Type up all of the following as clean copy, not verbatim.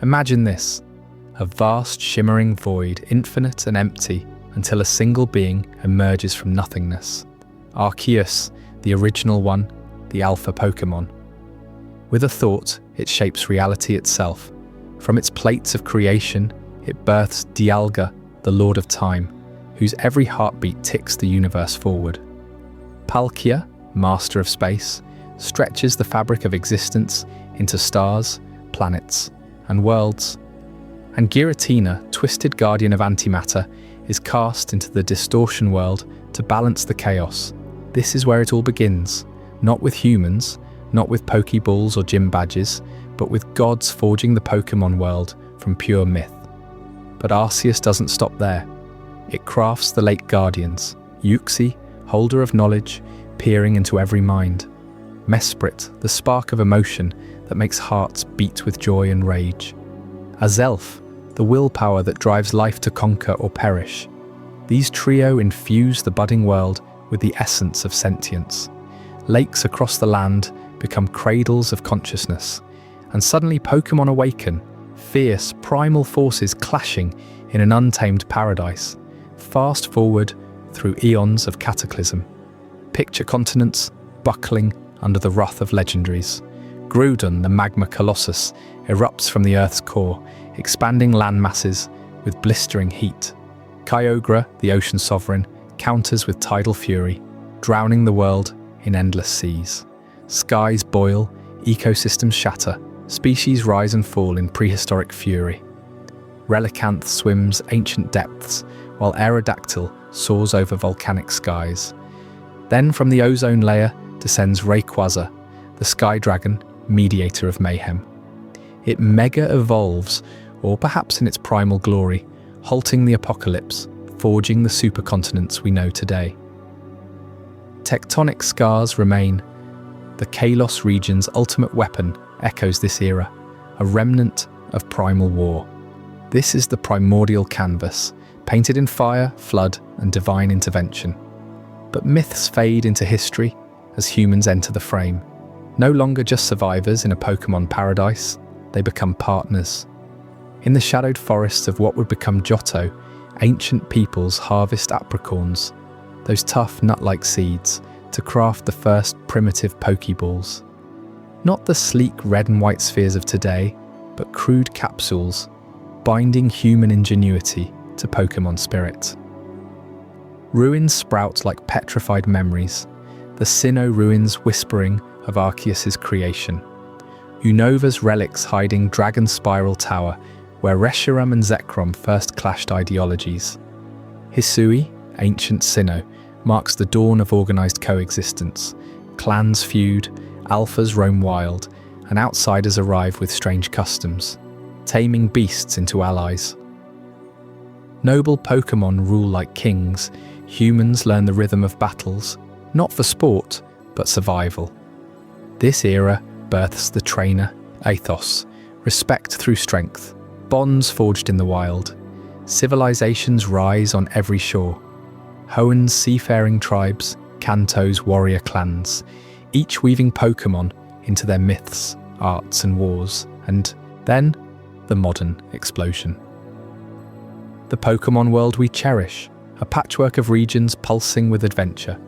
Imagine this, a vast shimmering void, infinite and empty, until a single being emerges from nothingness. Arceus, the original one, the alpha Pokémon. With a thought, it shapes reality itself. From its plates of creation, it births Dialga, the Lord of Time, whose every heartbeat ticks the universe forward. Palkia, Master of Space, stretches the fabric of existence into stars, planets, and worlds. And Giratina, twisted guardian of antimatter, is cast into the distortion world to balance the chaos. This is where it all begins, not with humans, not with Pokeballs or gym badges, but with gods forging the Pokémon world from pure myth. But Arceus doesn't stop there. It crafts the late guardians, Uxie, holder of knowledge, peering into every mind. Mesprit, the spark of emotion that makes hearts beat with joy and rage. Azelf, the willpower that drives life to conquer or perish. These trio infuse the budding world with the essence of sentience. Lakes across the land become cradles of consciousness, and suddenly Pokémon awaken, fierce, primal forces clashing in an untamed paradise. Fast forward through eons of cataclysm. Picture continents buckling under the wrath of legendaries. Groudon, the magma colossus, erupts from the Earth's core, expanding land masses with blistering heat. Kyogre, the ocean sovereign, counters with tidal fury, drowning the world in endless seas. Skies boil, ecosystems shatter, species rise and fall in prehistoric fury. Relicanth swims ancient depths, while Aerodactyl soars over volcanic skies. Then from the ozone layer descends Rayquaza, the sky dragon, mediator of mayhem. It mega-evolves, or perhaps in its primal glory, halting the apocalypse, forging the supercontinents we know today. Tectonic scars remain. The Kalos region's ultimate weapon echoes this era, a remnant of primal war. This is the primordial canvas, painted in fire, flood, and divine intervention. But myths fade into history as humans enter the frame. No longer just survivors in a Pokémon paradise, they become partners. In the shadowed forests of what would become Johto, ancient peoples harvest apricorns, those tough nut-like seeds, to craft the first primitive Pokeballs. Not the sleek red and white spheres of today, but crude capsules, binding human ingenuity to Pokémon spirit. Ruins sprout like petrified memories, the Sinnoh ruins whispering of Arceus' creation. Unova's relics hiding Dragon Spiral Tower, where Reshiram and Zekrom first clashed ideologies. Hisui, ancient Sinnoh, marks the dawn of organised coexistence. Clans feud, alphas roam wild, and outsiders arrive with strange customs, taming beasts into allies. Noble Pokémon rule like kings. Humans learn the rhythm of battles, not for sport, but survival. This era births the trainer, ethos, respect through strength, bonds forged in the wild. Civilizations rise on every shore. Hoenn's seafaring tribes, Kanto's warrior clans, each weaving Pokémon into their myths, arts and wars, and then the modern explosion. The Pokémon world we cherish, a patchwork of regions pulsing with adventure.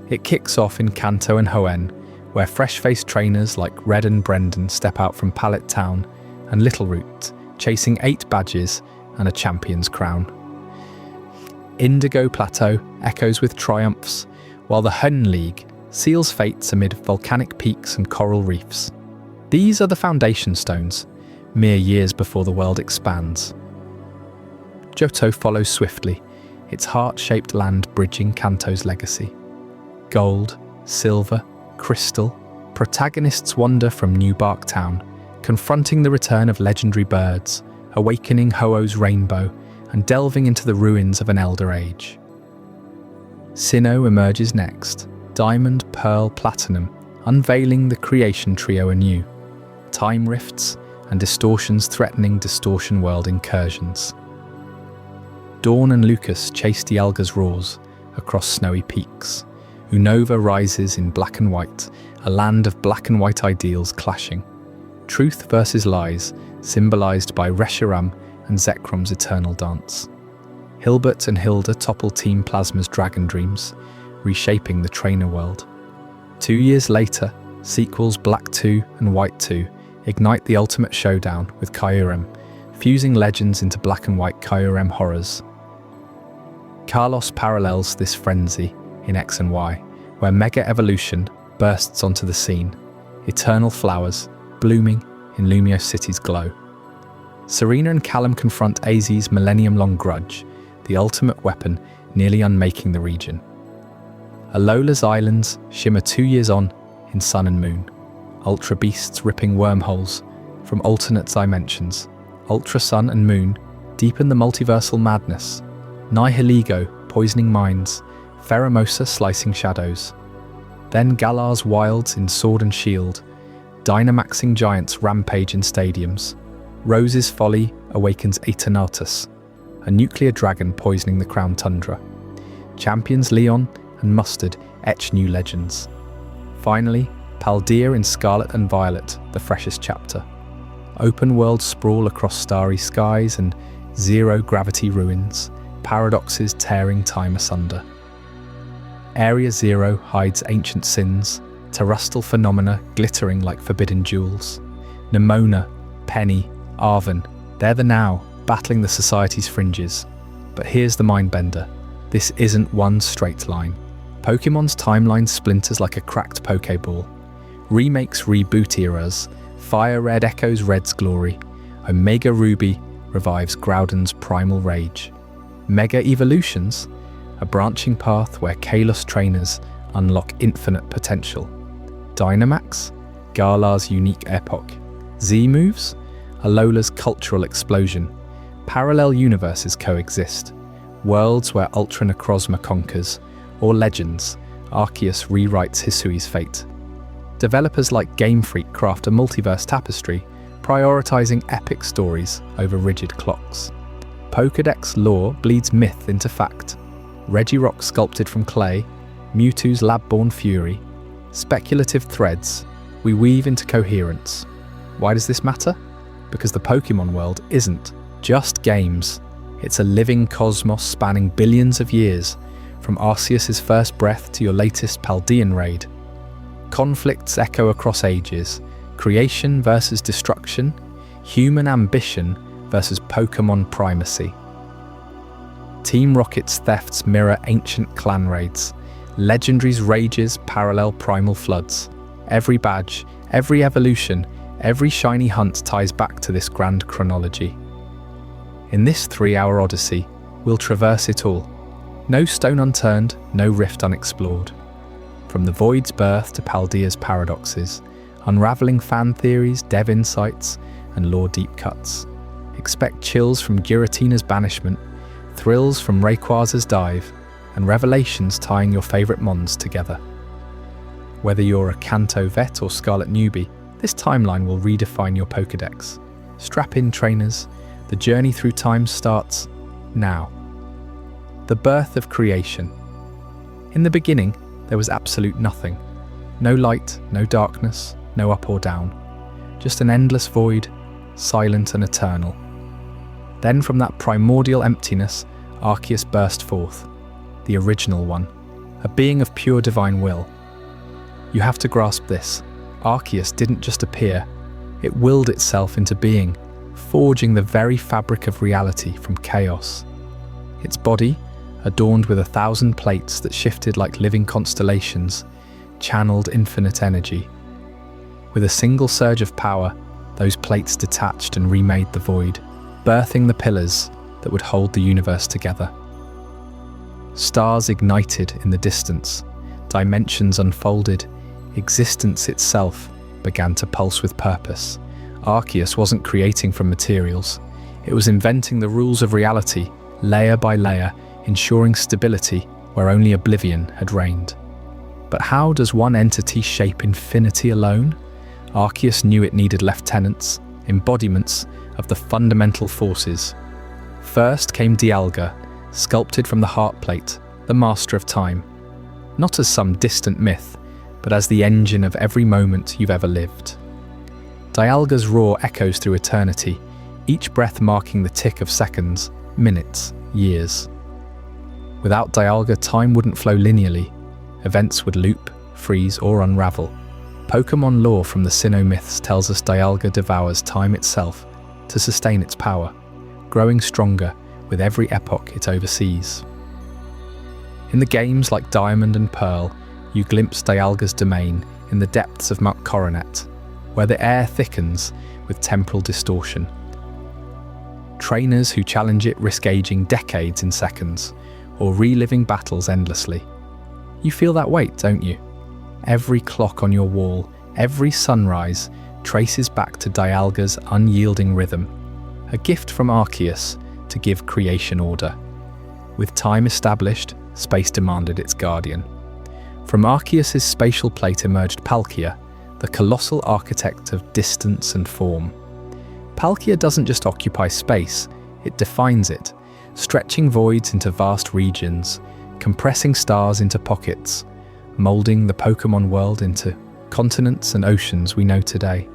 It kicks off in Kanto and Hoenn, where fresh-faced trainers like Red and Brendan step out from Pallet Town, and Littleroot, chasing 8 badges and a champion's crown. Indigo Plateau echoes with triumphs, while the Hoenn League seals fates amid volcanic peaks and coral reefs. These are the foundation stones, mere years before the world expands. Johto follows swiftly, its heart-shaped land bridging Kanto's legacy. Gold, silver, crystal, protagonists wander from New Bark Town, confronting the return of legendary birds, awakening Ho-Oh's rainbow, and delving into the ruins of an elder age. Sinnoh emerges next, Diamond, Pearl, Platinum, unveiling the creation trio anew. Time rifts and distortions threatening distortion world incursions. Dawn and Lucas chase Dialga's roars across snowy peaks. Unova rises in black and white, a land of black and white ideals clashing. Truth versus lies, symbolised by Reshiram and Zekrom's eternal dance. Hilbert and Hilda topple Team Plasma's Dragon Dreams, reshaping the trainer world. 2 years later, sequels Black 2 and White 2 ignite the ultimate showdown with Kyurem, fusing legends into black and white Kyurem horrors. Kalos parallels this frenzy in X and Y, where Mega Evolution bursts onto the scene, eternal flowers blooming in Lumiose City's glow. Serena and Callum confront AZ's millennium-long grudge, the ultimate weapon nearly unmaking the region. Alola's islands shimmer 2 years on in Sun and Moon, Ultra Beasts ripping wormholes from alternate dimensions. Ultra Sun and Moon deepen the multiversal madness, Nihiligo poisoning minds, Pheromosa slicing shadows. Then Galar's wilds in Sword and Shield, Dynamaxing giants rampage in stadiums. Rose's Folly awakens Eternatus, a nuclear dragon poisoning the Crown Tundra. Champions Leon and Mustard etch new legends. Finally, Paldea in Scarlet and Violet, the freshest chapter. Open world sprawl across starry skies and zero-gravity ruins, paradoxes tearing time asunder. Area Zero hides ancient sins, terrestrial phenomena glittering like forbidden jewels. Nimona, Penny, Arven, they're the now, battling the society's fringes. But here's the mindbender. This isn't one straight line. Pokemon's timeline splinters like a cracked Pokeball. Remakes reboot eras, Fire Red echoes Red's glory, Omega Ruby revives Groudon's primal rage. Mega Evolutions, a branching path where Kalos trainers unlock infinite potential. Dynamax, Galar's unique epoch. Z-moves, Alola's cultural explosion. Parallel universes coexist, worlds where Ultra Necrozma conquers, or legends, Arceus rewrites Hisui's fate. Developers like Game Freak craft a multiverse tapestry, prioritizing epic stories over rigid clocks. Pokédex lore bleeds myth into fact. Regirock sculpted from clay, Mewtwo's lab-born fury. Speculative threads we weave into coherence. Why does this matter? Because the Pokémon world isn't just games. It's a living cosmos spanning billions of years, from Arceus' first breath to your latest Paldean raid. Conflicts echo across ages, creation versus destruction, human ambition versus Pokémon primacy. Team Rocket's thefts mirror ancient clan raids, Legendary's rages parallel primal floods. Every badge, every evolution, every shiny hunt ties back to this grand chronology. In this 3-hour odyssey, we'll traverse it all. No stone unturned, no rift unexplored. From the Void's birth to Paldea's paradoxes, unravelling fan theories, dev insights, and lore deep cuts. Expect chills from Giratina's banishment, thrills from Rayquaza's dive, and revelations tying your favourite mons together. Whether you're a Kanto vet or Scarlet newbie, this timeline will redefine your Pokédex. Strap in, trainers. The journey through time starts now. The birth of creation. In the beginning, there was absolute nothing. No light, no darkness, no up or down. Just an endless void, silent and eternal. Then from that primordial emptiness, Arceus burst forth, the original one, a being of pure divine will. You have to grasp this. Arceus didn't just appear, it willed itself into being, forging the very fabric of reality from chaos. Its body, adorned with 1,000 plates that shifted like living constellations, channeled infinite energy. With a single surge of power, those plates detached and remade the void, birthing the pillars that would hold the universe together. Stars ignited in the distance, dimensions unfolded, existence itself began to pulse with purpose. Arceus wasn't creating from materials, it was inventing the rules of reality, layer by layer, ensuring stability where only oblivion had reigned. But how does one entity shape infinity alone? Arceus knew it needed lieutenants, embodiments of the fundamental forces. First came Dialga, sculpted from the heart plate, the master of time. Not as some distant myth, but as the engine of every moment you've ever lived. Dialga's roar echoes through eternity, each breath marking the tick of seconds, minutes, years. Without Dialga, time wouldn't flow linearly. Events would loop, freeze, or unravel. Pokémon lore from the Sinnoh myths tells us Dialga devours time itself to sustain its power, growing stronger with every epoch it oversees. In the games like Diamond and Pearl, you glimpse Dialga's domain in the depths of Mount Coronet, where the air thickens with temporal distortion. Trainers who challenge it risk aging decades in seconds, or reliving battles endlessly. You feel that weight, don't you? Every clock on your wall, every sunrise, traces back to Dialga's unyielding rhythm, a gift from Arceus to give creation order. With time established, space demanded its guardian. From Arceus' spatial plate emerged Palkia, the colossal architect of distance and form. Palkia doesn't just occupy space, it defines it, stretching voids into vast regions, compressing stars into pockets, moulding the Pokémon world into continents and oceans we know today.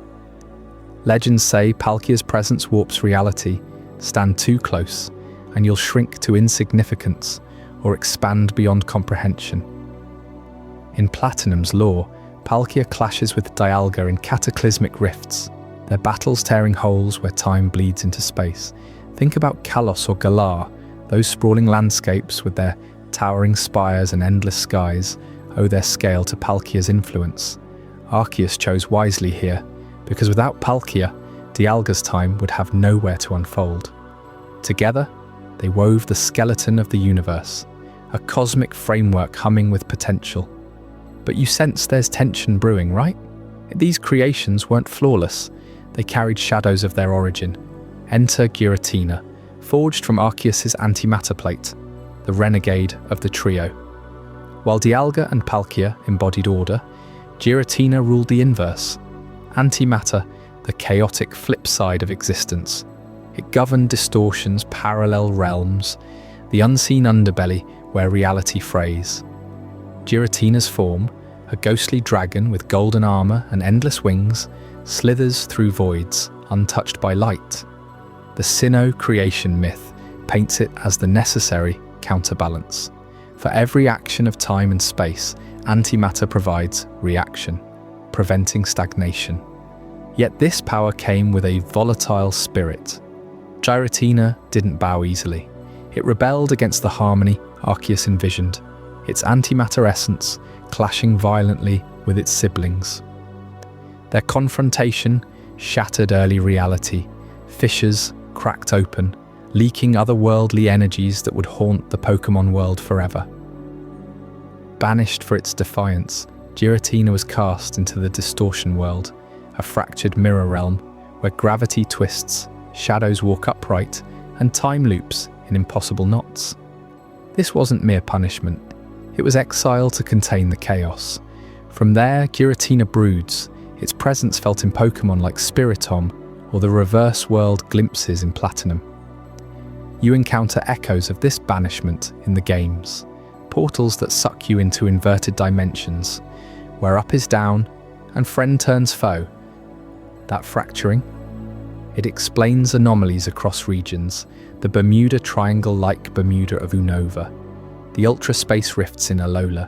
Legends say Palkia's presence warps reality. Stand too close, and you'll shrink to insignificance or expand beyond comprehension. In Platinum's lore, Palkia clashes with Dialga in cataclysmic rifts, their battles tearing holes where time bleeds into space. Think about Kalos or Galar, those sprawling landscapes with their towering spires and endless skies owe their scale to Palkia's influence. Arceus chose wisely here, because without Palkia, Dialga's time would have nowhere to unfold. Together, they wove the skeleton of the universe, a cosmic framework humming with potential. But you sense there's tension brewing, right? These creations weren't flawless. They carried shadows of their origin. Enter Giratina, forged from Arceus' antimatter plate, the renegade of the trio. While Dialga and Palkia embodied order, Giratina ruled the inverse. Antimatter, the chaotic flip side of existence. It governed distortions, parallel realms, the unseen underbelly where reality frays. Giratina's form, a ghostly dragon with golden armor and endless wings, slithers through voids, untouched by light. The Sinnoh creation myth paints it as the necessary counterbalance. For every action of time and space, antimatter provides reaction, preventing stagnation. Yet this power came with a volatile spirit. Giratina didn't bow easily. It rebelled against the harmony Arceus envisioned, its antimatter essence clashing violently with its siblings. Their confrontation shattered early reality, fissures cracked open, leaking otherworldly energies that would haunt the Pokémon world forever. Banished for its defiance, Giratina was cast into the Distortion World, a fractured mirror realm where gravity twists, shadows walk upright, and time loops in impossible knots. This wasn't mere punishment. It was exile to contain the chaos. From there, Giratina broods, its presence felt in Pokémon like Spiritomb or the reverse world glimpses in Platinum. You encounter echoes of this banishment in the games, portals that suck you into inverted dimensions, where up is down and friend turns foe. That fracturing? It explains anomalies across regions, the Bermuda Triangle-like Bermuda of Unova, the ultra-space rifts in Alola,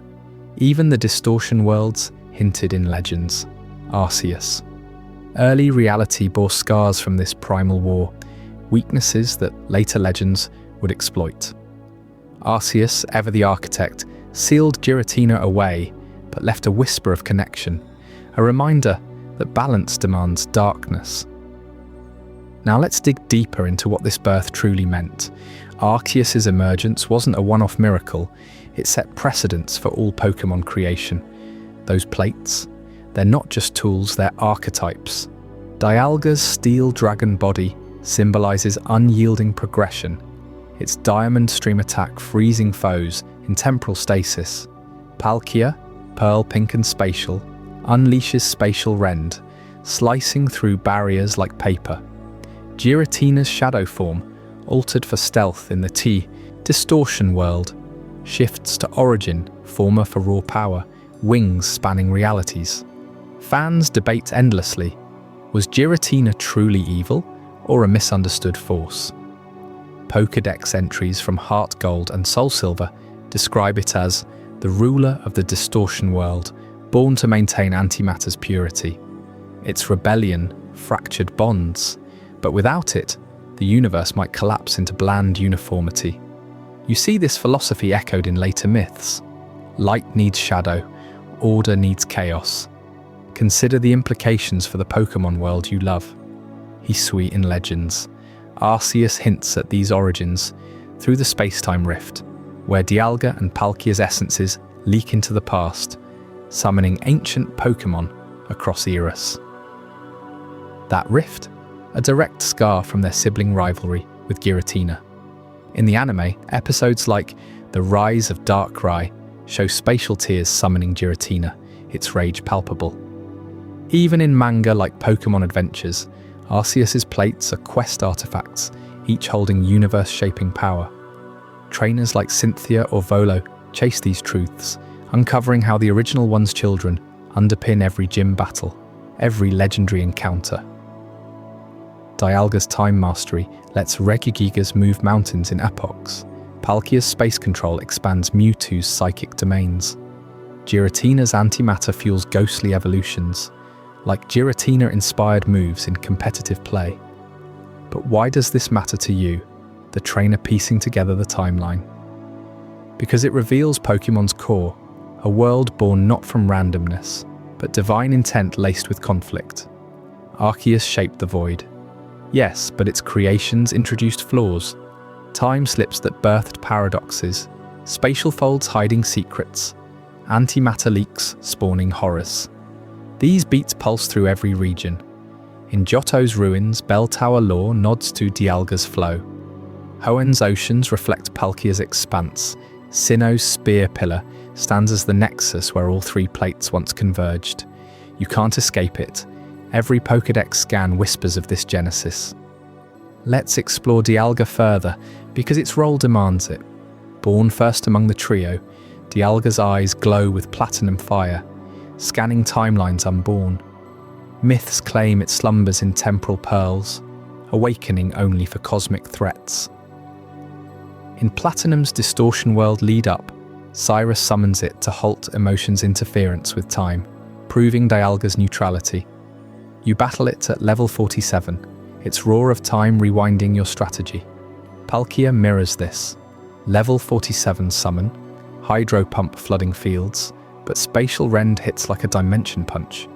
even the distortion worlds hinted in legends. Arceus. Early reality bore scars from this primal war, weaknesses that later legends would exploit. Arceus, ever the architect, sealed Giratina away, but left a whisper of connection, a reminder that balance demands darkness. Now let's dig deeper into what this birth truly meant. Arceus' emergence wasn't a one-off miracle, it set precedents for all Pokémon creation. Those plates, they're not just tools, they're archetypes. Dialga's steel dragon body symbolizes unyielding progression, its diamond stream attack freezing foes in temporal stasis. Palkia, pearl pink and spatial, unleashes spatial rend, slicing through barriers like paper. Giratina's shadow form, altered for stealth in the Distortion world, shifts to origin, former for raw power, wings spanning realities. Fans debate endlessly. Was Giratina truly evil, or a misunderstood force? Pokédex entries from Heart Gold and Soul Silver describe it as the ruler of the distortion world, born to maintain antimatter's purity. Its rebellion fractured bonds, but without it, the universe might collapse into bland uniformity. You see this philosophy echoed in later myths. Light needs shadow, order needs chaos. Consider the implications for the Pokémon world you love. Hisui in Legends. Arceus hints at these origins through the space-time rift, where Dialga and Palkia's essences leak into the past, summoning ancient Pokémon across eras. That rift, a direct scar from their sibling rivalry with Giratina. In the anime, episodes like The Rise of Darkrai show spatial tears summoning Giratina, its rage palpable. Even in manga like Pokémon Adventures, Arceus's plates are quest artifacts, each holding universe-shaping power. Trainers like Cynthia or Volo chase these truths, uncovering how the original one's children underpin every gym battle, every legendary encounter. Dialga's time mastery lets Regigigas move mountains in epochs. Palkia's space control expands Mewtwo's psychic domains. Giratina's antimatter fuels ghostly evolutions, like Giratina-inspired moves in competitive play. But why does this matter to you, the trainer piecing together the timeline? Because it reveals Pokémon's core, a world born not from randomness, but divine intent laced with conflict. Arceus shaped the void. Yes, but its creations introduced flaws. Time slips that birthed paradoxes, spatial folds hiding secrets, antimatter leaks spawning horrors. These beats pulse through every region. In Johto's ruins, Bell Tower lore nods to Dialga's flow. Hoenn's oceans reflect Palkia's expanse. Sinnoh's spear pillar stands as the nexus where all three plates once converged. You can't escape it. Every Pokédex scan whispers of this genesis. Let's explore Dialga further, because its role demands it. Born first among the trio, Dialga's eyes glow with platinum fire, scanning timelines unborn. Myths claim it slumbers in temporal pearls, awakening only for cosmic threats. In Platinum's distortion world lead up, Cyrus summons it to halt emotion's interference with time, proving Dialga's neutrality. You battle it at level 47, its roar of time rewinding your strategy. Palkia mirrors this. Level 47 summon, hydro pump flooding fields, but spatial rend hits like a dimension punch.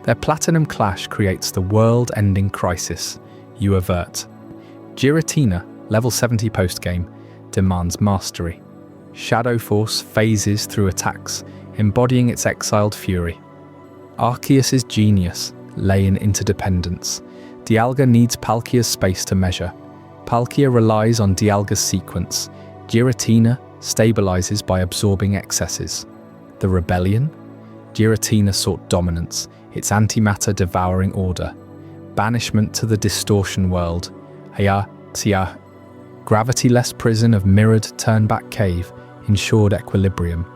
Their platinum clash creates the world-ending crisis you avert. Giratina, level 70 postgame, demands mastery. Shadow Force phases through attacks, embodying its exiled fury. Arceus's genius lay in interdependence. Dialga needs Palkia's space to measure. Palkia relies on Dialga's sequence. Giratina stabilizes by absorbing excesses. The rebellion? Giratina sought dominance, its antimatter devouring order. Banishment to the distortion world. Tia, gravity-less prison of mirrored turn-back cave, ensured equilibrium.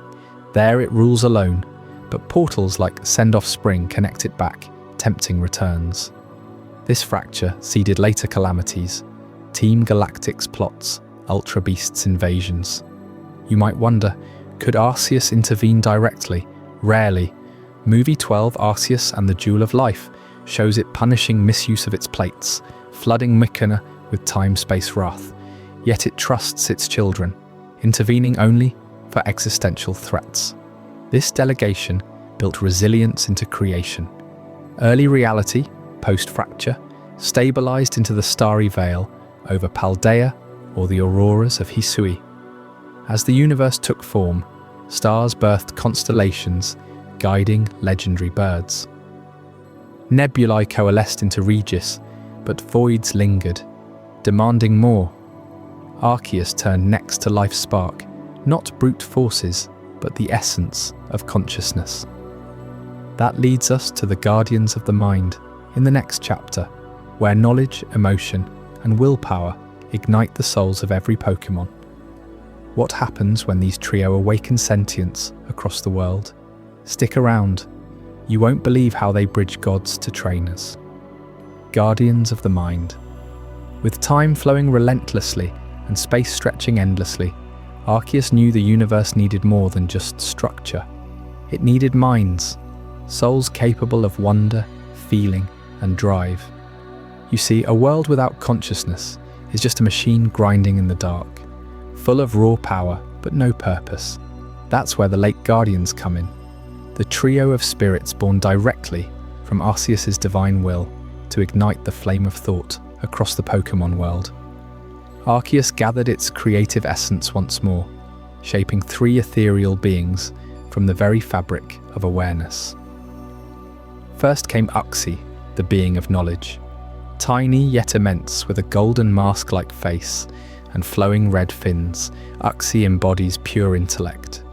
There it rules alone, but portals like Send-Off Spring connect it back, tempting returns. This fracture seeded later calamities. Team Galactic's plots, Ultra Beast's invasions. You might wonder, could Arceus intervene directly? Rarely. Movie 12, Arceus and the Jewel of Life, shows it punishing misuse of its plates, flooding Mycona with time-space wrath. Yet it trusts its children, intervening only for existential threats. This delegation built resilience into creation. Early reality, post-fracture, stabilized into the starry veil over Paldea or the auroras of Hisui. As the universe took form, stars birthed constellations, guiding legendary birds. Nebulae coalesced into Regis, but voids lingered, demanding more. Arceus turned next to life's spark, not brute forces, but the essence of consciousness. That leads us to the Guardians of the Mind in the next chapter, where knowledge, emotion, and willpower ignite the souls of every Pokémon. What happens when these trio awaken sentience across the world? Stick around. You won't believe how they bridge gods to trainers. guardians of the mind. With time flowing relentlessly and space stretching endlessly, Arceus knew the universe needed more than just structure. It needed minds, souls capable of wonder, feeling, and drive. You see, a world without consciousness is just a machine grinding in the dark, full of raw power but no purpose. That's where the Lake Guardians come in, the trio of spirits born directly from Arceus's divine will to ignite the flame of thought across the Pokémon world. Arceus gathered its creative essence once more, shaping 3 ethereal beings from the very fabric of awareness. First came Uxie, the being of knowledge. Tiny yet immense, with a golden mask-like face and flowing red fins, Uxie embodies pure intellect.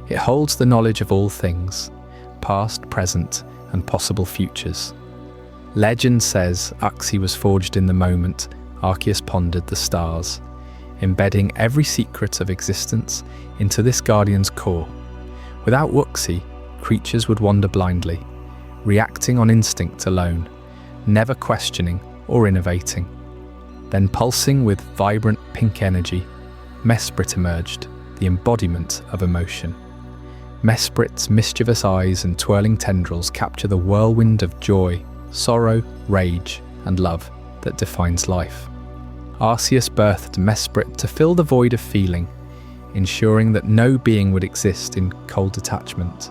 It holds the knowledge of all things, past, present, and possible futures. Legend says Uxie was forged in the moment Arceus pondered the stars, embedding every secret of existence into this guardian's core. Without Uxie, creatures would wander blindly, reacting on instinct alone, never questioning or innovating. Then pulsing with vibrant pink energy, Mesprit emerged, the embodiment of emotion. Mesprit's mischievous eyes and twirling tendrils capture the whirlwind of joy, sorrow, rage, and love that defines life. Arceus birthed Mesprit to fill the void of feeling, ensuring that no being would exist in cold detachment.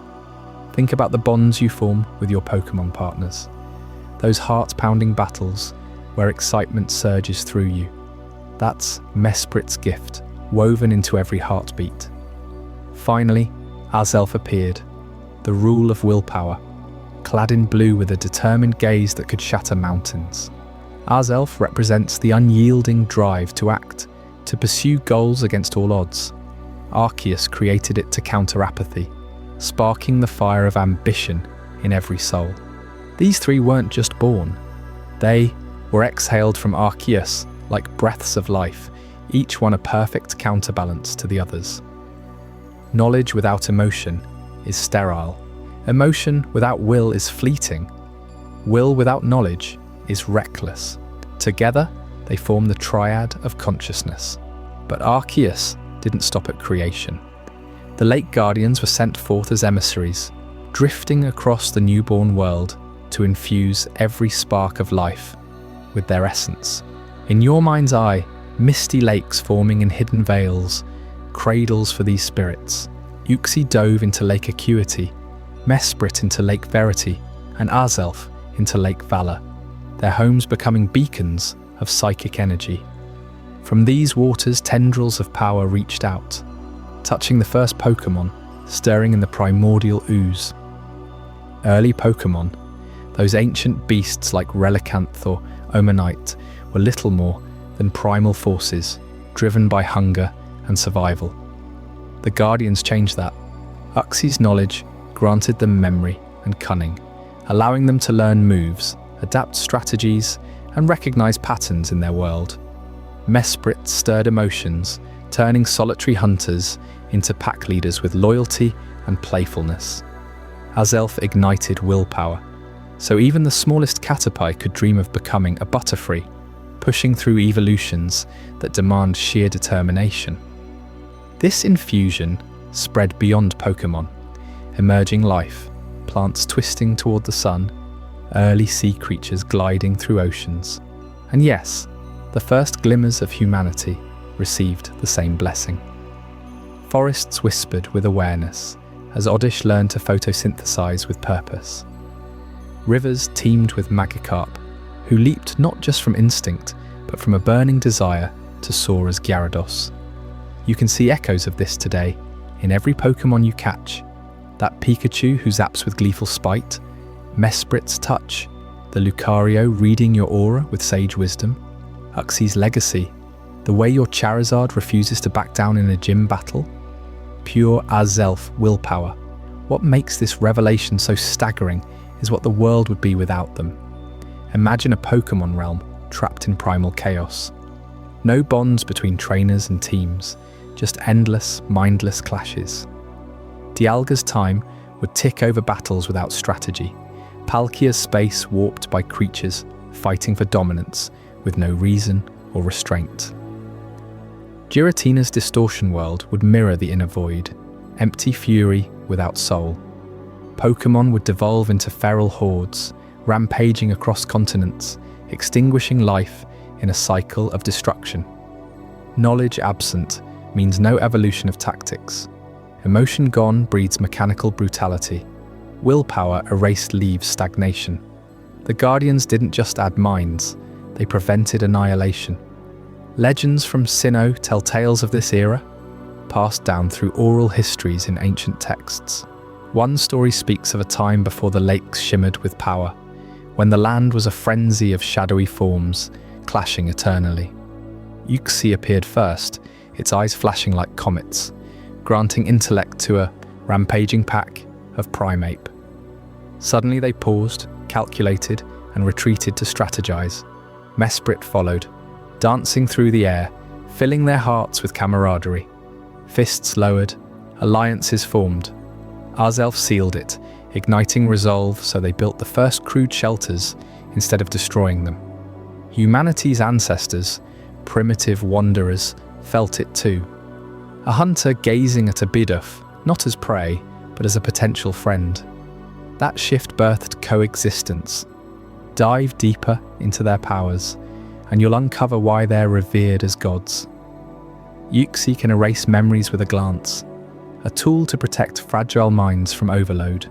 Think about the bonds you form with your Pokémon partners, those heart-pounding battles where excitement surges through you. That's Mesprit's gift, woven into every heartbeat. Finally, Azelf appeared, the rule of willpower, clad in blue with a determined gaze that could shatter mountains. Azelf represents the unyielding drive to act, to pursue goals against all odds. Arceus created it to counter apathy, sparking the fire of ambition in every soul. These 3 weren't just born. They were exhaled from Arceus like breaths of life, each one a perfect counterbalance to the others. Knowledge without emotion is sterile. Emotion without will is fleeting. Will without knowledge is reckless. Together, they form the triad of consciousness. But Arceus didn't stop at creation. The Lake Guardians were sent forth as emissaries, drifting across the newborn world to infuse every spark of life with their essence. In your mind's eye, misty lakes forming in hidden vales, cradles for these spirits. Uxie dove into Lake Acuity, Mesprit into Lake Verity, and Azelf into Lake Valor, their homes becoming beacons of psychic energy. From these waters, tendrils of power reached out, touching the first Pokémon, stirring in the primordial ooze. Early Pokémon, those ancient beasts like Relicanth or Omanite, were little more than primal forces, driven by hunger and survival. The Guardians changed that. Uxie's knowledge granted them memory and cunning, allowing them to learn moves, adapt strategies, and recognize patterns in their world. Mesprit stirred emotions, turning solitary hunters into pack leaders with loyalty and playfulness. Azelf ignited willpower, so even the smallest Caterpie could dream of becoming a Butterfree, pushing through evolutions that demand sheer determination. This infusion spread beyond Pokémon, emerging life, plants twisting toward the sun, early sea creatures gliding through oceans. And yes, the first glimmers of humanity received the same blessing. Forests whispered with awareness as Oddish learned to photosynthesize with purpose. Rivers teemed with Magikarp, who leaped not just from instinct, but from a burning desire to soar as Gyarados. You can see echoes of this today in every Pokémon you catch. That Pikachu who zaps with gleeful spite, Mesprit's touch, the Lucario reading your aura with sage wisdom, Uxie's legacy, the way your Charizard refuses to back down in a gym battle, pure Azelf willpower. What makes this revelation so staggering is what the world would be without them. Imagine a Pokémon realm trapped in primal chaos. No bonds between trainers and teams, just endless, mindless clashes. Dialga's time would tick over battles without strategy, Palkia's space warped by creatures fighting for dominance with no reason or restraint. Giratina's distortion world would mirror the inner void, empty fury without soul. Pokémon would devolve into feral hordes, rampaging across continents, extinguishing life in a cycle of destruction. Knowledge absent means no evolution of tactics. Emotion gone breeds mechanical brutality. Willpower erased leaves stagnation. The Guardians didn't just add minds, they prevented annihilation. Legends from Sinnoh tell tales of this era, passed down through oral histories in ancient texts. One story speaks of a time before the lakes shimmered with power, when the land was a frenzy of shadowy forms, clashing eternally. Uxie appeared first, its eyes flashing like comets, granting intellect to a rampaging pack of Primeape. Suddenly they paused, calculated, and retreated to strategize. Mesprit followed, dancing through the air, filling their hearts with camaraderie. Fists lowered, alliances formed. Azelf sealed it, igniting resolve so they built the first crude shelters instead of destroying them. Humanity's ancestors, primitive wanderers, felt it too. A hunter gazing at a Bidoof, not as prey, but as a potential friend. That shift birthed coexistence. Dive deeper into their powers, and you'll uncover why they're revered as gods. Uxie can erase memories with a glance, a tool to protect fragile minds from overload.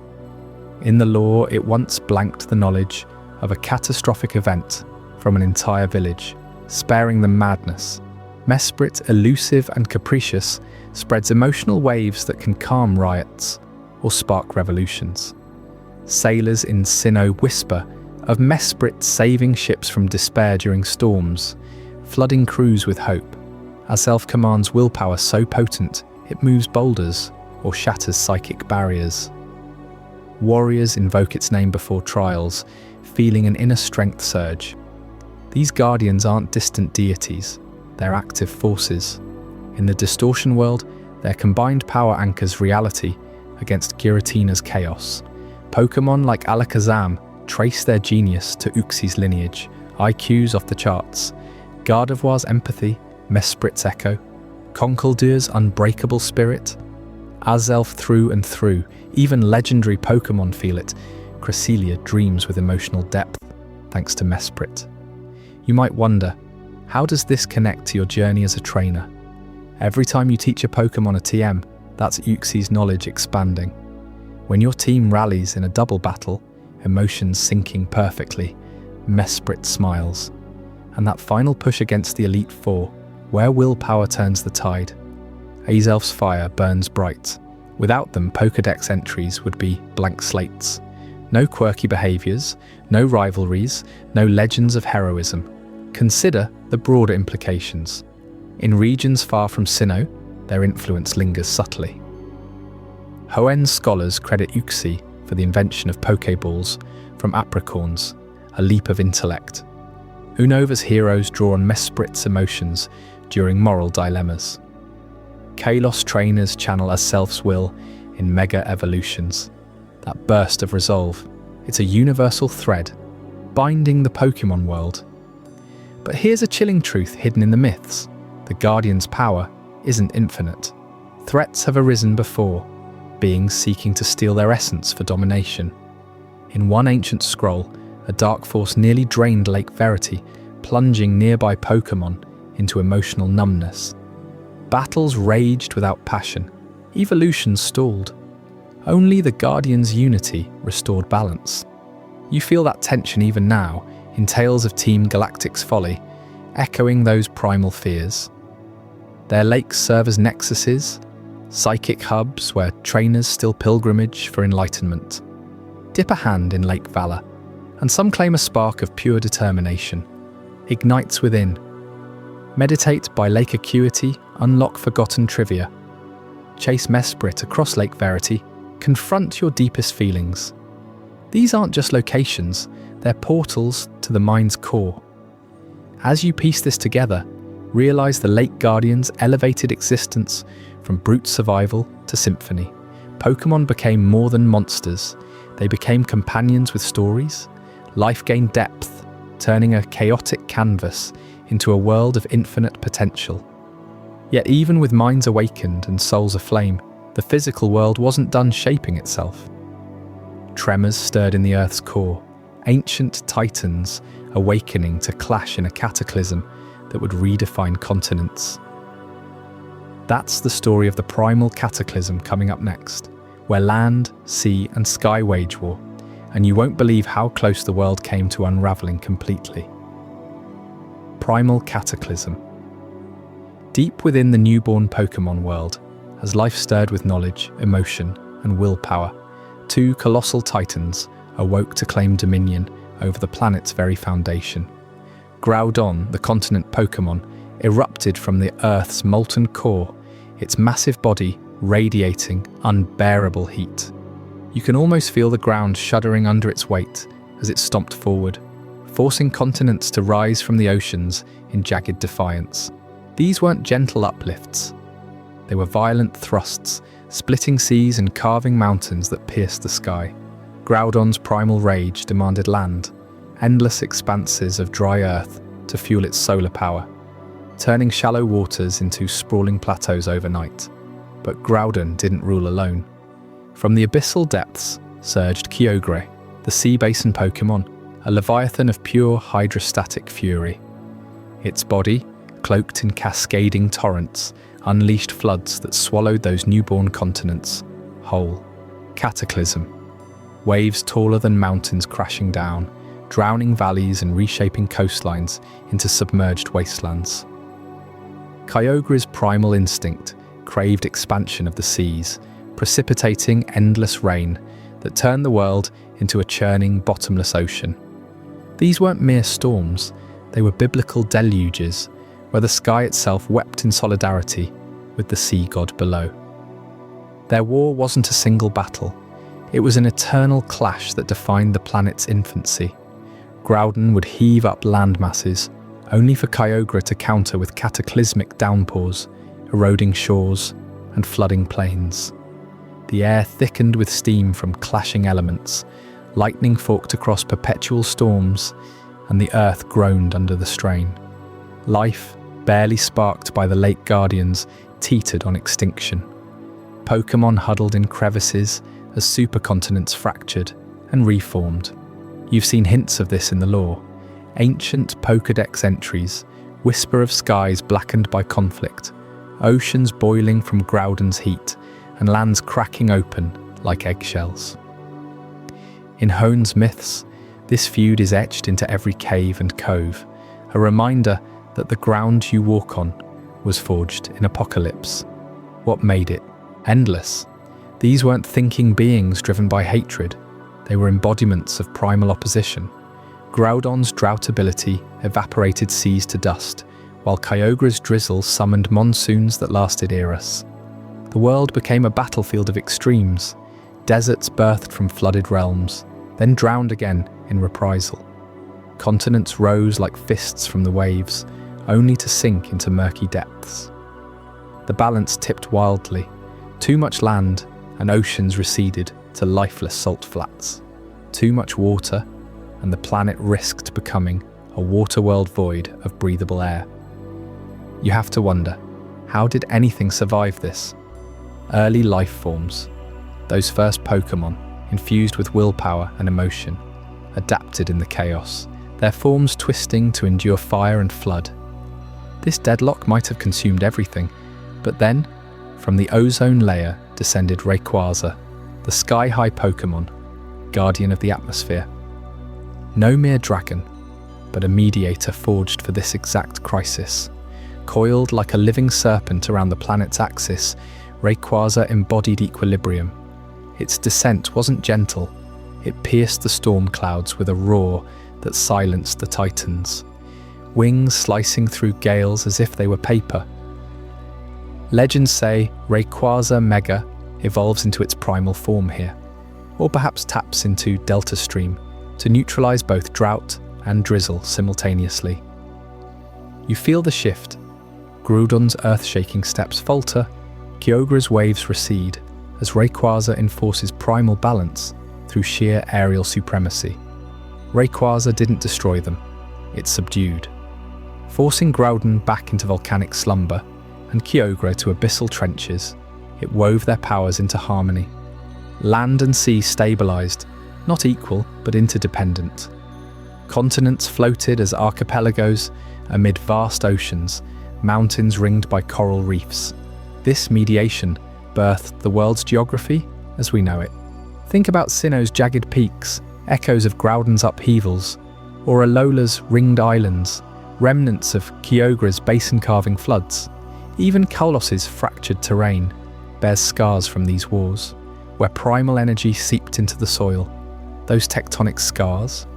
In the lore, it once blanked the knowledge of a catastrophic event from an entire village, sparing them madness. Mesprit, elusive and capricious, spreads emotional waves that can calm riots or spark revolutions. Sailors in Sinnoh whisper of Mesprit saving ships from despair during storms, flooding crews with hope. Azelf commands willpower so potent it moves boulders or shatters psychic barriers. Warriors invoke its name before trials, feeling an inner strength surge. These guardians aren't distant deities, they're active forces. In the distortion world, their combined power anchors reality against Giratina's chaos. Pokémon like Alakazam trace their genius to Uxie's lineage, IQs off the charts, Gardevoir's empathy, Mesprit's echo, Conkeldur's unbreakable spirit. Azelf through and through, even legendary Pokémon feel it. Cresselia dreams with emotional depth, thanks to Mesprit. You might wonder, how does this connect to your journey as a trainer? Every time you teach a Pokémon a TM, that's Uxie's knowledge expanding. When your team rallies in a double battle, emotions syncing perfectly, Mesprit smiles. And that final push against the Elite Four, where willpower turns the tide. Azelf's fire burns bright. Without them, Pokédex entries would be blank slates. No quirky behaviours, no rivalries, no legends of heroism. Consider the broader implications. In regions far from Sinnoh, their influence lingers subtly. Hoenn scholars credit Uxie for the invention of Pokéballs from apricorns, a leap of intellect. Unova's heroes draw on Mesprit's emotions during moral dilemmas. Kalos trainers channel Azelf's will in mega evolutions. That burst of resolve, it's a universal thread, binding the Pokémon world. But here's a chilling truth hidden in the myths. The Guardian's power isn't infinite. Threats have arisen before, beings seeking to steal their essence for domination. In one ancient scroll, a dark force nearly drained Lake Verity, plunging nearby Pokémon into emotional numbness. Battles raged without passion. Evolution stalled. Only the Guardian's unity restored balance. You feel that tension even now, in tales of Team Galactic's folly, echoing those primal fears. Their lakes serve as nexuses, psychic hubs where trainers still pilgrimage for enlightenment. Dip a hand in Lake Valor, and some claim a spark of pure determination. Ignites within. Meditate by Lake Acuity, unlock forgotten trivia. Chase Mesprit across Lake Verity, confront your deepest feelings. These aren't just locations, they're portals to the mind's core. As you piece this together, realize the Lake Guardian's elevated existence from brute survival to symphony. Pokémon became more than monsters. They became companions with stories. Life gained depth, turning a chaotic canvas into a world of infinite potential. Yet even with minds awakened and souls aflame, the physical world wasn't done shaping itself. Tremors stirred in the Earth's core, ancient titans awakening to clash in a cataclysm that would redefine continents. That's the story of the primal cataclysm coming up next, where land, sea and sky wage war, and you won't believe how close the world came to unraveling completely. Primal cataclysm. Deep within the newborn Pokémon world, as life stirred with knowledge, emotion and willpower, two colossal titans awoke to claim dominion over the planet's very foundation. Groudon, the continent Pokémon, erupted from the Earth's molten core, its massive body radiating unbearable heat. You can almost feel the ground shuddering under its weight as it stomped forward, forcing continents to rise from the oceans in jagged defiance. These weren't gentle uplifts. They were violent thrusts, splitting seas and carving mountains that pierced the sky. Groudon's primal rage demanded land, endless expanses of dry earth to fuel its solar power, turning shallow waters into sprawling plateaus overnight. But Groudon didn't rule alone. From the abyssal depths surged Kyogre, the sea basin Pokémon, a leviathan of pure hydrostatic fury. Its body, cloaked in cascading torrents, unleashed floods that swallowed those newborn continents whole. Cataclysm. Waves taller than mountains crashing down, drowning valleys and reshaping coastlines into submerged wastelands. Kyogre's primal instinct craved expansion of the seas, precipitating endless rain that turned the world into a churning, bottomless ocean. These weren't mere storms, they were biblical deluges, where the sky itself wept in solidarity with the sea god below. Their war wasn't a single battle, it was an eternal clash that defined the planet's infancy. Groudon would heave up land masses, only for Kyogre to counter with cataclysmic downpours, eroding shores and flooding plains. The air thickened with steam from clashing elements, lightning forked across perpetual storms, and the earth groaned under the strain. Life, barely sparked by the lake guardians, teetered on extinction. Pokémon huddled in crevices as supercontinents fractured and reformed. You've seen hints of this in the lore. Ancient Pokédex entries whisper of skies blackened by conflict, oceans boiling from Groudon's heat, and lands cracking open like eggshells. In Hoenn's myths, this feud is etched into every cave and cove, a reminder that the ground you walk on was forged in apocalypse. What made it? Endless. These weren't thinking beings driven by hatred, they were embodiments of primal opposition. Groudon's drought ability evaporated seas to dust, while Kyogre's drizzle summoned monsoons that lasted eras. The world became a battlefield of extremes. Deserts birthed from flooded realms, then drowned again in reprisal. Continents rose like fists from the waves, only to sink into murky depths. The balance tipped wildly. Too much land and oceans receded to lifeless salt flats. Too much water, and the planet risked becoming a water world void of breathable air. You have to wonder, how did anything survive this? Early life forms, those first Pokémon, infused with willpower and emotion, adapted in the chaos, their forms twisting to endure fire and flood. This deadlock might have consumed everything, but then, from the ozone layer descended Rayquaza, the sky-high Pokémon, guardian of the atmosphere. No mere dragon, but a mediator forged for this exact crisis. Coiled like a living serpent around the planet's axis, Rayquaza embodied equilibrium. Its descent wasn't gentle, it pierced the storm clouds with a roar that silenced the titans, wings slicing through gales as if they were paper. Legends say Rayquaza Mega evolves into its primal form here, or perhaps taps into Delta Stream to neutralize both drought and drizzle simultaneously. You feel the shift. Groudon's earth-shaking steps falter, Kyogre's waves recede, as Rayquaza enforces primal balance through sheer aerial supremacy. Rayquaza didn't destroy them, it subdued, forcing Groudon back into volcanic slumber and Kyogre to abyssal trenches. It wove their powers into harmony. Land and sea stabilized, not equal but interdependent. Continents floated as archipelagos amid vast oceans, mountains ringed by coral reefs. This mediation birthed the world's geography as we know it. Think about Sinnoh's jagged peaks, echoes of Groudon's upheavals, or Alola's ringed islands, remnants of Kyogre's basin-carving floods. Even Kalos's fractured terrain bears scars from these wars, where primal energy seeped into the soil. Those tectonic scars,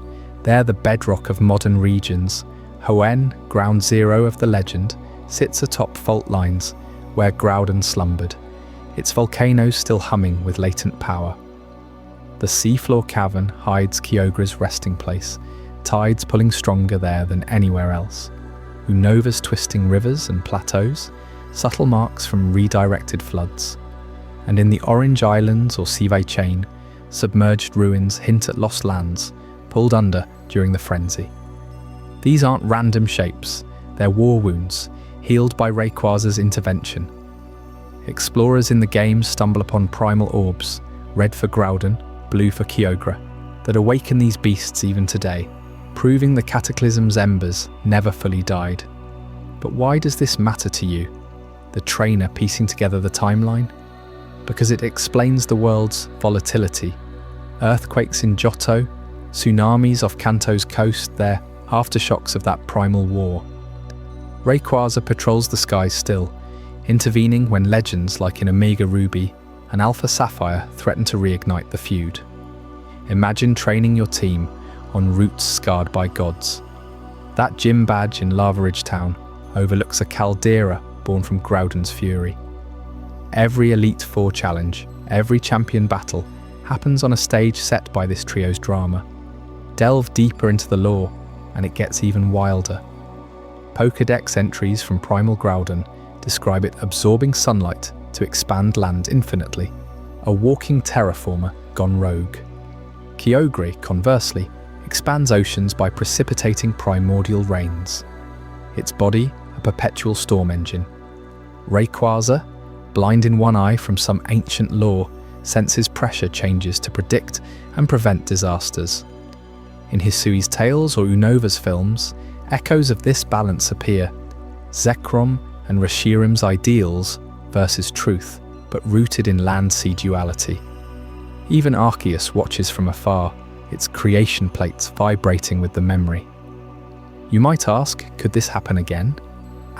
they're the bedrock of modern regions. Hoenn, ground zero of the legend, sits atop fault lines where Groudon slumbered, its volcanoes still humming with latent power. The seafloor cavern hides Kyogre's resting place, tides pulling stronger there than anywhere else. Unova's twisting rivers and plateaus, subtle marks from redirected floods. And in the Orange Islands or Sivay chain, submerged ruins hint at lost lands, pulled under during the frenzy. These aren't random shapes, they're war wounds, healed by Rayquaza's intervention. Explorers in the game stumble upon primal orbs, red for Groudon, blue for Kyogre, that awaken these beasts even today, proving the cataclysm's embers never fully died. But why does this matter to you, the trainer piecing together the timeline? Because it explains the world's volatility. Earthquakes in Johto, tsunamis off Kanto's coast, they're aftershocks of that primal war. Rayquaza patrols the skies still, intervening when legends like in Omega Ruby and Alpha Sapphire threaten to reignite the feud. Imagine training your team on routes scarred by gods. That gym badge in Lava Ridge Town overlooks a caldera born from Groudon's fury. Every Elite Four challenge, every champion battle, happens on a stage set by this trio's drama. Delve deeper into the lore, and it gets even wilder. Pokédex entries from Primal Groudon describe it absorbing sunlight to expand land infinitely, a walking terraformer gone rogue. Kyogre, conversely, expands oceans by precipitating primordial rains. Its body, a perpetual storm engine. Rayquaza, blind in one eye from some ancient lore, senses pressure changes to predict and prevent disasters. In Hisui's tales or Unova's films, echoes of this balance appear. Zekrom and Reshiram's ideals versus truth, but rooted in land-sea duality. Even Arceus watches from afar, its creation plates vibrating with the memory. You might ask, could this happen again?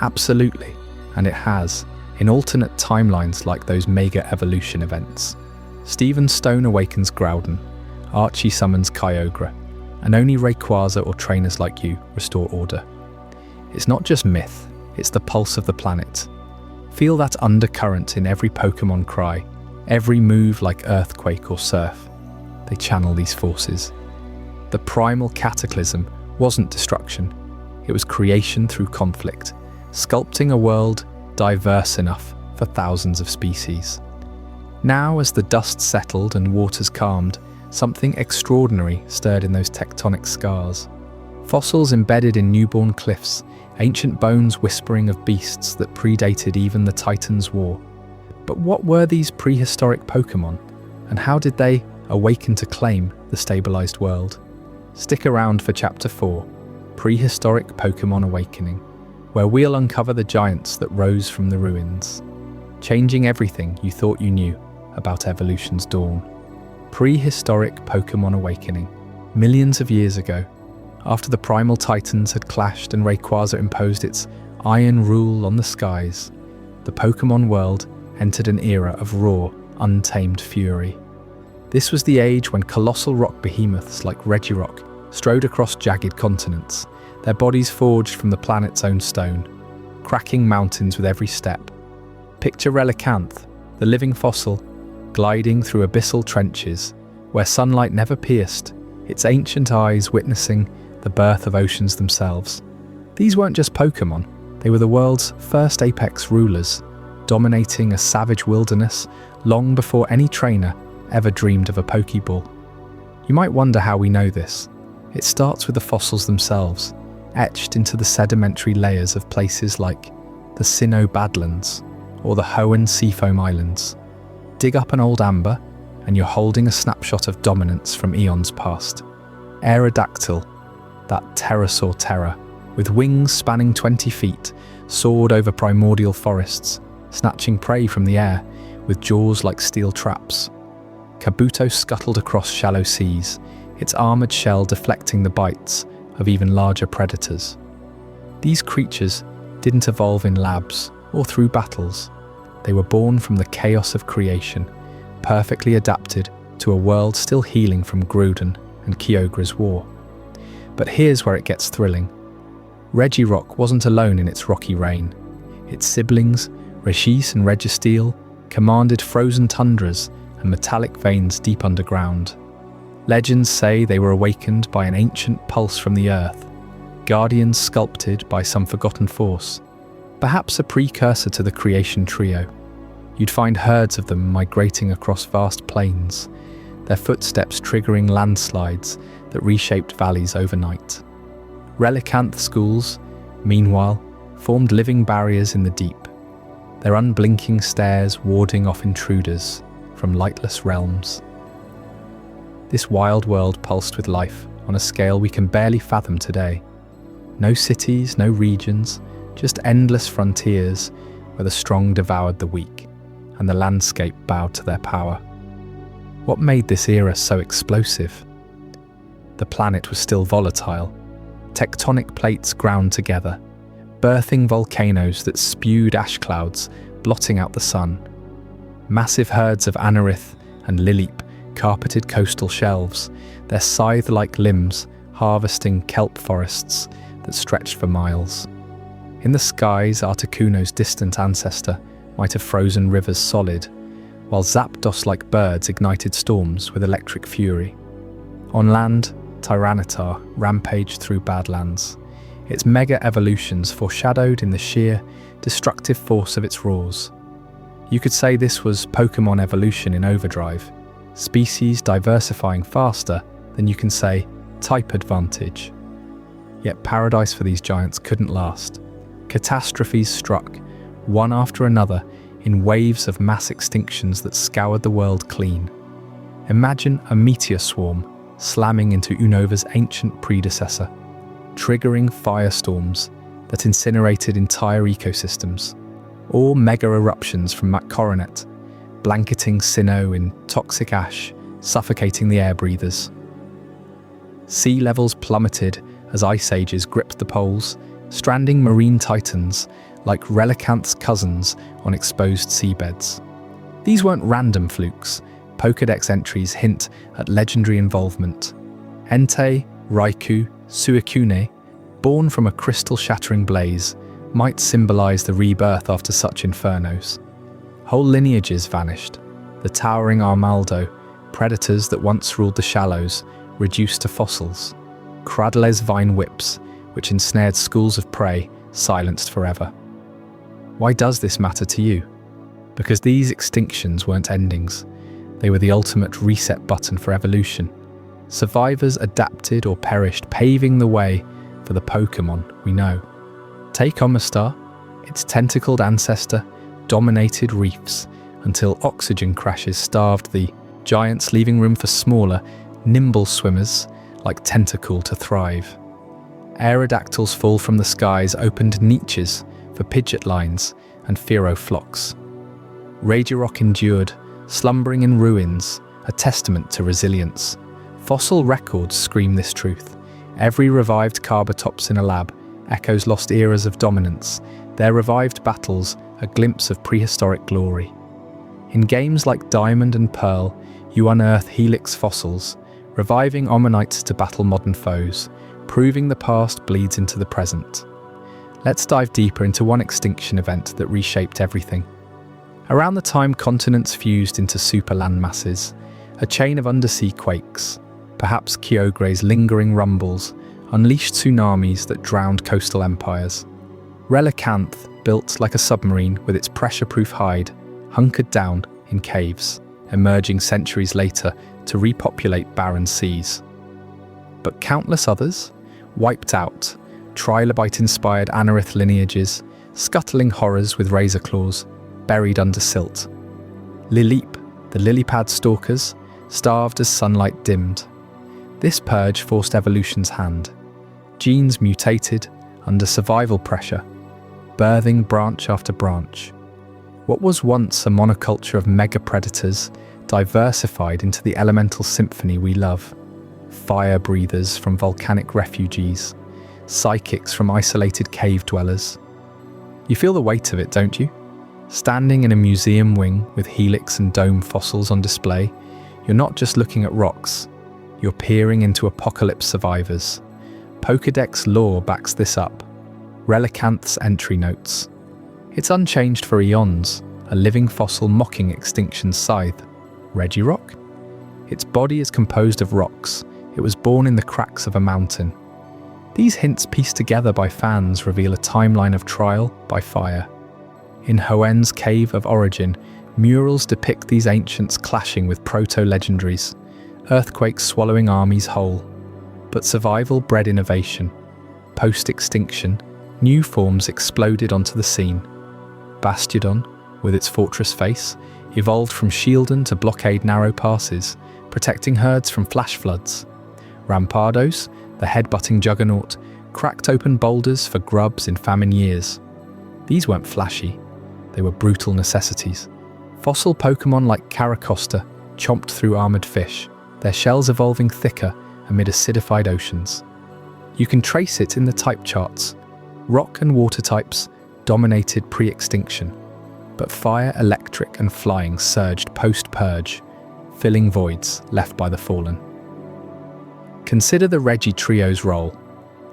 Absolutely, and it has, in alternate timelines like those mega evolution events. Stephen Stone awakens Groudon, Archie summons Kyogre, and only Rayquaza or trainers like you restore order. It's not just myth, it's the pulse of the planet. Feel that undercurrent in every Pokémon cry, every move like earthquake or surf. They channel these forces. The primal cataclysm wasn't destruction, it was creation through conflict, sculpting a world diverse enough for thousands of species. Now, as the dust settled and waters calmed, something extraordinary stirred in those tectonic scars. Fossils embedded in newborn cliffs, ancient bones whispering of beasts that predated even the Titans' war. But what were these prehistoric Pokémon, and how did they awaken to claim the stabilized world? Stick around for Chapter 4, Prehistoric Pokémon Awakening, where we'll uncover the giants that rose from the ruins, changing everything you thought you knew about evolution's dawn. Prehistoric Pokémon Awakening. Millions of years ago, after the primal titans had clashed and Rayquaza imposed its iron rule on the skies, the Pokémon world entered an era of raw, untamed fury. This was the age when colossal rock behemoths like Regirock strode across jagged continents, their bodies forged from the planet's own stone, cracking mountains with every step. Picture Relicanth, the living fossil, gliding through abyssal trenches where sunlight never pierced, its ancient eyes witnessing the birth of oceans themselves. These weren't just Pokémon, they were the world's first apex rulers, dominating a savage wilderness long before any trainer ever dreamed of a Pokeball. You might wonder how we know this. It starts with the fossils themselves. etched into the sedimentary layers of places like the Sinnoh Badlands or the Hoenn Seafoam Islands. Dig up an old amber, and you're holding a snapshot of dominance from eons past. Aerodactyl, that pterosaur terror, with wings spanning 20 feet, soared over primordial forests, snatching prey from the air with jaws like steel traps. Kabuto scuttled across shallow seas, its armoured shell deflecting the bites of even larger predators. These creatures didn't evolve in labs or through battles. They were born from the chaos of creation, perfectly adapted to a world still healing from Gruden and Kyogre's war. But here's where it gets thrilling. Regirock wasn't alone in its rocky reign. Its siblings, Regis and Registeel, commanded frozen tundras and metallic veins deep underground. Legends say they were awakened by an ancient pulse from the earth, guardians sculpted by some forgotten force, perhaps a precursor to the creation trio. You'd find herds of them migrating across vast plains, their footsteps triggering landslides that reshaped valleys overnight. Relicanth schools, meanwhile, formed living barriers in the deep, their unblinking stares warding off intruders from lightless realms. This wild world pulsed with life on a scale we can barely fathom today. No cities, no regions, just endless frontiers where the strong devoured the weak and the landscape bowed to their power. What made this era so explosive? The planet was still volatile. Tectonic plates ground together, birthing volcanoes that spewed ash clouds, blotting out the sun. Massive herds of Anorith and Lilip carpeted coastal shelves, their scythe-like limbs harvesting kelp forests that stretched for miles. In the skies, Articuno's distant ancestor might have frozen rivers solid, while Zapdos-like birds ignited storms with electric fury. On land, Tyranitar rampaged through Badlands, its mega-evolutions foreshadowed in the sheer, destructive force of its roars. You could say this was Pokémon evolution in overdrive, species diversifying faster than you can say type advantage. Yet paradise for these giants couldn't last. Catastrophes struck, one after another, in waves of mass extinctions that scoured the world clean. Imagine a meteor swarm slamming into Unova's ancient predecessor, triggering firestorms that incinerated entire ecosystems, or mega eruptions from Macoronet, blanketing Sinnoh in toxic ash, suffocating the air breathers. Sea levels plummeted as ice ages gripped the poles, stranding marine titans like Relicanth's cousins on exposed seabeds. These weren't random flukes. Pokédex entries hint at legendary involvement. Entei, Raikou, Suicune, born from a crystal-shattering blaze, might symbolize the rebirth after such infernos. Whole lineages vanished. The towering Armaldo, predators that once ruled the shallows, reduced to fossils. Cradle's vine whips, which ensnared schools of prey, silenced forever. Why does this matter to you? Because these extinctions weren't endings. They were the ultimate reset button for evolution. Survivors adapted or perished, paving the way for the Pokémon we know. Take Omastar, its tentacled ancestor, dominated reefs until oxygen crashes starved the giants, leaving room for smaller, nimble swimmers like Tentacool to thrive. Aerodactyls fall from the skies opened niches for Pidgeot lines and Fearow flocks. Regirock endured, slumbering in ruins, a testament to resilience. Fossil records scream this truth. Every revived Carbatops in a lab echoes lost eras of dominance, their revived battles a glimpse of prehistoric glory. In games like Diamond and Pearl, you unearth helix fossils, reviving Ommonites to battle modern foes, proving the past bleeds into the present. Let's dive deeper into one extinction event that reshaped everything. Around the time continents fused into super landmasses, a chain of undersea quakes, perhaps Kyogre's lingering rumbles, unleashed tsunamis that drowned coastal empires. Relicanth, built like a submarine with its pressure-proof hide, hunkered down in caves, emerging centuries later to repopulate barren seas. But countless others, wiped out, trilobite-inspired anorith lineages, scuttling horrors with razor claws, buried under silt. Lileep, the lily-pad stalkers, starved as sunlight dimmed. This purge forced evolution's hand. Genes mutated under survival pressure, birthing branch after branch. What was once a monoculture of mega-predators diversified into the elemental symphony we love. Fire breathers from volcanic refugees, psychics from isolated cave dwellers. You feel the weight of it, don't you? Standing in a museum wing with helix and dome fossils on display, you're not just looking at rocks, you're peering into apocalypse survivors. Pokédex lore backs this up. Relicanth's entry notes. It's unchanged for eons, a living fossil mocking extinction's scythe. Regirock? Its body is composed of rocks. It was born in the cracks of a mountain. These hints pieced together by fans reveal a timeline of trial by fire. In Hoenn's Cave of Origin, murals depict these ancients clashing with proto-legendaries, earthquakes swallowing armies whole. But survival bred innovation. Post-extinction, new forms exploded onto the scene. Bastiodon, with its fortress face, evolved from shieldon to blockade narrow passes, protecting herds from flash floods. Rampardos, the head-butting juggernaut, cracked open boulders for grubs in famine years. These weren't flashy, they were brutal necessities. Fossil Pokémon like Caracosta chomped through armoured fish, their shells evolving thicker amid acidified oceans. You can trace it in the type charts. Rock and water types dominated pre-extinction, but fire, electric and flying surged post-purge, filling voids left by the fallen. Consider the Regi Trio's role.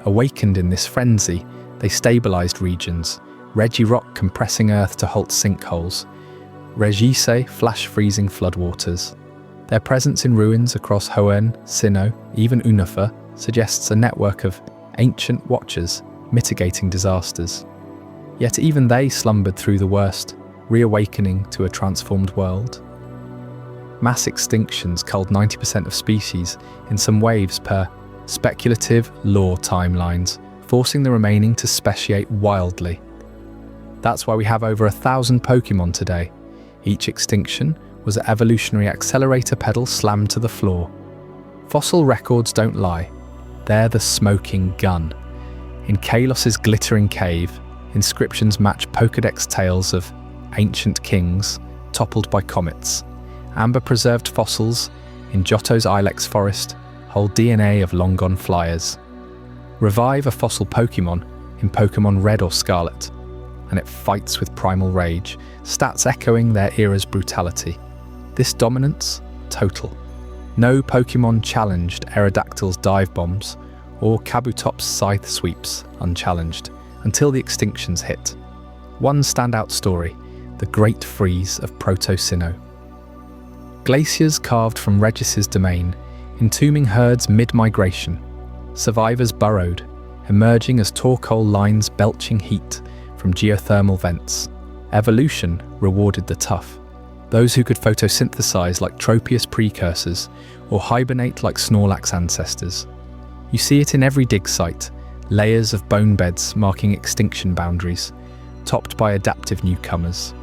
Awakened in this frenzy, they stabilized regions, Regirock compressing earth to halt sinkholes, Regise flash-freezing floodwaters. Their presence in ruins across Hoenn, Sinnoh, even Unova suggests a network of ancient watchers mitigating disasters. Yet even they slumbered through the worst, reawakening to a transformed world. Mass extinctions culled 90% of species in some waves per speculative lore timelines, forcing the remaining to speciate wildly. That's why we have over 1,000 Pokémon today. Each extinction was an evolutionary accelerator pedal slammed to the floor. Fossil records don't lie. They're the smoking gun. In Kalos's glittering cave, inscriptions match Pokédex tales of ancient kings toppled by comets. Amber-preserved fossils in Johto's Ilex forest hold DNA of long-gone flyers. Revive a fossil Pokémon in Pokémon Red or Scarlet, and it fights with primal rage, stats echoing their era's brutality. This dominance, total. No Pokémon challenged Aerodactyl's dive bombs or Kabutop's scythe sweeps unchallenged until the extinctions hit. One standout story, the Great Freeze of Proto-Sinnoh. Glaciers carved from Regis's domain, entombing herds mid-migration. Survivors burrowed, emerging as torkoal lines belching heat from geothermal vents. Evolution rewarded the tough. Those who could photosynthesize like Tropius precursors or hibernate like Snorlax ancestors. You see it in every dig site, layers of bone beds marking extinction boundaries, topped by adaptive newcomers.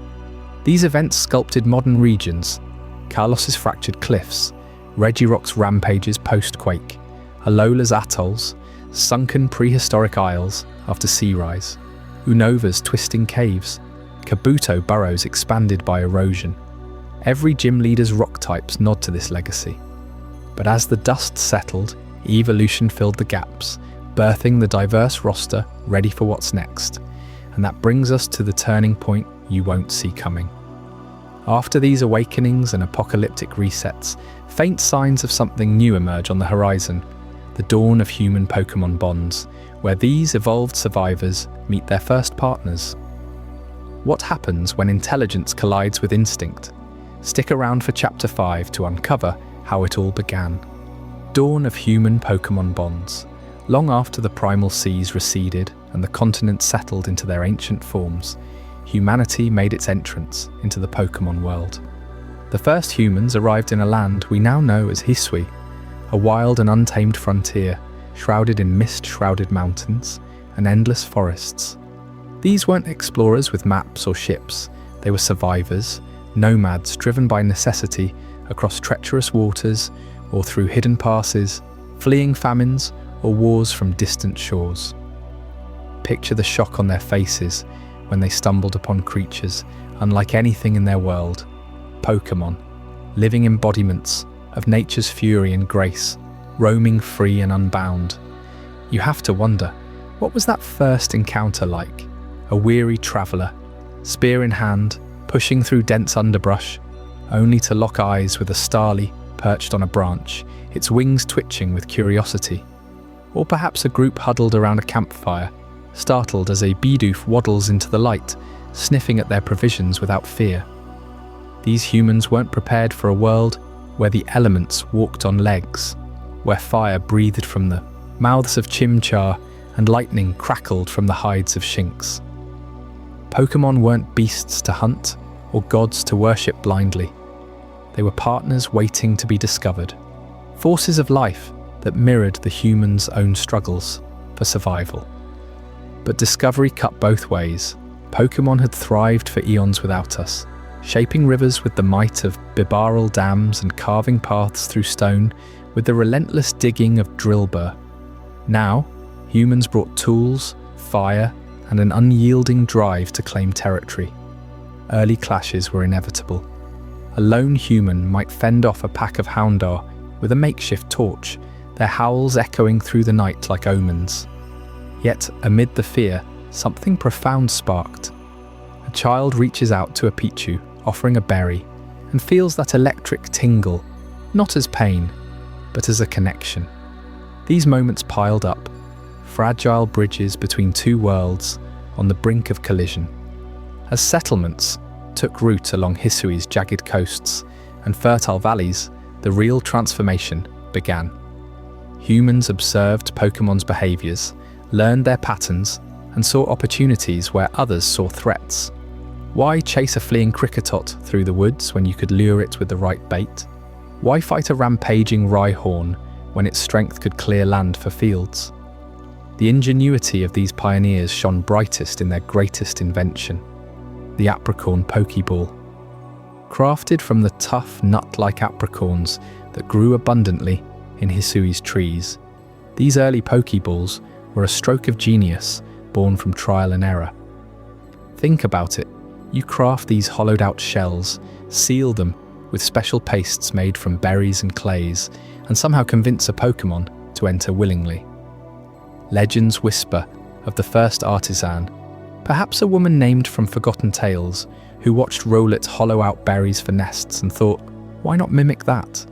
These events sculpted modern regions, Kalos's fractured cliffs, Regirock's rampages post-quake, Alola's atolls, sunken prehistoric isles after sea rise, Unova's twisting caves, Kabuto burrows expanded by erosion. Every gym leader's rock types nod to this legacy. But as the dust settled, evolution filled the gaps, birthing the diverse roster ready for what's next. And that brings us to the turning point you won't see coming. After these awakenings and apocalyptic resets, faint signs of something new emerge on the horizon, the dawn of human Pokémon bonds, where these evolved survivors meet their first partners. What happens when intelligence collides with instinct? Stick around for Chapter 5 to uncover how it all began. Dawn of human Pokémon bonds. Long after the primal seas receded and the continents settled into their ancient forms, humanity made its entrance into the Pokémon world. The first humans arrived in a land we now know as Hisui, a wild and untamed frontier, shrouded in mist-shrouded mountains and endless forests. These weren't explorers with maps or ships. They were survivors, nomads driven by necessity across treacherous waters or through hidden passes, fleeing famines or wars from distant shores. Picture the shock on their faces when they stumbled upon creatures unlike anything in their world. Pokémon, living embodiments of nature's fury and grace, roaming free and unbound. You have to wonder, what was that first encounter like? A weary traveller, spear in hand, pushing through dense underbrush, only to lock eyes with a starly perched on a branch, its wings twitching with curiosity. Or perhaps a group huddled around a campfire, startled as a Bidoof waddles into the light, sniffing at their provisions without fear. These humans weren't prepared for a world where the elements walked on legs, where fire breathed from the mouths of Chimchar and lightning crackled from the hides of Shinx. Pokémon weren't beasts to hunt or gods to worship blindly. They were partners waiting to be discovered, forces of life that mirrored the humans' own struggles for survival. But discovery cut both ways. Pokémon had thrived for eons without us, shaping rivers with the might of bibarel dams and carving paths through stone with the relentless digging of Drillbur. Now, humans brought tools, fire, and an unyielding drive to claim territory. Early clashes were inevitable. A lone human might fend off a pack of Houndour with a makeshift torch, their howls echoing through the night like omens. Yet, amid the fear, something profound sparked. A child reaches out to a Pichu, offering a berry, and feels that electric tingle, not as pain, but as a connection. These moments piled up, fragile bridges between two worlds on the brink of collision. As settlements took root along Hisui's jagged coasts and fertile valleys, the real transformation began. Humans observed Pokémon's behaviours, learned their patterns, and saw opportunities where others saw threats. Why chase a fleeing Kricketot through the woods when you could lure it with the right bait? Why fight a rampaging Rhyhorn when its strength could clear land for fields? The ingenuity of these pioneers shone brightest in their greatest invention, the Apricorn Pokeball. Crafted from the tough, nut-like apricorns that grew abundantly in Hisui's trees, these early Pokeballs were a stroke of genius born from trial and error. Think about it. You craft these hollowed-out shells, seal them with special pastes made from berries and clays, and somehow convince a Pokémon to enter willingly. Legends whisper of the first artisan, perhaps a woman named from forgotten tales, who watched Rowlet hollow out berries for nests and thought, why not mimic that?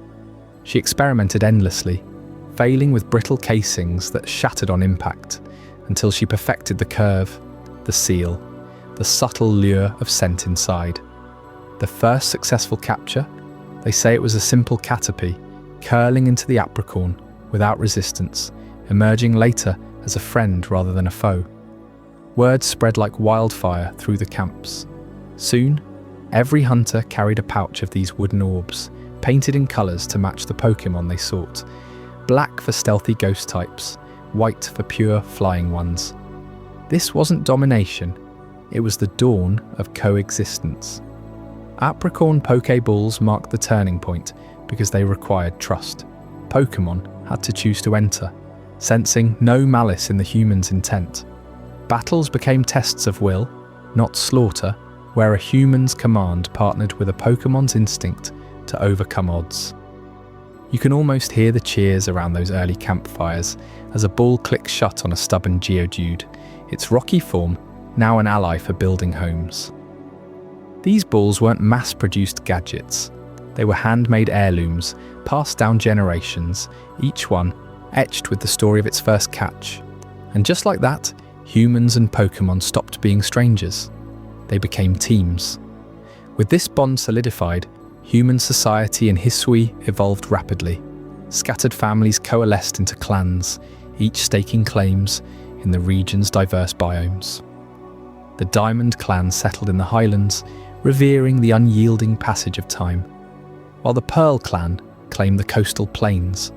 She experimented endlessly, failing with brittle casings that shattered on impact, until she perfected the curve, the seal, the subtle lure of scent inside. The first successful capture, they say it was a simple Caterpie, curling into the apricorn without resistance, emerging later as a friend rather than a foe. Word spread like wildfire through the camps. Soon, every hunter carried a pouch of these wooden orbs, painted in colours to match the Pokémon they sought. Black for stealthy ghost types, white for pure flying ones. This wasn't domination, it was the dawn of coexistence. Apricorn Pokeballs marked the turning point because they required trust. Pokémon had to choose to enter, sensing no malice in the human's intent. Battles became tests of will, not slaughter, where a human's command partnered with a Pokémon's instinct to overcome odds. You can almost hear the cheers around those early campfires as a ball clicks shut on a stubborn Geodude, its rocky form now an ally for building homes. These balls weren't mass-produced gadgets. They were handmade heirlooms, passed down generations, each one etched with the story of its first catch. And just like that, humans and Pokémon stopped being strangers. They became teams. With this bond solidified, human society in Hisui evolved rapidly. Scattered families coalesced into clans, each staking claims in the region's diverse biomes. The Diamond clan settled in the highlands, revering the unyielding passage of time, while the Pearl clan claimed the coastal plains,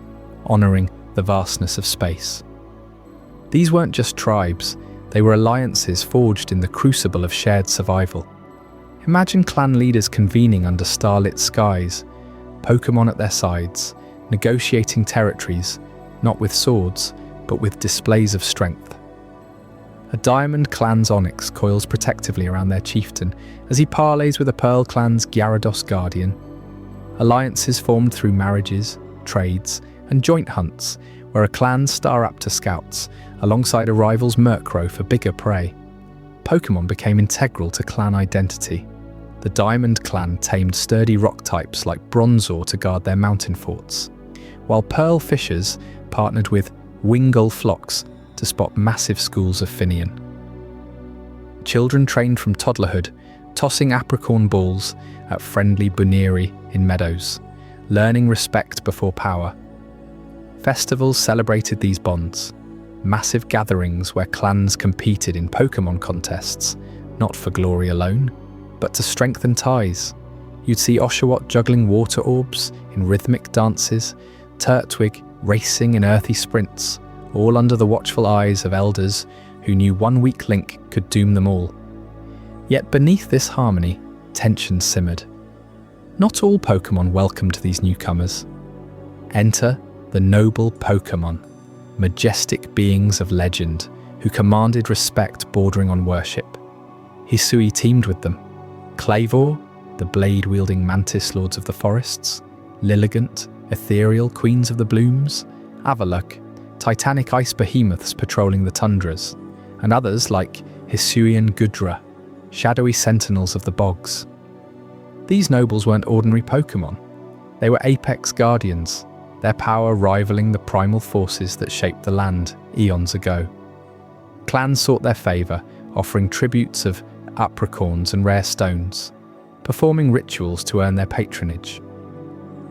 honouring the vastness of space. These weren't just tribes, they were alliances forged in the crucible of shared survival. Imagine clan leaders convening under starlit skies, Pokémon at their sides, negotiating territories, not with swords, but with displays of strength. A Diamond clan's Onyx coils protectively around their chieftain as he parleys with a Pearl clan's Gyarados Guardian. Alliances formed through marriages, trades, and joint hunts, where a clan's Staraptor scouts alongside a rival's Murkrow for bigger prey. Pokémon became integral to clan identity. The Diamond clan tamed sturdy rock types like Bronzor to guard their mountain forts, while Pearl fishers partnered with Wingull flocks to spot massive schools of Finneon. Children trained from toddlerhood, tossing apricorn balls at friendly Buniri in meadows, learning respect before power. Festivals celebrated these bonds, massive gatherings where clans competed in Pokémon contests, not for glory alone, but to strengthen ties. You'd see Oshawott juggling water orbs in rhythmic dances, Turtwig racing in earthy sprints, all under the watchful eyes of elders who knew one weak link could doom them all. Yet beneath this harmony, tension simmered. Not all Pokémon welcomed these newcomers. Enter the noble Pokémon, majestic beings of legend who commanded respect bordering on worship. Hisui teamed with them. Clavor, the blade-wielding mantis lords of the forests, Lilligant, ethereal queens of the blooms, Avalok, titanic ice behemoths patrolling the tundras, and others like Hisui and Gudra, shadowy sentinels of the bogs. These nobles weren't ordinary Pokémon. They were apex guardians, their power rivaling the primal forces that shaped the land eons ago. Clans sought their favour, offering tributes of apricorns and rare stones, performing rituals to earn their patronage.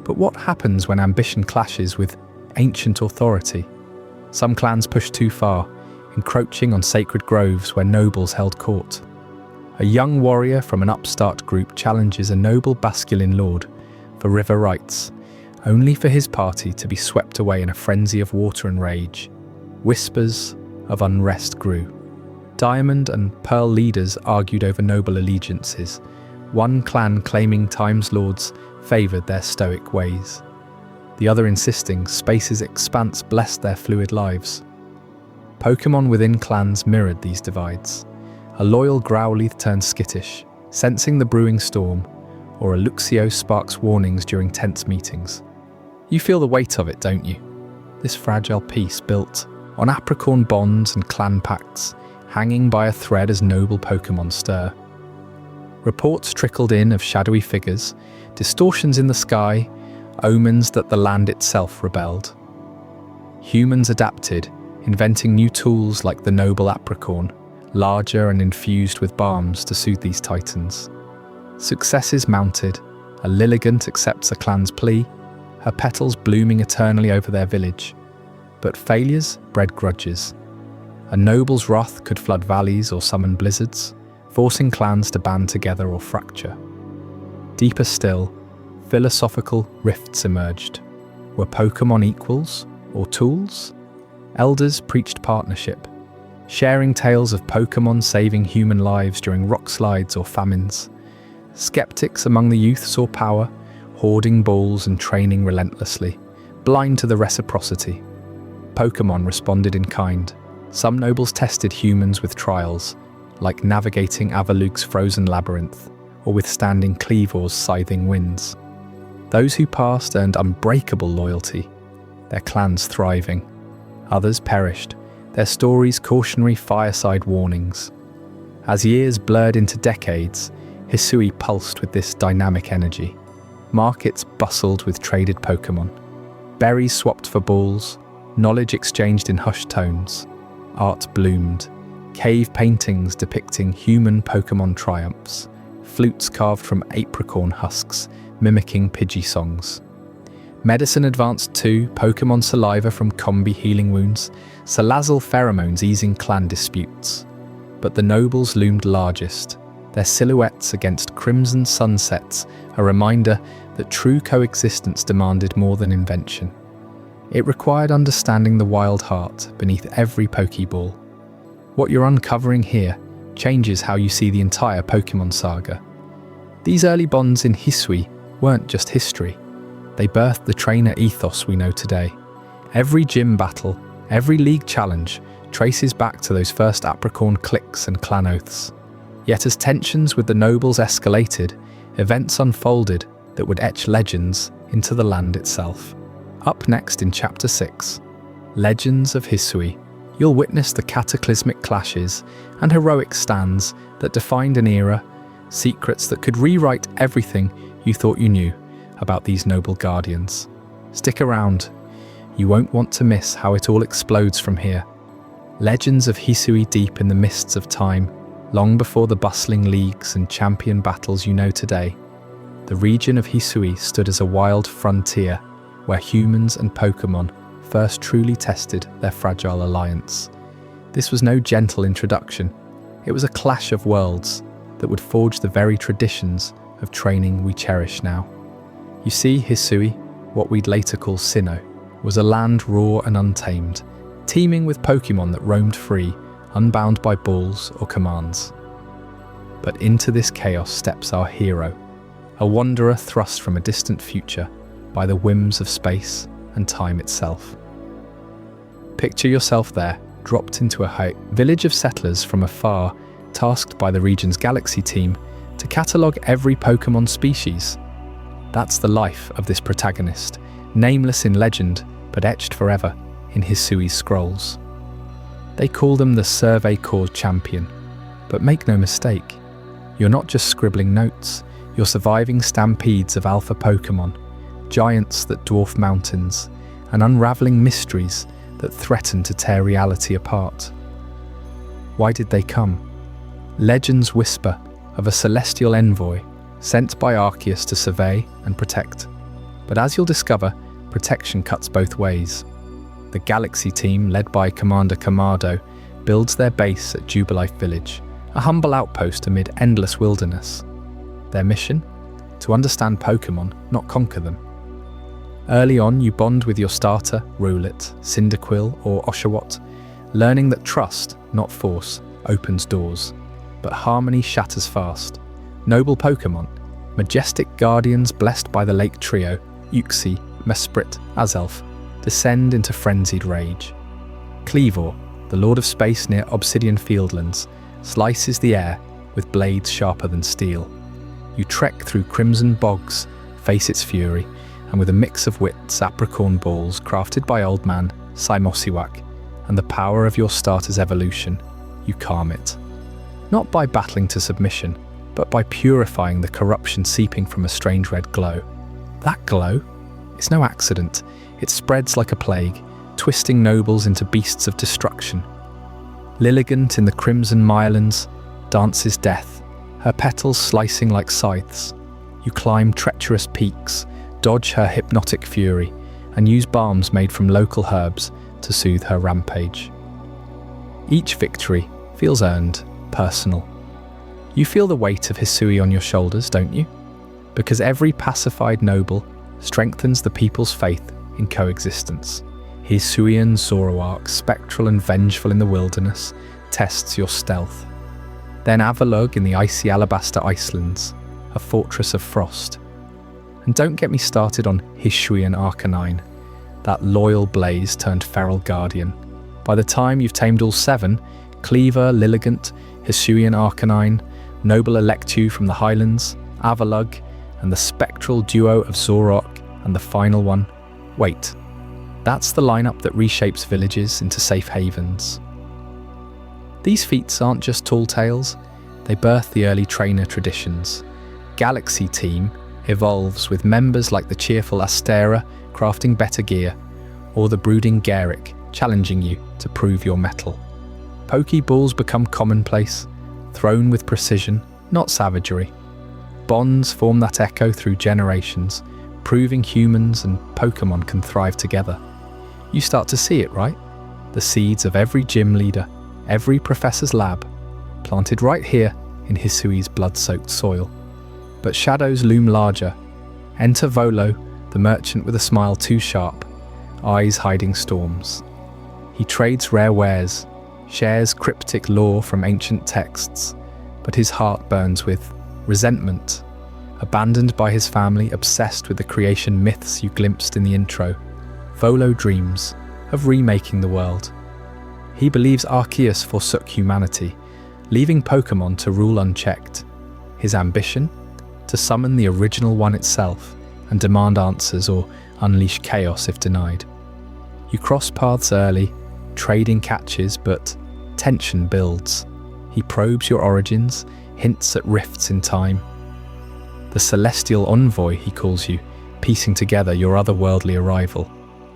But what happens when ambition clashes with ancient authority? Some clans push too far, encroaching on sacred groves where nobles held court. A young warrior from an upstart group challenges a noble Basculin lord for river rights, only for his party to be swept away in a frenzy of water and rage. Whispers of unrest grew. Diamond and Pearl leaders argued over noble allegiances, one clan claiming Time's lords favoured their stoic ways, the other insisting space's expanse blessed their fluid lives. Pokémon within clans mirrored these divides. A loyal Growlithe turned skittish, sensing the brewing storm, or a Luxio sparks warnings during tense meetings. You feel the weight of it, don't you? This fragile peace built on apricorn bonds and clan pacts, hanging by a thread as noble Pokémon stir. Reports trickled in of shadowy figures, distortions in the sky, omens that the land itself rebelled. Humans adapted, inventing new tools like the noble apricorn, larger and infused with balms to soothe these titans. Successes mounted, a Lilligant accepts a clan's plea, her petals blooming eternally over their village. But failures bred grudges. A noble's wrath could flood valleys or summon blizzards, forcing clans to band together or fracture. Deeper still, philosophical rifts emerged. Were Pokémon equals or tools? Elders preached partnership, sharing tales of Pokémon saving human lives during rock slides or famines. Skeptics among the youth saw power, hoarding balls and training relentlessly, blind to the reciprocity. Pokémon responded in kind. Some nobles tested humans with trials, like navigating Avalug's frozen labyrinth or withstanding Kleavor's scything winds. Those who passed earned unbreakable loyalty, their clans thriving. Others perished, their stories cautionary fireside warnings. As years blurred into decades, Hisui pulsed with this dynamic energy. Markets bustled with traded Pokémon. Berries swapped for balls, knowledge exchanged in hushed tones. Art bloomed, cave paintings depicting human Pokémon triumphs, flutes carved from apricorn husks, mimicking Pidgey songs. Medicine advanced too, Pokémon saliva from Combi healing wounds, Salazzle pheromones easing clan disputes. But the nobles loomed largest, their silhouettes against crimson sunsets, a reminder that true coexistence demanded more than invention. It required understanding the wild heart beneath every Pokeball. What you're uncovering here changes how you see the entire Pokémon saga. These early bonds in Hisui weren't just history. They birthed the trainer ethos we know today. Every gym battle, every league challenge traces back to those first Apricorn cliques and clan oaths. Yet as tensions with the nobles escalated, events unfolded that would etch legends into the land itself. Up next in Chapter 6, Legends of Hisui, you'll witness the cataclysmic clashes and heroic stands that defined an era, secrets that could rewrite everything you thought you knew about these noble guardians. Stick around, you won't want to miss how it all explodes from here. Legends of Hisui deep in the mists of time, long before the bustling leagues and champion battles you know today. The region of Hisui stood as a wild frontier where humans and Pokémon first truly tested their fragile alliance. This was no gentle introduction. It was a clash of worlds that would forge the very traditions of training we cherish now. You see, Hisui, what we'd later call Sinnoh, was a land raw and untamed, teeming with Pokémon that roamed free, unbound by balls or commands. But into this chaos steps our hero, a wanderer thrust from a distant future by the whims of space and time itself. Picture yourself there, dropped into a village of settlers from afar, tasked by the region's galaxy team to catalogue every Pokémon species. That's the life of this protagonist, nameless in legend, but etched forever in Hisui's scrolls. They call them the Survey Corps Champion, but make no mistake, you're not just scribbling notes, you're surviving stampedes of alpha Pokémon, giants that dwarf mountains, and unravelling mysteries that threaten to tear reality apart. Why did they come? Legends whisper of a celestial envoy sent by Arceus to survey and protect. But as you'll discover, protection cuts both ways. The Galaxy team, led by Commander Kamado, builds their base at Jubilife Village, a humble outpost amid endless wilderness. Their mission? To understand Pokémon, not conquer them. Early on, you bond with your starter, Rowlet, Cyndaquil, or Oshawott, learning that trust, not force, opens doors. But harmony shatters fast. Noble Pokémon, majestic guardians blessed by the Lake Trio, Uxie, Mesprit, Azelf, descend into frenzied rage. Cleavor, the Lord of Space near Obsidian Fieldlands, slices the air with blades sharper than steel. You trek through crimson bogs, face its fury, and with a mix of wits, apricorn balls crafted by Old Man Simosiwak, and the power of your starter's evolution, you calm it. Not by battling to submission, but by purifying the corruption seeping from a strange red glow. That glow? It's no accident. It spreads like a plague, twisting nobles into beasts of destruction. Lilligant in the crimson mylands dances death, her petals slicing like scythes. You climb treacherous peaks, dodge her hypnotic fury, and use balms made from local herbs to soothe her rampage. Each victory feels earned, personal. You feel the weight of Hisui on your shoulders, don't you? Because every pacified noble strengthens the people's faith in coexistence. Hisuian Zoroark, spectral and vengeful in the wilderness, tests your stealth. Then Avalugg in the icy Alabaster Icelands, a fortress of frost. And don't get me started on Hisuian Arcanine, that loyal blaze turned feral guardian. By the time you've tamed all 7, Cleaver, Lilligant, Hisuian Arcanine, Noble Electu from the Highlands, Avalugg, and the spectral duo of Zoroark, and the final one, wait. That's the lineup that reshapes villages into safe havens. These feats aren't just tall tales, they birth the early trainer traditions. Galaxy Team evolves with members like the cheerful Astera crafting better gear, or the brooding Garrick challenging you to prove your mettle. Pokeballs become commonplace, thrown with precision, not savagery. Bonds form that echo through generations, proving humans and Pokémon can thrive together. You start to see it, right? The seeds of every gym leader, every professor's lab, planted right here in Hisui's blood-soaked soil. But shadows loom larger. Enter Volo, the merchant with a smile too sharp, eyes hiding storms. He trades rare wares, shares cryptic lore from ancient texts, but his heart burns with resentment. Abandoned by his family, obsessed with the creation myths you glimpsed in the intro, Volo dreams of remaking the world. He believes Arceus forsook humanity, leaving Pokémon to rule unchecked. His ambition? To summon the original one itself and demand answers or unleash chaos if denied. You cross paths early, trading catches, but tension builds. He probes your origins, hints at rifts in time. The celestial envoy, he calls you, piecing together your otherworldly arrival.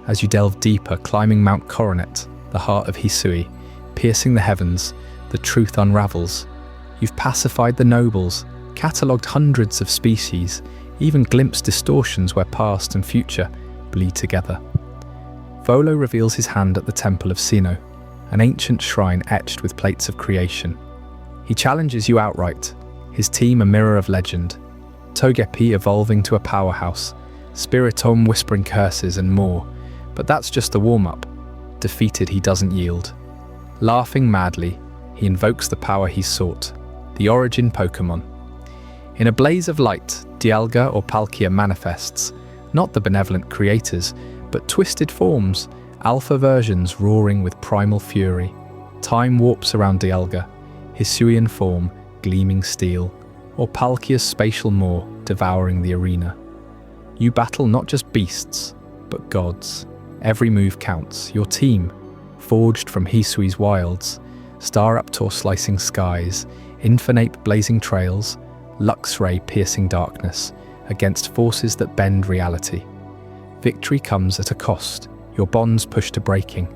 As you delve deeper, climbing Mount Coronet, the heart of Hisui, piercing the heavens, the truth unravels. You've pacified the nobles, catalogued hundreds of species, even glimpsed distortions where past and future bleed together. Volo reveals his hand at the temple of Sinnoh, an ancient shrine etched with plates of creation. He challenges you outright, his team a mirror of legend, Togepi evolving to a powerhouse, Spiritomb whispering curses and more, but that's just a warm-up. Defeated, he doesn't yield. Laughing madly, he invokes the power he sought, the origin Pokémon. In a blaze of light, Dialga or Palkia manifests, not the benevolent creators, but twisted forms, alpha versions roaring with primal fury. Time warps around Dialga, Hisuian form, gleaming steel, or Palkia's spatial maw devouring the arena. You battle not just beasts, but gods. Every move counts. Your team, forged from Hisui's wilds, Staraptor slicing skies, Infernape blazing trails, Luxray piercing darkness, against forces that bend reality. Victory comes at a cost, your bonds pushed to breaking.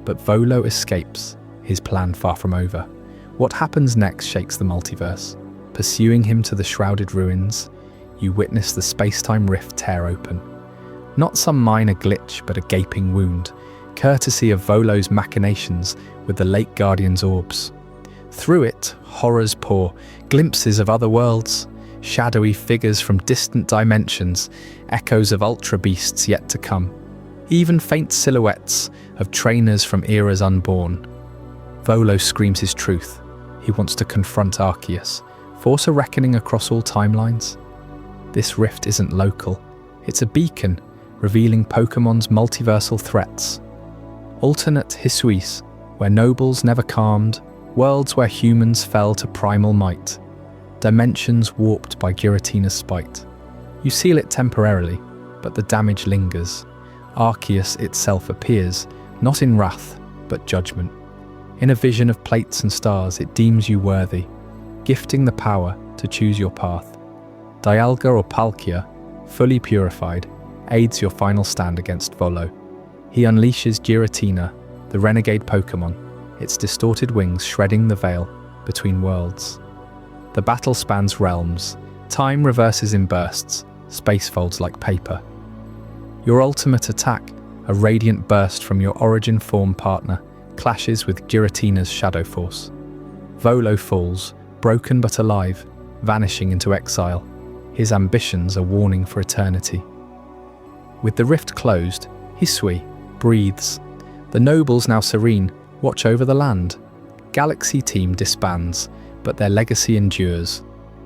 But Volo escapes, his plan far from over. What happens next shakes the multiverse. Pursuing him to the shrouded ruins, you witness the space-time rift tear open. Not some minor glitch, but a gaping wound, courtesy of Volo's machinations with the Lake Guardian's orbs. Through it, horrors pour, glimpses of other worlds, shadowy figures from distant dimensions, echoes of ultra beasts yet to come, even faint silhouettes of trainers from eras unborn. Volo screams his truth. He wants to confront Arceus, force a reckoning across all timelines. This rift isn't local. It's a beacon, revealing Pokémon's multiversal threats. Alternate Hisuis, where nobles never calmed, worlds where humans fell to primal might. Dimensions warped by Giratina's spite. You seal it temporarily, but the damage lingers. Arceus itself appears, not in wrath, but judgment. In a vision of plates and stars, it deems you worthy, gifting the power to choose your path. Dialga or Palkia, fully purified, aids your final stand against Volo. He unleashes Giratina, the renegade Pokémon, its distorted wings shredding the veil between worlds. The battle spans realms, time reverses in bursts, space folds like paper. Your ultimate attack, a radiant burst from your origin form partner, clashes with Giratina's shadow force. Volo falls, broken but alive, vanishing into exile, his ambitions a warning for eternity. With the rift closed, Hisui breathes. The nobles, now serene, watch over the land. Galaxy Team disbands, but their legacy endures.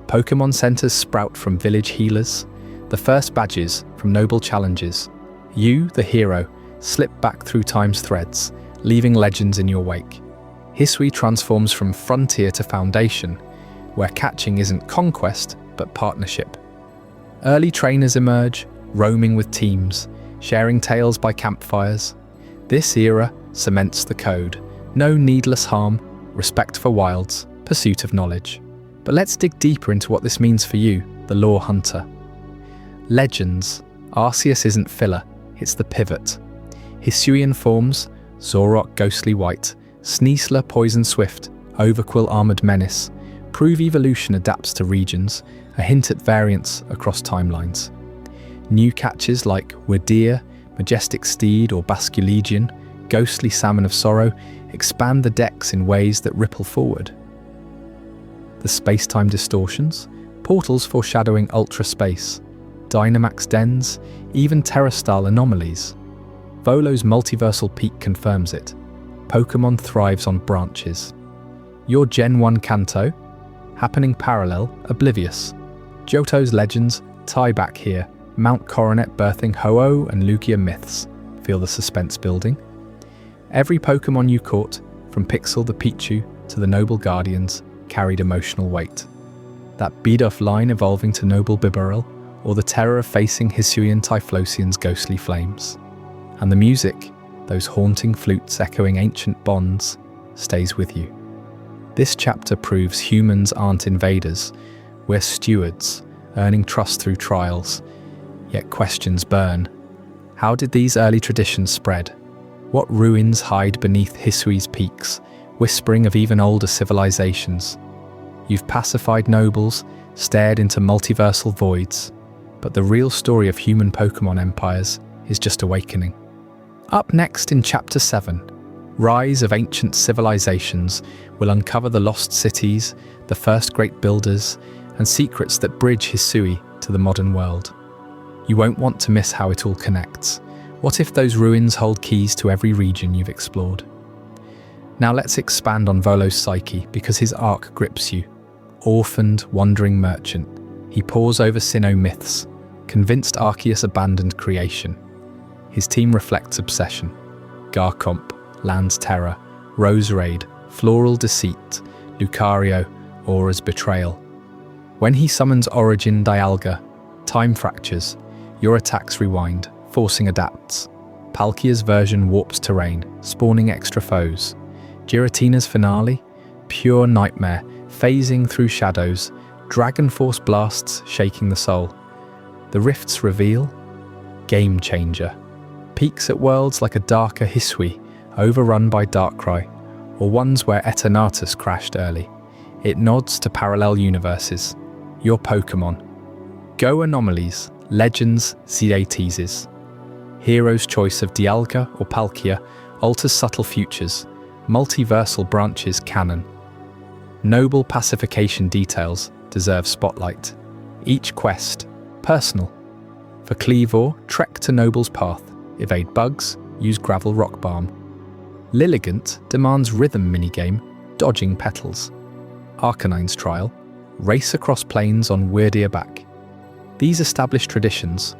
Pokémon centers sprout from village healers, the first badges from noble challenges. You, the hero, slip back through time's threads, leaving legends in your wake. Hisui transforms from frontier to foundation, where catching isn't conquest, but partnership. Early trainers emerge, roaming with teams, sharing tales by campfires. This era cements the code. No needless harm, respect for wilds, pursuit of knowledge. But let's dig deeper into what this means for you, the lore hunter. Legends. Arceus isn't filler, it's the pivot. Hisuian forms, Zorok ghostly white, Sneasler poison swift, Overquill armoured menace, prove evolution adapts to regions, a hint at variance across timelines. New catches like Wadir, Majestic Steed or Basculegion, Ghostly Salmon of Sorrow expand the decks in ways that ripple forward. The space-time distortions, portals foreshadowing ultra space, Dynamax dens, even Terrastal anomalies. Volo's multiversal peak confirms it. Pokémon thrives on branches. Your Gen 1 Kanto, happening parallel, oblivious. Johto's legends tie back here. Mount Coronet birthing Ho-Oh and Lugia myths. Feel the suspense building? Every Pokémon you caught, from Pixel the Pichu to the Noble Guardians, carried emotional weight. That Bidoof line evolving to Noble Bibarel, or the terror of facing Hisui and Typhlosion's ghostly flames. And the music, those haunting flutes echoing ancient bonds, stays with you. This chapter proves humans aren't invaders, we're stewards, earning trust through trials. Yet questions burn. How did these early traditions spread? What ruins hide beneath Hisui's peaks, whispering of even older civilizations? You've pacified nobles, stared into multiversal voids, but the real story of human Pokémon empires is just awakening. Up next in Chapter 7, Rise of Ancient Civilizations will uncover the lost cities, the first great builders, and secrets that bridge Hisui to the modern world. You won't want to miss how it all connects. What if those ruins hold keys to every region you've explored? Now let's expand on Volo's psyche, because his arc grips you. Orphaned, wandering merchant, he pores over Sinnoh myths, convinced Arceus abandoned creation. His team reflects obsession. Garchomp, Land's Terror, Roserade, Floral Deceit, Lucario, Aura's Betrayal. When he summons Origin Dialga, time fractures, your attacks rewind, forcing adapts. Palkia's version warps terrain, spawning extra foes. Giratina's finale, pure nightmare, phasing through shadows, Dragon Force blasts shaking the soul. The rifts reveal, game changer. Peaks at worlds like a darker Hisui, overrun by Darkrai, or ones where Eternatus crashed early. It nods to parallel universes. Your Pokémon. Go anomalies, legends, ZA teases. Hero's choice of Dialga or Palkia alters subtle futures. Multiversal branches canon. Noble pacification details deserve spotlight. Each quest, personal. For Cleavor, trek to Noble's Path. Evade bugs, use Gravel Rock Balm. Lilligant demands rhythm minigame, dodging petals. Arcanine's Trial, race across plains on Weirdeer back. These established traditions,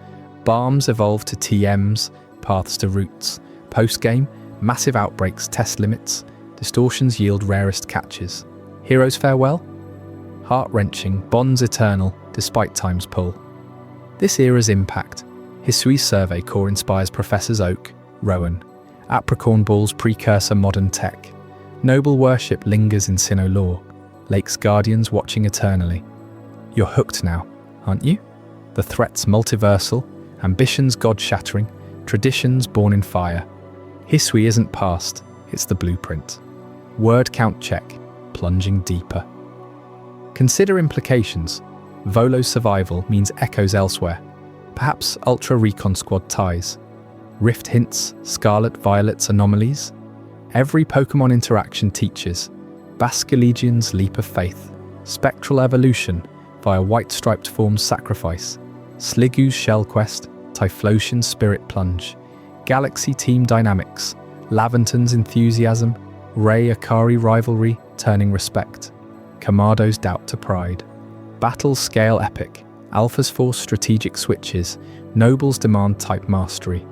Balms evolve to TMs, paths to roots. Post-game, massive outbreaks test limits, distortions yield rarest catches. Hero's Farewell? Heart-wrenching, bonds eternal, despite time's pull. This era's impact, Hisui's Survey Corps inspires Professors Oak, Rowan. Apricorn Ball's precursor modern tech. Noble worship lingers in Sinnoh lore. Lake's guardians watching eternally. You're hooked now, aren't you? The threats multiversal, ambitions god-shattering, traditions born in fire. Hisui isn't past, it's the blueprint. Word count check, plunging deeper. Consider implications. Volo's survival means echoes elsewhere. Perhaps Ultra Recon Squad ties. Rift hints, Scarlet Violet's anomalies. Every Pokémon interaction teaches. Basculegion's leap of faith. Spectral evolution via white-striped form's sacrifice. Sliggoo's shell quest, Typhlosion's spirit plunge. Galaxy team dynamics. Laventon's enthusiasm. Ray Akari rivalry turning respect. Kamado's doubt to pride. Battles scale epic. Alpha's force strategic switches. Nobles demand type mastery.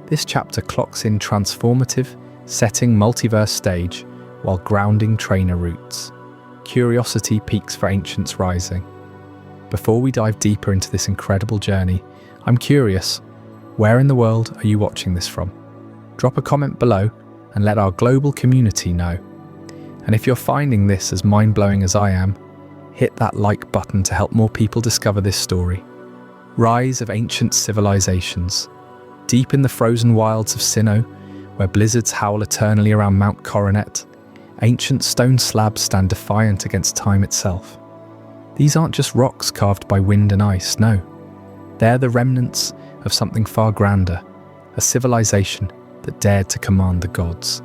This chapter clocks in transformative, setting multiverse stage, while grounding trainer roots. Curiosity peaks for Ancients rising. Before we dive deeper into this incredible journey, I'm curious, where in the world are you watching this from? Drop a comment below and let our global community know. And if you're finding this as mind-blowing as I am, hit that like button to help more people discover this story. Rise of Ancient Civilizations. Deep in the frozen wilds of Sinnoh, where blizzards howl eternally around Mount Coronet, ancient stone slabs stand defiant against time itself. These aren't just rocks carved by wind and ice, no. They're the remnants of something far grander, a civilization that dared to command the gods.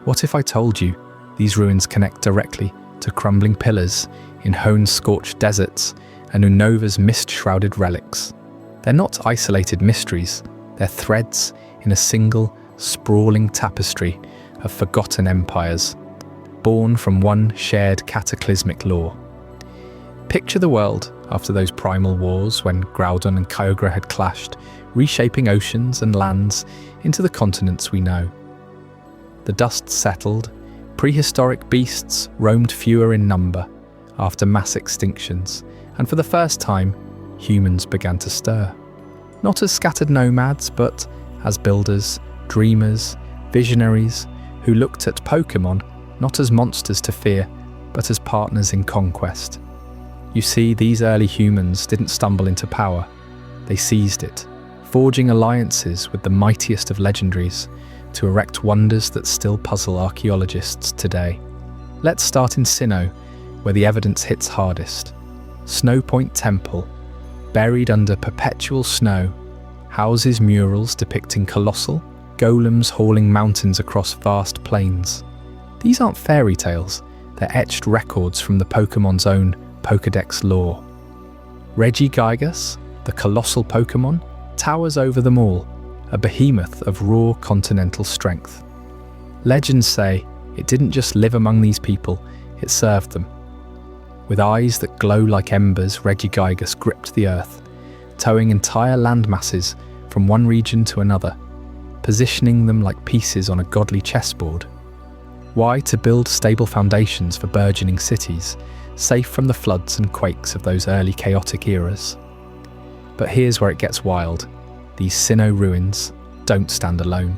What if I told you these ruins connect directly to crumbling pillars in Hoenn's scorched deserts and Unova's mist-shrouded relics? They're not isolated mysteries, they're threads in a single, sprawling tapestry of forgotten empires, born from one shared cataclysmic law. Picture the world after those primal wars when Groudon and Kyogre had clashed, reshaping oceans and lands into the continents we know. The dust settled, prehistoric beasts roamed fewer in number after mass extinctions, and for the first time, humans began to stir. Not as scattered nomads, but as builders, dreamers, visionaries who looked at Pokémon not as monsters to fear, but as partners in conquest. You see, these early humans didn't stumble into power, they seized it, forging alliances with the mightiest of legendaries to erect wonders that still puzzle archaeologists today. Let's start in Sinnoh, where the evidence hits hardest. Snow Point Temple, buried under perpetual snow, houses murals depicting colossal golems hauling mountains across vast plains. These aren't fairy tales, they're etched records from the Pokemon's own Pokédex lore. Regigigas, the colossal Pokémon, towers over them all, a behemoth of raw continental strength. Legends say it didn't just live among these people, it served them. With eyes that glow like embers, Regigigas gripped the earth, towing entire landmasses from one region to another, positioning them like pieces on a godly chessboard. Why? To build stable foundations for burgeoning cities, safe from the floods and quakes of those early chaotic eras. But here's where it gets wild. These Sinnoh ruins don't stand alone.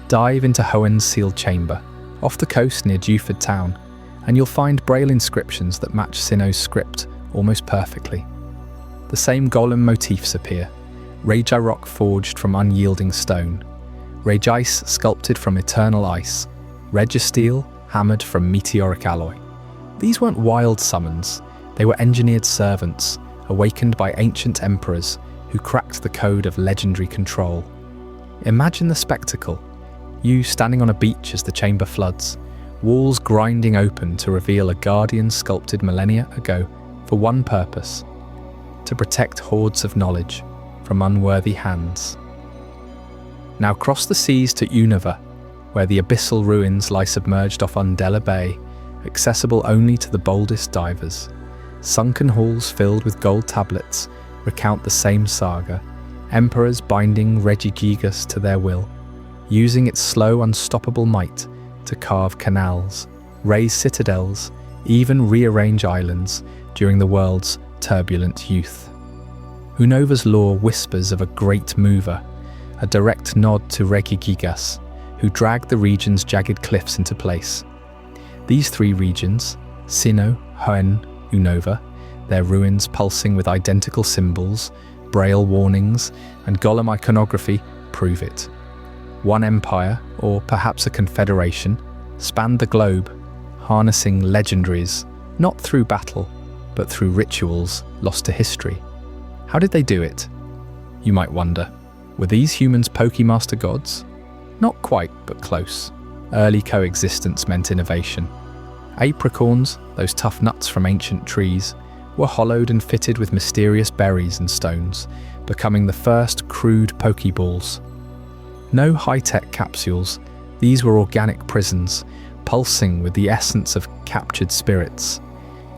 Dive into Hoenn's sealed chamber, off the coast near Dewford Town, and you'll find Braille inscriptions that match Sinnoh's script almost perfectly. The same golem motifs appear, Regirock forged from unyielding stone, Regice sculpted from eternal ice, Registeel hammered from meteoric alloy. These weren't wild summons, they were engineered servants, awakened by ancient emperors who cracked the code of legendary control. Imagine the spectacle, you standing on a beach as the chamber floods, walls grinding open to reveal a guardian sculpted millennia ago for one purpose: to protect hordes of knowledge from unworthy hands. Now cross the seas to Unova, where the abyssal ruins lie submerged off Undella Bay, accessible only to the boldest divers. Sunken halls filled with gold tablets recount the same saga, emperors binding Regigigas to their will, using its slow, unstoppable might to carve canals, raise citadels, even rearrange islands during the world's turbulent youth. Unova's lore whispers of a great mover, a direct nod to Regigigas, who dragged the region's jagged cliffs into place. These three regions, Sinnoh, Hoenn, Unova, their ruins pulsing with identical symbols, braille warnings, and golem iconography, prove it. One empire, or perhaps a confederation, spanned the globe, harnessing legendaries, not through battle, but through rituals lost to history. How did they do it? You might wonder. Were these humans Pokemaster gods? Not quite, but close. Early coexistence meant innovation. Apricorns, those tough nuts from ancient trees, were hollowed and fitted with mysterious berries and stones, becoming the first crude Pokeballs. No high-tech capsules, these were organic prisons, pulsing with the essence of captured spirits.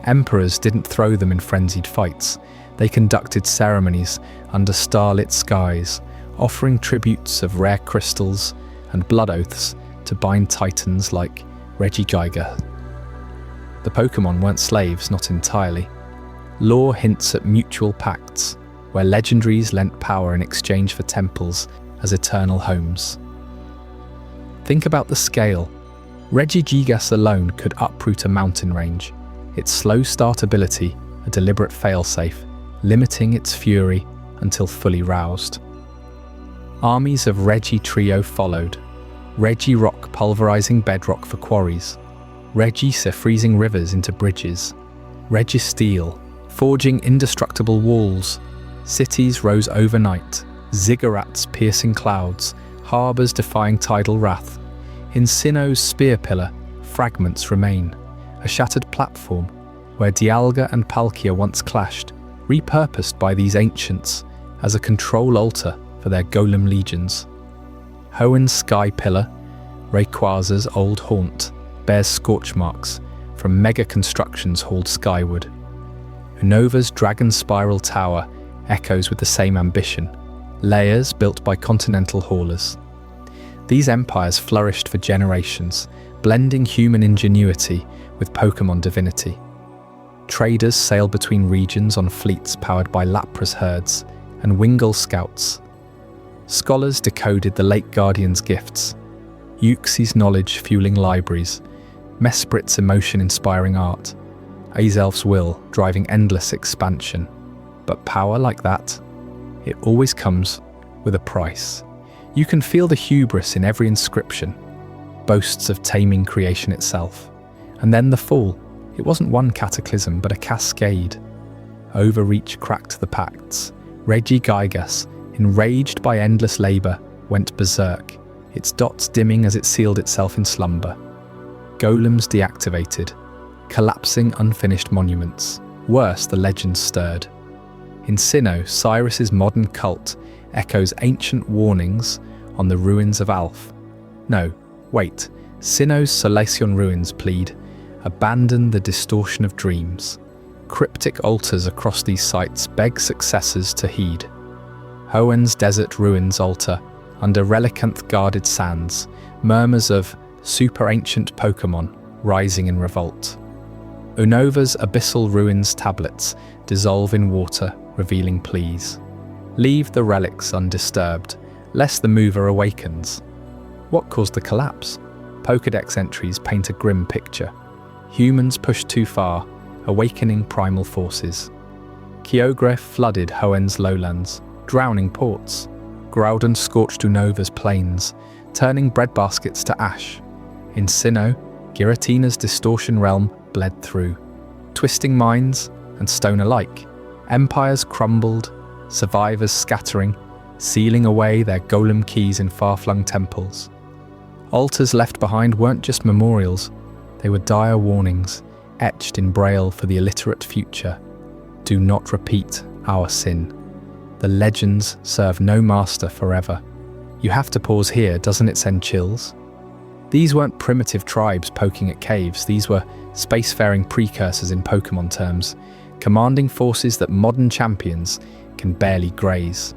Emperors didn't throw them in frenzied fights, they conducted ceremonies under starlit skies, offering tributes of rare crystals and blood oaths to bind titans like Regigigas. The Pokémon weren't slaves, not entirely. Lore hints at mutual pacts, where legendaries lent power in exchange for temples as eternal homes. Think about the scale. Regigigas alone could uproot a mountain range, its slow start ability a deliberate failsafe, limiting its fury until fully roused. Armies of Regi Trio followed, Regirock pulverizing bedrock for quarries, Regisa freezing rivers into bridges, Registeel forging indestructible walls. Cities rose overnight, ziggurats piercing clouds, harbours defying tidal wrath. In Sinnoh's spear pillar, fragments remain, a shattered platform where Dialga and Palkia once clashed, repurposed by these ancients as a control altar for their golem legions. Hoenn's sky pillar, Rayquaza's old haunt, bears scorch marks from mega constructions hauled skyward. Unova's dragon spiral tower echoes with the same ambition, layers built by continental haulers. These empires flourished for generations, blending human ingenuity with Pokémon divinity. Traders sailed between regions on fleets powered by Lapras herds and Wingull scouts. Scholars decoded the late Guardian's gifts, Uxie's knowledge fueling libraries, Mesprit's emotion-inspiring art, Azelf's will driving endless expansion. But power like that, it always comes with a price. You can feel the hubris in every inscription, boasts of taming creation itself. And then the fall. It wasn't one cataclysm, but a cascade. Overreach cracked the pacts. Regigigas, enraged by endless labour, went berserk, its dots dimming as it sealed itself in slumber. Golems deactivated, collapsing unfinished monuments. Worse, the legends stirred. In Sinnoh, Cyrus's modern cult echoes ancient warnings on the ruins of Alph. No, wait, Sinnoh's Solaceon ruins plead, abandon the distortion of dreams. Cryptic altars across these sites beg successors to heed. Hoenn's desert ruins altar, under relicanth guarded sands, murmurs of super-ancient Pokémon rising in revolt. Unova's abyssal ruins tablets dissolve in water, revealing pleas. Leave the relics undisturbed, lest the mover awakens. What caused the collapse? Pokédex entries paint a grim picture. Humans pushed too far, awakening primal forces. Kyogre flooded Hoenn's lowlands, drowning ports. Groudon scorched Unova's plains, turning breadbaskets to ash. In Sinnoh, Giratina's distortion realm bled through, twisting minds and stone alike. Empires crumbled, survivors scattering, sealing away their golem keys in far-flung temples. Altars left behind weren't just memorials, they were dire warnings, etched in braille for the illiterate future. Do not repeat our sin. The legends serve no master forever. You have to pause here, doesn't it send chills? These weren't primitive tribes poking at caves, these were spacefaring precursors in Pokémon terms, commanding forces that modern champions can barely graze.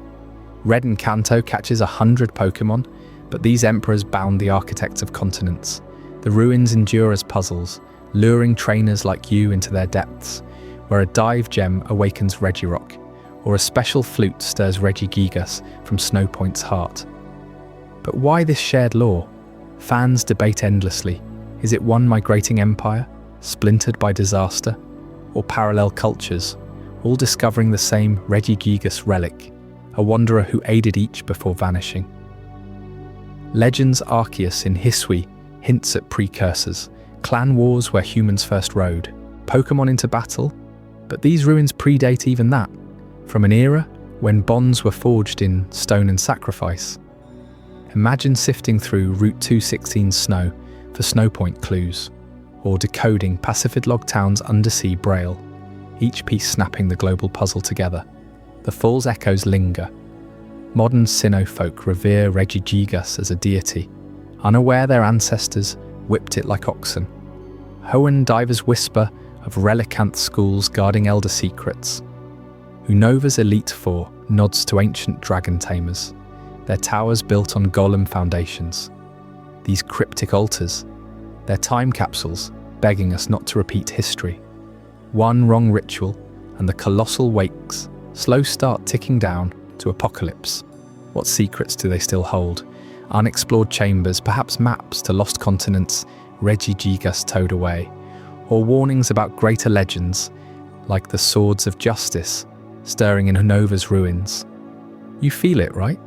Red and Kanto catches 100 Pokémon, but these emperors bound the architects of continents. The ruins endure as puzzles, luring trainers like you into their depths, where a dive gem awakens Regirock, or a special flute stirs Regigigas from Snowpoint's heart. But why this shared lore? Fans debate endlessly. Is it one migrating empire, splintered by disaster, or parallel cultures, all discovering the same Regigigas relic, a wanderer who aided each before vanishing? Legends Arceus in Hisui hints at precursors, clan wars where humans first rode, Pokémon into battle, but these ruins predate even that, from an era when bonds were forged in stone and sacrifice. Imagine sifting through Route 216's snow for Snowpoint clues, or decoding Pacifidlog Town's undersea braille, each piece snapping the global puzzle together. The fall's echoes linger. Modern Sinnoh folk revere Regigigas as a deity, unaware their ancestors whipped it like oxen. Hoenn divers whisper of relicanth schools guarding elder secrets. Unova's Elite Four nods to ancient dragon tamers, their towers built on golem foundations. These cryptic altars, they're time capsules begging us not to repeat history. One wrong ritual and the colossal wakes slow start ticking down to apocalypse. What secrets do they still hold? Unexplored chambers, perhaps maps to lost continents Regigigas towed away, or warnings about greater legends like the Swords of Justice stirring in Unova's ruins. You feel it, right?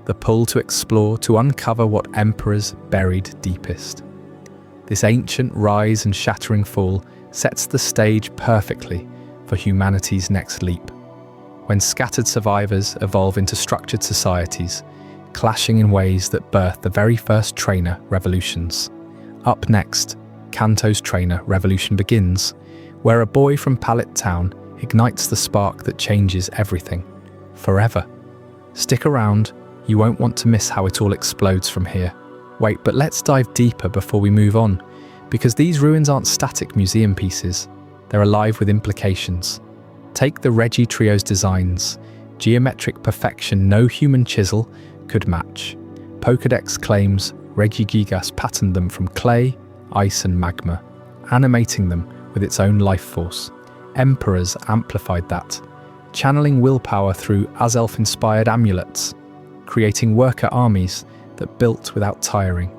The pull to explore, to uncover what emperors buried deepest. This ancient rise and shattering fall sets the stage perfectly for humanity's next leap. When scattered survivors evolve into structured societies, clashing in ways that birth the very first trainer revolutions. Up next, Kanto's trainer revolution begins, where a boy from Pallet Town ignites the spark that changes everything, forever. Stick around, You won't want to miss how it all explodes from here. Wait, but let's dive deeper before we move on, because these ruins aren't static museum pieces. They're alive with implications. Take the Regi Trio's designs. Geometric perfection no human chisel could match. Pokédex claims Regigigas patterned them from clay, ice and magma, animating them with its own life force. Emperors amplified that, channeling willpower through Azelf-inspired amulets, creating worker armies that built without tiring.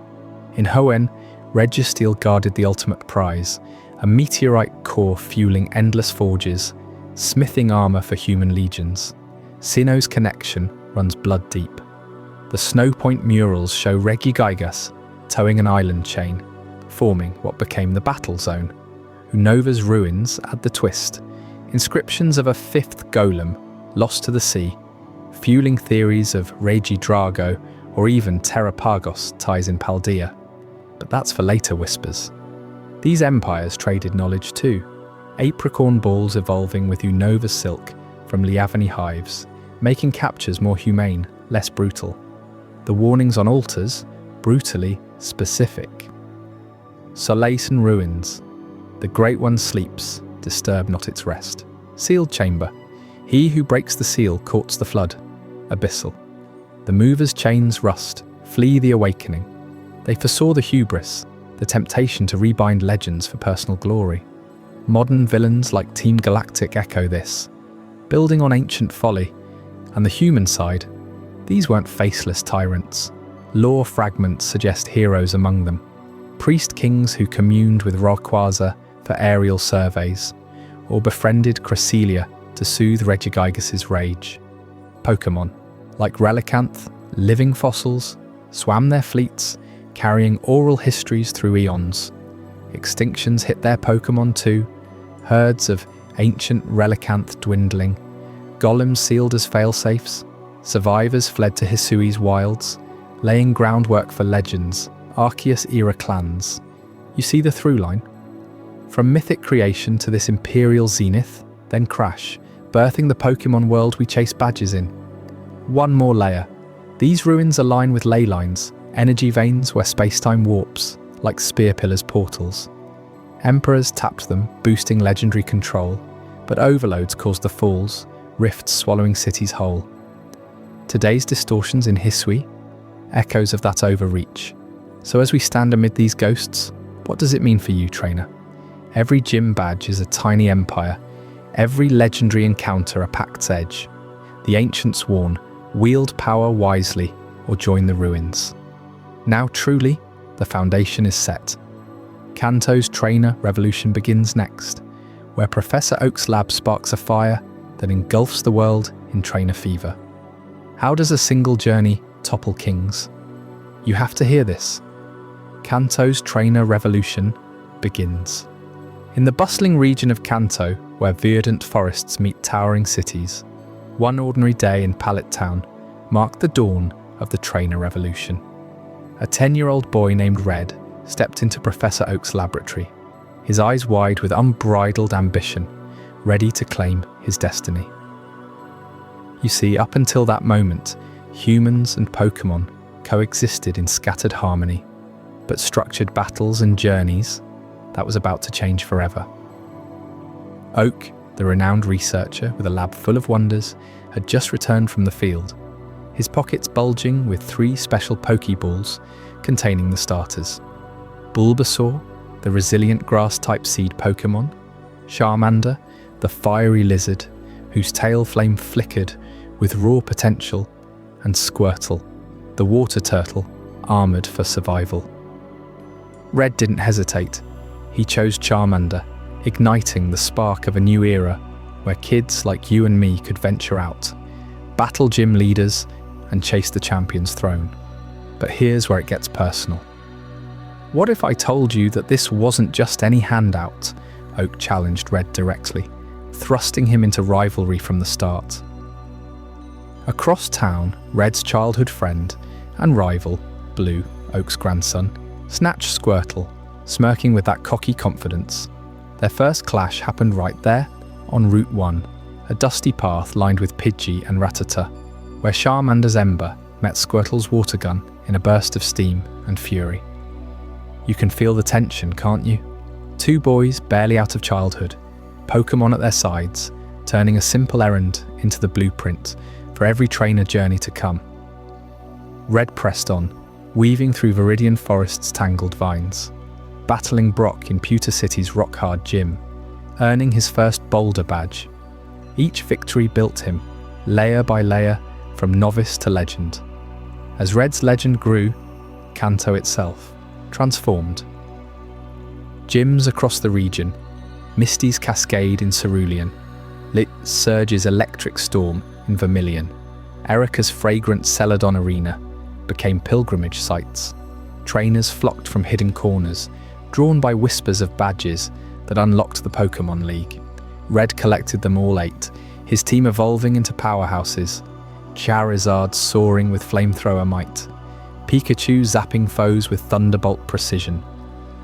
In Hoenn, Registeel guarded the ultimate prize, a meteorite core fueling endless forges, smithing armor for human legions. Sinnoh's connection runs blood deep. The Snow Point murals show Regigigas towing an island chain, forming what became the battle zone. Unova's ruins add the twist. Inscriptions of a fifth golem lost to the sea, fueling theories of Regi Drago or even Terrapagos ties in Paldea. But that's for later whispers. These empires traded knowledge too. Apricorn balls evolving with Unova silk from Liavani hives, making captures more humane, less brutal. The warnings on altars, brutally specific. Soleilson ruins. The Great One sleeps, disturb not its rest. Sealed chamber. He who breaks the seal courts the flood. Abyssal. The movers' chains rust, flee the awakening. They foresaw the hubris, the temptation to rebind legends for personal glory. Modern villains like Team Galactic echo this, building on ancient folly. And the human side, these weren't faceless tyrants. Lore fragments suggest heroes among them. Priest kings who communed with Rayquaza for aerial surveys, or befriended Cresselia to soothe Regigigas's rage. Pokémon, like Relicanth, living fossils, swam their fleets, carrying oral histories through eons. Extinctions hit their Pokémon too, herds of ancient Relicanth dwindling, golems sealed as failsafes, survivors fled to Hisui's wilds, laying groundwork for legends, Arceus-era clans. You see the through line? From mythic creation to this imperial zenith, then crash, birthing the Pokémon world we chase badges in. One more layer. These ruins align with ley lines, energy veins where space-time warps, like spear pillars portals. Emperors tapped them, boosting legendary control, but overloads caused the falls, rifts swallowing cities whole. Today's distortions in Hisui, echoes of that overreach. So as we stand amid these ghosts, what does it mean for you, trainer? Every gym badge is a tiny empire, every legendary encounter a pact's edge. The ancients warn, wield power wisely or join the ruins. Now truly, the foundation is set. Kanto's trainer revolution begins next, where Professor Oak's lab sparks a fire that engulfs the world in trainer fever. How does a single journey topple kings? You have to hear this. Kanto's trainer revolution begins. In the bustling region of Kanto, where verdant forests meet towering cities, one ordinary day in Pallet Town marked the dawn of the trainer revolution. A 10-year-old boy named Red stepped into Professor Oak's laboratory, his eyes wide with unbridled ambition, ready to claim his destiny. You see, up until that moment, humans and Pokémon coexisted in scattered harmony, but structured battles and journeys, that was about to change forever. Oak, the renowned researcher with a lab full of wonders, had just returned from the field, his pockets bulging with 3 special Pokeballs containing the starters. Bulbasaur, the resilient grass-type seed Pokémon, Charmander, the fiery lizard whose tail flame flickered with raw potential, and Squirtle, the water turtle armoured for survival. Red didn't hesitate. He chose Charmander, igniting the spark of a new era where kids like you and me could venture out, battle gym leaders, and chase the champion's throne. But here's where it gets personal. What if I told you that this wasn't just any handout? Oak challenged Red directly, thrusting him into rivalry from the start. Across town, Red's childhood friend and rival, Blue, Oak's grandson, snatched Squirtle, smirking with that cocky confidence. Their first clash happened right there, on Route 1, a dusty path lined with Pidgey and Rattata, where Charmander's Ember met Squirtle's water gun in a burst of steam and fury. You can feel the tension, can't you? Two boys barely out of childhood, Pokémon at their sides, turning a simple errand into the blueprint for every trainer journey to come. Red pressed on, weaving through Viridian Forest's tangled vines, battling Brock in Pewter City's rock-hard gym, earning his first Boulder badge. Each victory built him, layer by layer, from novice to legend. As Red's legend grew, Kanto itself transformed. Gyms across the region, Misty's Cascade in Cerulean, Surge's Electric Storm in Vermilion, Erica's fragrant Celadon Arena became pilgrimage sites. Trainers flocked from hidden corners, drawn by whispers of badges that unlocked the Pokémon League. Red collected them all 8, his team evolving into powerhouses. Charizard soaring with flamethrower might, Pikachu zapping foes with thunderbolt precision,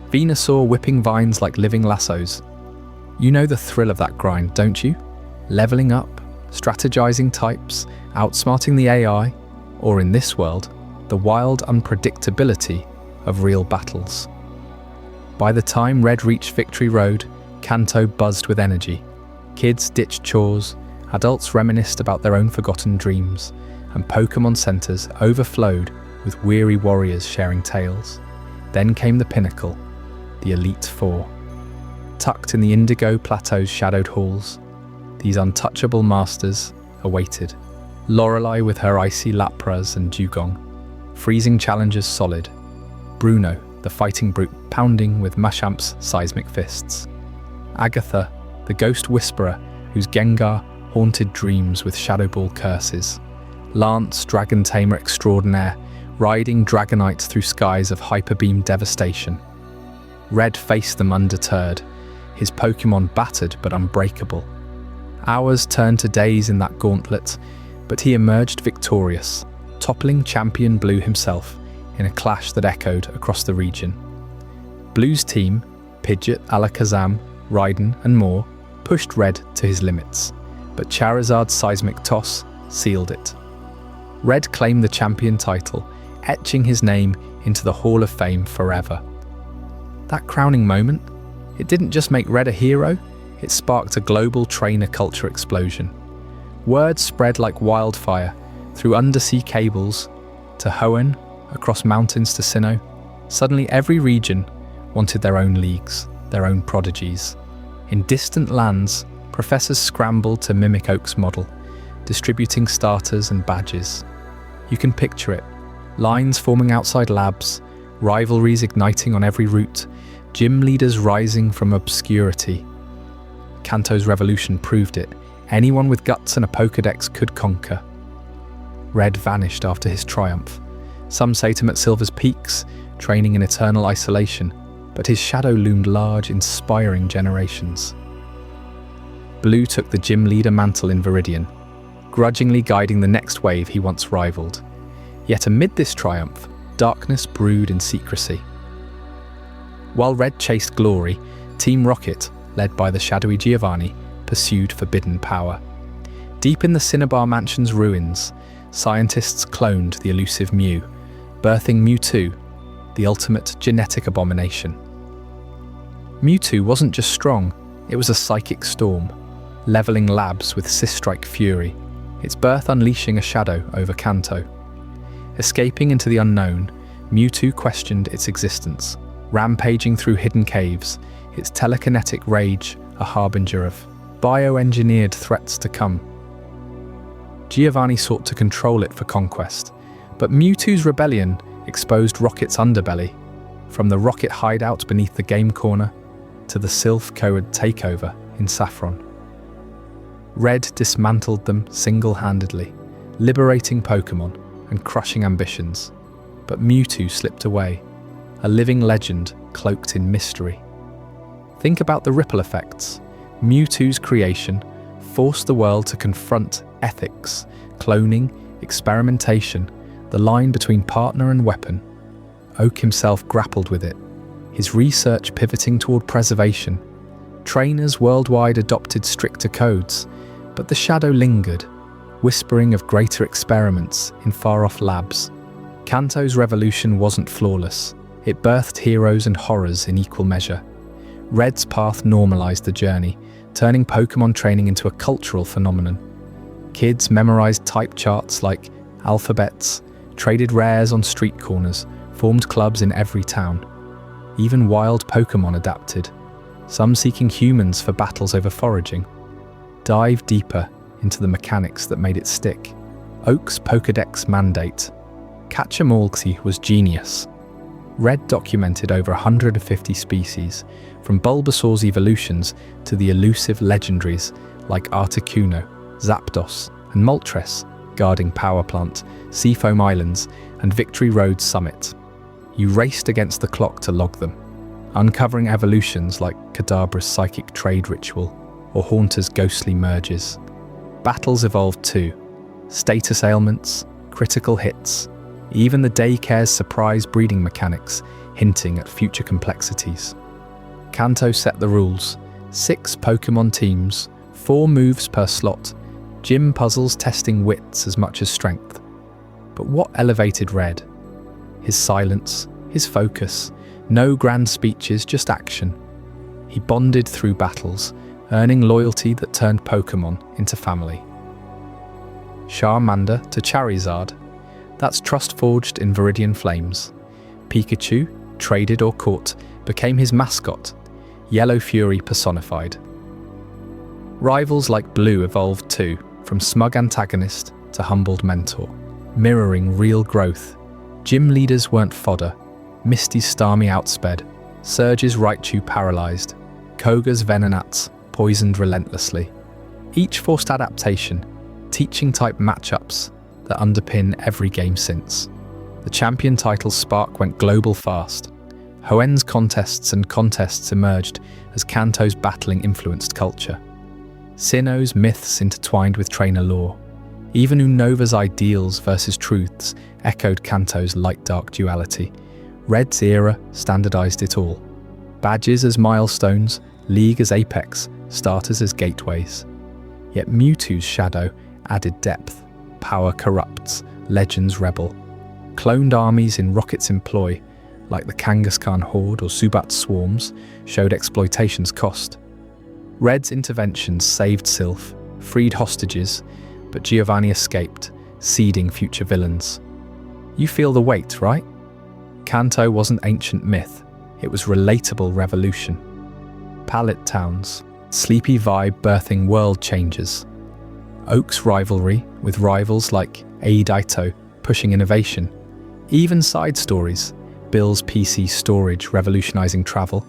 Venusaur whipping vines like living lassos. You know the thrill of that grind, don't you? Leveling up, strategizing types, outsmarting the AI, or in this world, the wild unpredictability of real battles. By the time Red reached Victory Road, Kanto buzzed with energy. Kids ditched chores, adults reminisced about their own forgotten dreams, and Pokémon centers overflowed with weary warriors sharing tales. Then came the pinnacle, the Elite Four. Tucked in the Indigo Plateau's shadowed halls, these untouchable masters awaited. Lorelei with her icy Lapras and Dugong, freezing challengers solid. Bruno, the fighting brute, pounding with Mashamp's seismic fists. Agatha, the ghost whisperer whose Gengar haunted dreams with Shadow Ball curses. Lance, dragon tamer extraordinaire, riding Dragonites through skies of hyperbeam devastation. Red faced them undeterred, his Pokémon battered but unbreakable. Hours turned to days in that gauntlet, but he emerged victorious, toppling Champion Blue himself in a clash that echoed across the region. Blue's team, Pidgeot, Alakazam, Raiden and more, pushed Red to his limits, but Charizard's seismic toss sealed it. Red claimed the champion title, etching his name into the Hall of Fame forever. That crowning moment, it didn't just make Red a hero, it sparked a global trainer culture explosion. Word spread like wildfire through undersea cables to Hoenn, across mountains to Sinnoh. Suddenly every region wanted their own leagues, their own prodigies. In distant lands, professors scrambled to mimic Oak's model, distributing starters and badges. You can picture it, lines forming outside labs, rivalries igniting on every route, gym leaders rising from obscurity. Kanto's revolution proved it. Anyone with guts and a Pokédex could conquer. Red vanished after his triumph. Some say to him at Silver's peaks, training in eternal isolation, but his shadow loomed large, inspiring generations. Blue took the gym leader mantle in Viridian, grudgingly guiding the next wave he once rivaled. Yet amid this triumph, darkness brewed in secrecy. While Red chased glory, Team Rocket, led by the shadowy Giovanni, pursued forbidden power. Deep in the Cinnabar Mansion's ruins, scientists cloned the elusive Mew, birthing Mewtwo, the ultimate genetic abomination. Mewtwo wasn't just strong, it was a psychic storm, leveling labs with Sistrike fury, its birth unleashing a shadow over Kanto. Escaping into the unknown, Mewtwo questioned its existence, rampaging through hidden caves, its telekinetic rage a harbinger of bioengineered threats to come. Giovanni sought to control it for conquest, but Mewtwo's rebellion exposed Rocket's underbelly, from the Rocket hideout beneath the game corner to the Sylph-Coed takeover in Saffron. Red dismantled them single-handedly, liberating Pokémon and crushing ambitions, but Mewtwo slipped away, a living legend cloaked in mystery. Think about the ripple effects. Mewtwo's creation forced the world to confront ethics, cloning, experimentation, the line between partner and weapon. Oak himself grappled with it, his research pivoting toward preservation. Trainers worldwide adopted stricter codes, but the shadow lingered, whispering of greater experiments in far-off labs. Kanto's revolution wasn't flawless. It birthed heroes and horrors in equal measure. Red's path normalized the journey, turning Pokémon training into a cultural phenomenon. Kids memorized type charts like alphabets, traded rares on street corners, formed clubs in every town. Even wild Pokémon adapted, some seeking humans for battles over foraging. Dive deeper into the mechanics that made it stick. Oak's Pokédex mandate. Catch 'em all was genius. Red documented over 150 species, from Bulbasaur's evolutions to the elusive legendaries like Articuno, Zapdos, and Moltres, guarding Power Plant, Seafoam Islands, and Victory Road Summit. You raced against the clock to log them, uncovering evolutions like Kadabra's psychic trade ritual or Haunter's ghostly merges. Battles evolved too. Status ailments, critical hits, even the daycare's surprise breeding mechanics hinting at future complexities. Kanto set the rules. 6 Pokémon teams, 4 moves per slot, gym puzzles testing wits as much as strength. But what elevated Red? His silence, his focus, no grand speeches, just action. He bonded through battles, earning loyalty that turned Pokémon into family. Charmander to Charizard, that's trust forged in Viridian flames. Pikachu, traded or caught, became his mascot, Yellow Fury personified. Rivals like Blue evolved too, from smug antagonist to humbled mentor, mirroring real growth. Gym leaders weren't fodder, Misty's Starmie outsped, Surge's Raichu paralysed, Koga's Venonats poisoned relentlessly. Each forced adaptation, teaching type matchups that underpin every game since. The champion title's spark went global fast. Hoenn's contests emerged as Kanto's battling influenced culture. Sinnoh's myths intertwined with trainer lore. Even Unova's ideals versus truths echoed Kanto's light-dark duality. Red's era standardized it all. Badges as milestones, League as apex, starters as gateways. Yet Mewtwo's shadow added depth. Power corrupts, legends rebel. Cloned armies in Rocket's employ, like the Kangaskhan Horde or Zubat's swarms, showed exploitation's cost. Red's interventions saved Sylph, freed hostages, but Giovanni escaped, seeding future villains. You feel the weight, right? Kanto wasn't ancient myth, it was relatable revolution. Pallet towns, sleepy vibe birthing world changes. Oak's rivalry with rivals like Aidaito pushing innovation. Even side stories, Bill's PC storage revolutionizing travel,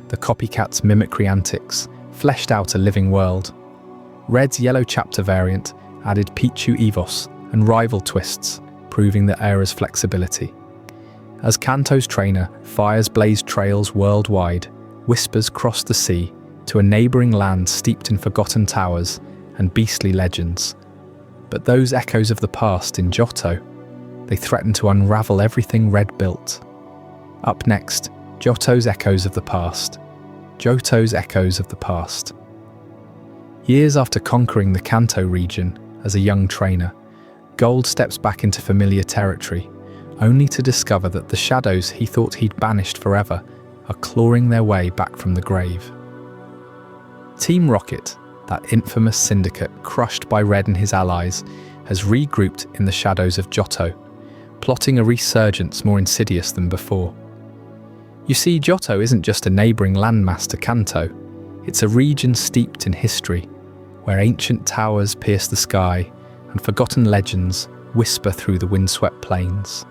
the copycat's mimicry antics, fleshed out a living world. Red's Yellow Chapter variant added Pichu Evos and rival twists, proving the era's flexibility. As Kanto's trainer, fires blazed trails worldwide, whispers crossed the sea to a neighbouring land steeped in forgotten towers and beastly legends. But those echoes of the past in Johto, they threaten to unravel everything Red built. Up next, Johto's echoes of the past. Johto's echoes of the past. Years after conquering the Kanto region as a young trainer, Gold steps back into familiar territory, only to discover that the shadows he thought he'd banished forever are clawing their way back from the grave. Team Rocket, that infamous syndicate crushed by Red and his allies, has regrouped in the shadows of Johto, plotting a resurgence more insidious than before. You see, Johto isn't just a neighbouring landmass to Kanto, it's a region steeped in history, where ancient towers pierce the sky and forgotten legends whisper through the windswept plains.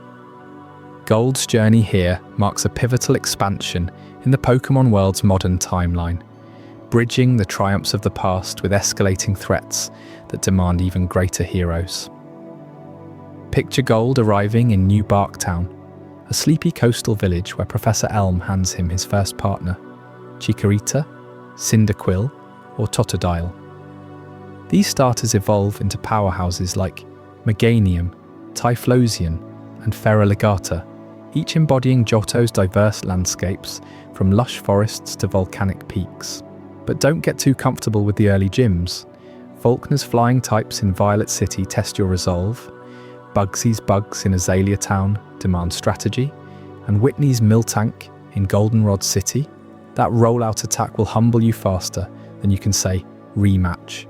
Gold's journey here marks a pivotal expansion in the Pokémon world's modern timeline, bridging the triumphs of the past with escalating threats that demand even greater heroes. Picture Gold arriving in New Barktown, a sleepy coastal village where Professor Elm hands him his first partner, Chikorita, Cyndaquil, or Totodile. These starters evolve into powerhouses like Meganium, Typhlosion, and Feraligatr, each embodying Johto's diverse landscapes, from lush forests to volcanic peaks. But don't get too comfortable with the early gyms. Faulkner's flying types in Violet City test your resolve, Bugsy's bugs in Azalea Town demand strategy, and Whitney's Miltank in Goldenrod City, that rollout attack will humble you faster than you can say, rematch.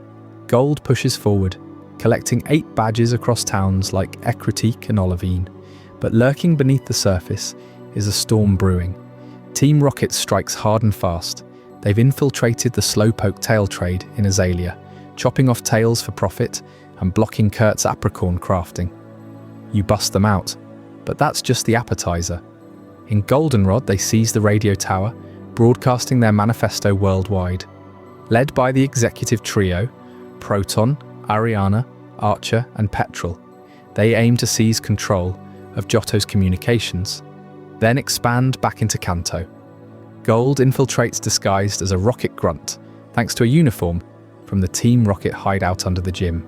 Gold pushes forward, collecting 8 badges across towns like Ecruteak and Olivine, but lurking beneath the surface is a storm brewing. Team Rocket strikes hard and fast. They've infiltrated the Slowpoke tail trade in Azalea, chopping off tails for profit and blocking Kurt's apricorn crafting. You bust them out, but that's just the appetizer. In Goldenrod, they seize the radio tower, broadcasting their manifesto worldwide. Led by the executive trio, Proton, Ariana, Archer, and Petrel, they aim to seize control of Johto's communications, then expand back into Kanto. Gold infiltrates disguised as a rocket grunt, thanks to a uniform from the Team Rocket hideout under the gym.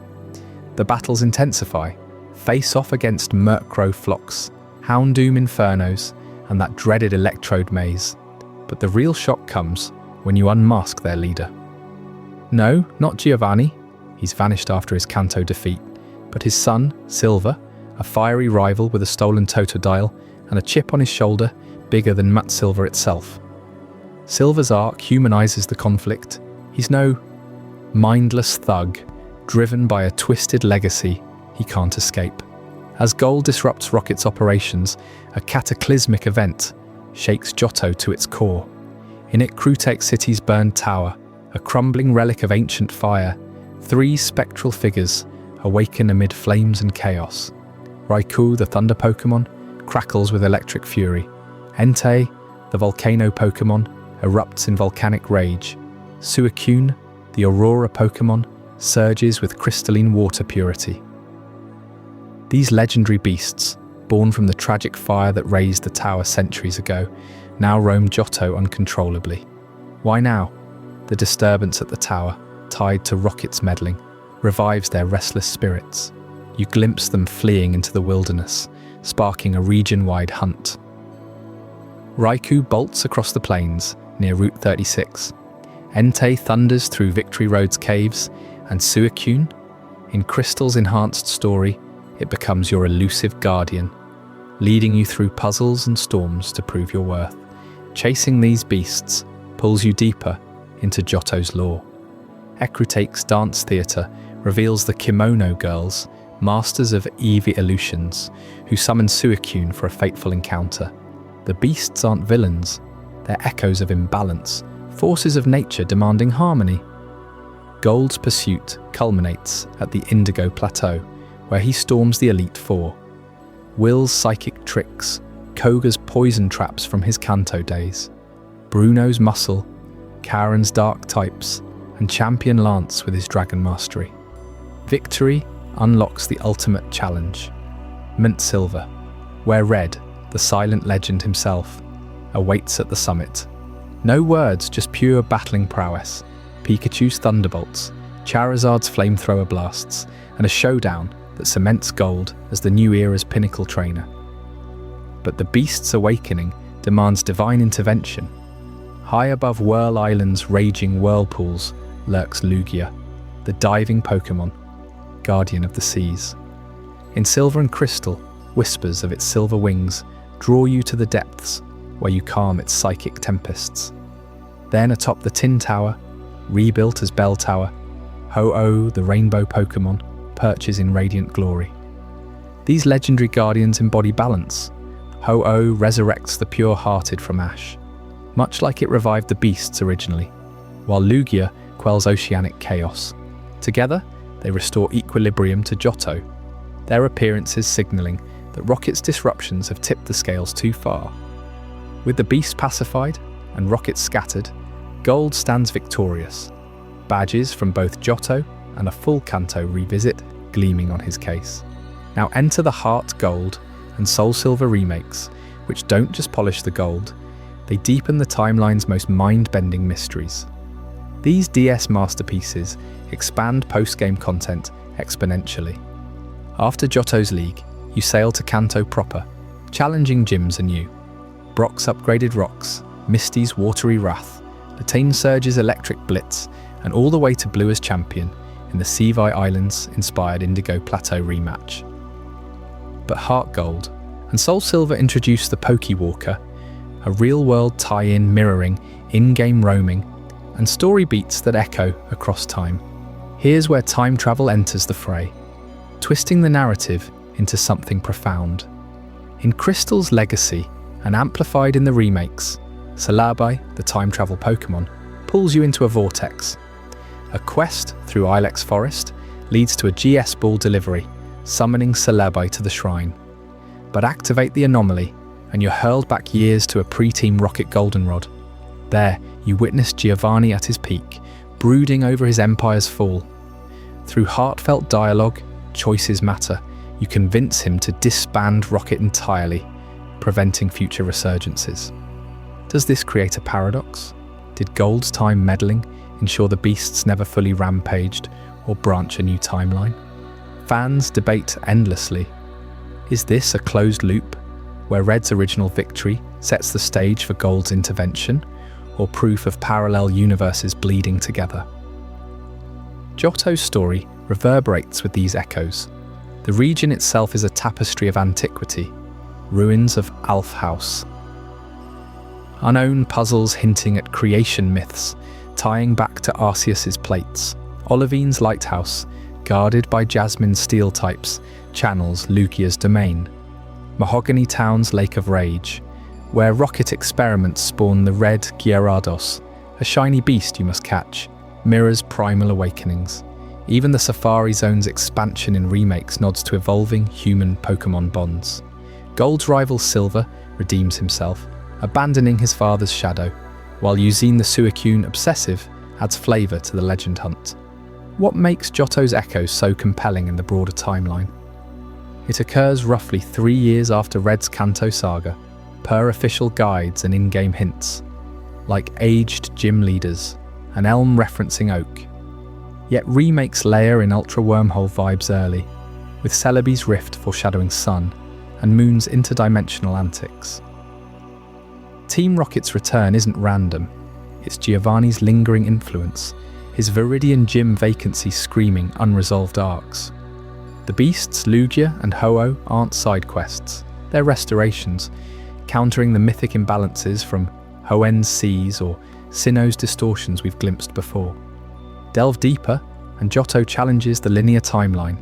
The battles intensify, face off against Murkrow Phlox, Houndoom Infernos, and that dreaded Electrode maze. But the real shock comes when you unmask their leader. No, not Giovanni. He's vanished after his Kanto defeat, but his son, Silver, a fiery rival with a stolen Totodile and a chip on his shoulder bigger than Mutt Silver itself. Silver's arc humanizes the conflict. He's no mindless thug, driven by a twisted legacy he can't escape. As Gold disrupts Rocket's operations, a cataclysmic event shakes Johto to its core. In Ecruteak City's burned tower, a crumbling relic of ancient fire, 3 spectral figures awaken amid flames and chaos. Raikou, the thunder Pokémon, crackles with electric fury. Entei, the volcano Pokémon, erupts in volcanic rage. Suicune, the aurora Pokémon, surges with crystalline water purity. These legendary beasts, born from the tragic fire that razed the tower centuries ago, now roam Johto uncontrollably. Why now? The disturbance at the tower, tied to Rocket's meddling, revives their restless spirits. You glimpse them fleeing into the wilderness, sparking a region-wide hunt. Raikou bolts across the plains near Route 36. Entei thunders through Victory Road's caves, and Suicune, in Crystal's enhanced story, it becomes your elusive guardian, leading you through puzzles and storms to prove your worth. Chasing these beasts pulls you deeper into Johto's lore. Ecruteak's dance theatre reveals the Kimono Girls, masters of Eevee illusions, who summon Suicune for a fateful encounter. The beasts aren't villains, they're echoes of imbalance, forces of nature demanding harmony. Gold's pursuit culminates at the Indigo Plateau, where he storms the Elite Four. Will's psychic tricks, Koga's poison traps from his Kanto days, Bruno's muscle, Karen's dark types, and Champion Lance with his dragon mastery. Victory unlocks the ultimate challenge, Mint Silver, where Red, the silent legend himself, awaits at the summit. No words, just pure battling prowess, Pikachu's thunderbolts, Charizard's flamethrower blasts, and a showdown that cements Gold as the new era's pinnacle trainer. But the beast's awakening demands divine intervention. High above Whirl Island's raging whirlpools lurks Lugia, the diving Pokémon, guardian of the seas. In Silver and Crystal, whispers of its silver wings draw you to the depths where you calm its psychic tempests. Then atop the Tin Tower, rebuilt as Bell Tower, Ho-Oh, the rainbow Pokémon, perches in radiant glory. These legendary guardians embody balance. Ho-Oh resurrects the pure-hearted from ash, much like it revived the beasts originally, while Lugia quells oceanic chaos. Together, they restore equilibrium to Johto, their appearances signalling that Rocket's disruptions have tipped the scales too far. With the beast pacified and Rocket scattered, Gold stands victorious, badges from both Johto and a full Kanto revisit gleaming on his case. Now enter the Heart Gold and Soul Silver remakes, which don't just polish the gold, they deepen the timeline's most mind-bending mysteries. These DS masterpieces expand post-game content exponentially. After Johto's League, you sail to Kanto proper, challenging gyms anew. Brock's upgraded rocks, Misty's watery wrath, Latane Surge's electric blitz, and all the way to Blue as champion in the Sivai Islands-inspired Indigo Plateau rematch. But Heart Gold and Soul Silver introduced the Pokewalker, a real-world tie-in mirroring in-game roaming and story beats that echo across time. Here's where time travel enters the fray, twisting the narrative into something profound. In Crystal's legacy, and amplified in the remakes, Celebi, the time travel Pokémon, pulls you into a vortex. A quest through Ilex Forest leads to a GS Ball delivery, summoning Celebi to the shrine. But activate the anomaly, and you're hurled back years to a pre-Team Rocket Goldenrod. There, you witness Giovanni at his peak, brooding over his empire's fall. Through heartfelt dialogue, choices matter. You convince him to disband Rocket entirely, preventing future resurgences. Does this create a paradox? Did Gold's time meddling ensure the beasts never fully rampaged or branch a new timeline? Fans debate endlessly. Is this a closed loop, where Red's original victory sets the stage for Gold's intervention, or proof of parallel universes bleeding together? Johto's story reverberates with these echoes. The region itself is a tapestry of antiquity, ruins of Alf House. Unknown puzzles hinting at creation myths, tying back to Arceus's plates. Olivine's lighthouse, guarded by Jasmine's steel types, channels Lugia's domain. Mahogany Town's Lake of Rage, where rocket experiments spawn the red Gyarados, a shiny beast you must catch, mirrors Primal awakenings. Even the Safari Zone's expansion in remakes nods to evolving human Pokémon bonds. Gold's rival Silver redeems himself, abandoning his father's shadow, while Eugene the Suicune obsessive adds flavour to the legend hunt. What makes Johto's echoes so compelling in the broader timeline? It occurs roughly 3 years after Red's Kanto saga, per official guides and in-game hints, like aged gym leaders, an elm referencing oak. Yet remakes layer in Ultra Wormhole vibes early, with Celebi's rift foreshadowing Sun, and Moon's interdimensional antics. Team Rocket's return isn't random, it's Giovanni's lingering influence, his Viridian Gym vacancy screaming unresolved arcs. The beasts, Lugia and Ho-Oh, aren't side quests, they're restorations, countering the mythic imbalances from Hoenn's seas or Sinnoh's distortions we've glimpsed before. Delve deeper, and Johto challenges the linear timeline.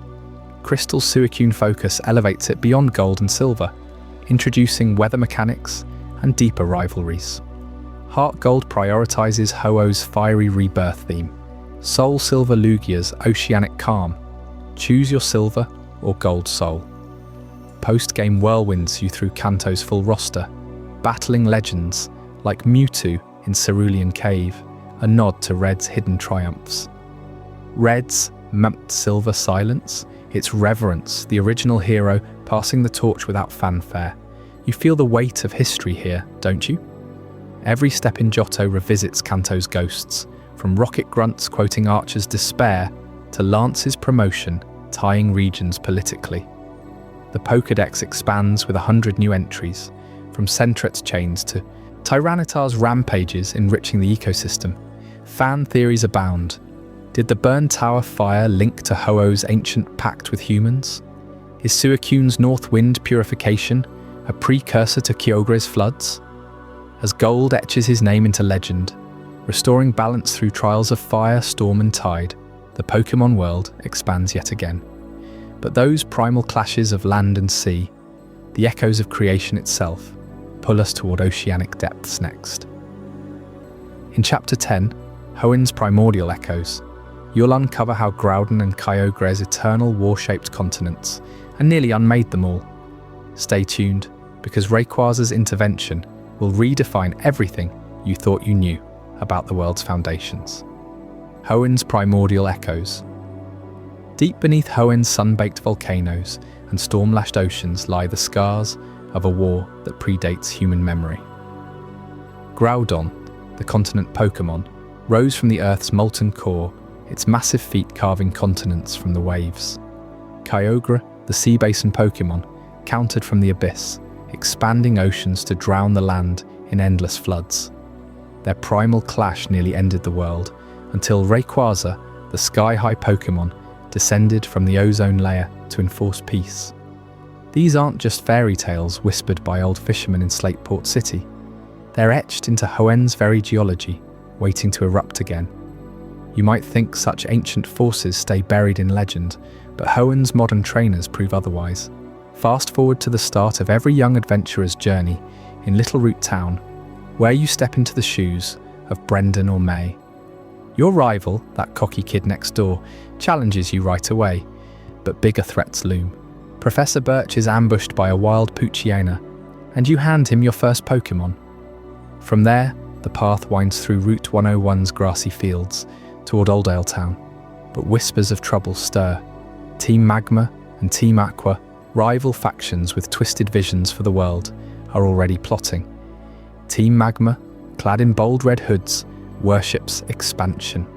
Crystal's Suicune focus elevates it beyond Gold and Silver, introducing weather mechanics and deeper rivalries. Heart Gold prioritizes Ho-Oh's fiery rebirth theme. Soul Silver Lugia's oceanic calm. Choose your Silver or Gold Soul. Post-game whirlwinds you through Kanto's full roster, battling legends like Mewtwo in Cerulean Cave, a nod to Red's hidden triumphs. Red's Silver silence, its reverence, the original hero passing the torch without fanfare. You feel the weight of history here, don't you? Every step in Johto revisits Kanto's ghosts, from Rocket Grunts quoting Archer's despair to Lance's promotion, tying regions politically. The Pokédex expands with 100 new entries, from Sentret's chains to Tyranitar's rampages enriching the ecosystem. Fan theories abound. Did the Burn Tower fire link to Ho-Oh's ancient pact with humans? Is Suicune's North Wind purification a precursor to Kyogre's floods? As Gold etches his name into legend, restoring balance through trials of fire, storm and tide, the Pokémon world expands yet again. But those primal clashes of land and sea, the echoes of creation itself, pull us toward oceanic depths next. In Chapter 10, Hoenn's Primordial Echoes, you'll uncover how Groudon and Kyogre's eternal war-shaped continents and nearly unmade them all. Stay tuned, because Rayquaza's intervention will redefine everything you thought you knew about the world's foundations. Hoenn's Primordial Echoes. Deep beneath Hoenn's sun-baked volcanoes and storm-lashed oceans lie the scars of a war that predates human memory. Groudon, the continent Pokémon, rose from the Earth's molten core, its massive feet carving continents from the waves. Kyogre, the sea basin Pokémon, countered from the abyss, expanding oceans to drown the land in endless floods. Their primal clash nearly ended the world, until Rayquaza, the sky-high Pokémon descended from the ozone layer to enforce peace. These aren't just fairy tales whispered by old fishermen in Slateport City. They're etched into Hoenn's very geology, waiting to erupt again. You might think such ancient forces stay buried in legend, but Hoenn's modern trainers prove otherwise. Fast forward to the start of every young adventurer's journey in Little Root Town, where you step into the shoes of Brendan or May. Your rival, that cocky kid next door, challenges you right away, but bigger threats loom. Professor Birch is ambushed by a wild Poochyena, and you hand him your first Pokémon. From there, the path winds through Route 101's grassy fields toward Oldale Town, but whispers of trouble stir. Team Magma and Team Aqua, rival factions with twisted visions for the world, are already plotting. Team Magma, clad in bold red hoods, worships expansion.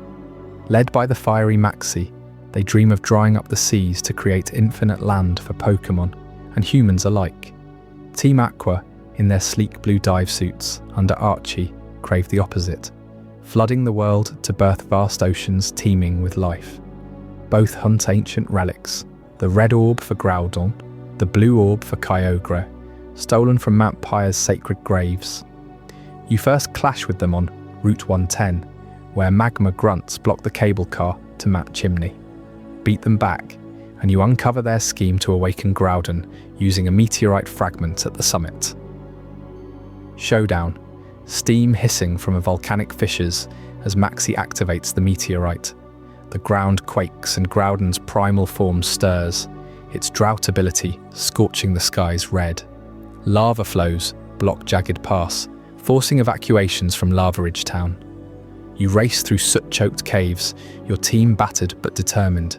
Led by the fiery Maxi, they dream of drying up the seas to create infinite land for Pokémon and humans alike. Team Aqua, in their sleek blue dive suits under Archie, crave the opposite, flooding the world to birth vast oceans teeming with life. Both hunt ancient relics, the red orb for Groudon, the blue orb for Kyogre, stolen from Mount Pyre's sacred graves. You first clash with them on Route 110, where magma grunts block the cable car to Mount Chimney. Beat them back, and you uncover their scheme to awaken Groudon using a meteorite fragment at the summit. Showdown, steam hissing from volcanic fissures as Maxi activates the meteorite. The ground quakes and Groudon's primal form stirs, its drought ability scorching the skies red. Lava flows block jagged pass, forcing evacuations from Lava Ridge Town. You race through soot-choked caves, your team battered but determined.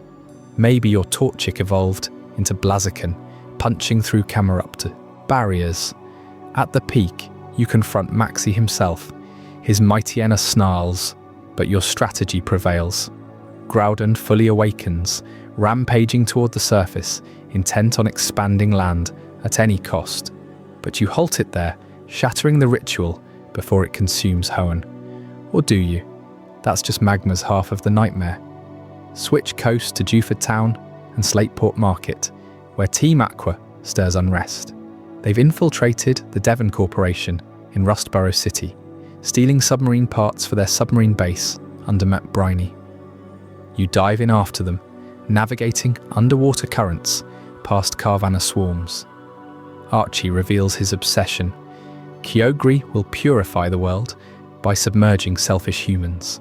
Maybe your Torchic evolved into Blaziken, punching through Cameruptor barriers. At the peak, you confront Maxi himself. His Mightyena snarls, but your strategy prevails. Groudon fully awakens, rampaging toward the surface, intent on expanding land at any cost. But you halt it there, shattering the ritual before it consumes Hoenn. Or do you? That's just Magma's half of the nightmare. Switch coast to Dewford Town and Slateport Market, where Team Aqua stirs unrest. They've infiltrated the Devon Corporation in Rustborough City, stealing submarine parts for their submarine base under Mount Briny. You dive in after them, navigating underwater currents past Carvanha swarms. Archie reveals his obsession. Kyogre will purify the world by submerging selfish humans.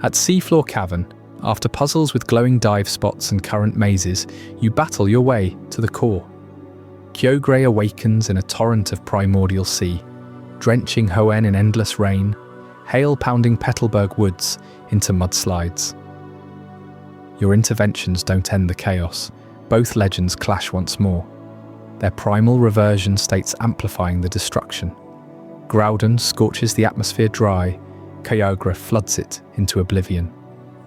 At Seafloor Cavern, after puzzles with glowing dive spots and current mazes, you battle your way to the core. Kyogre awakens in a torrent of primordial sea, drenching Hoenn in endless rain, hail-pounding Petalburg woods into mudslides. Your interventions don't end the chaos. Both legends clash once more, their primal reversion states amplifying the destruction. Groudon scorches the atmosphere dry, Kyogre floods it into oblivion.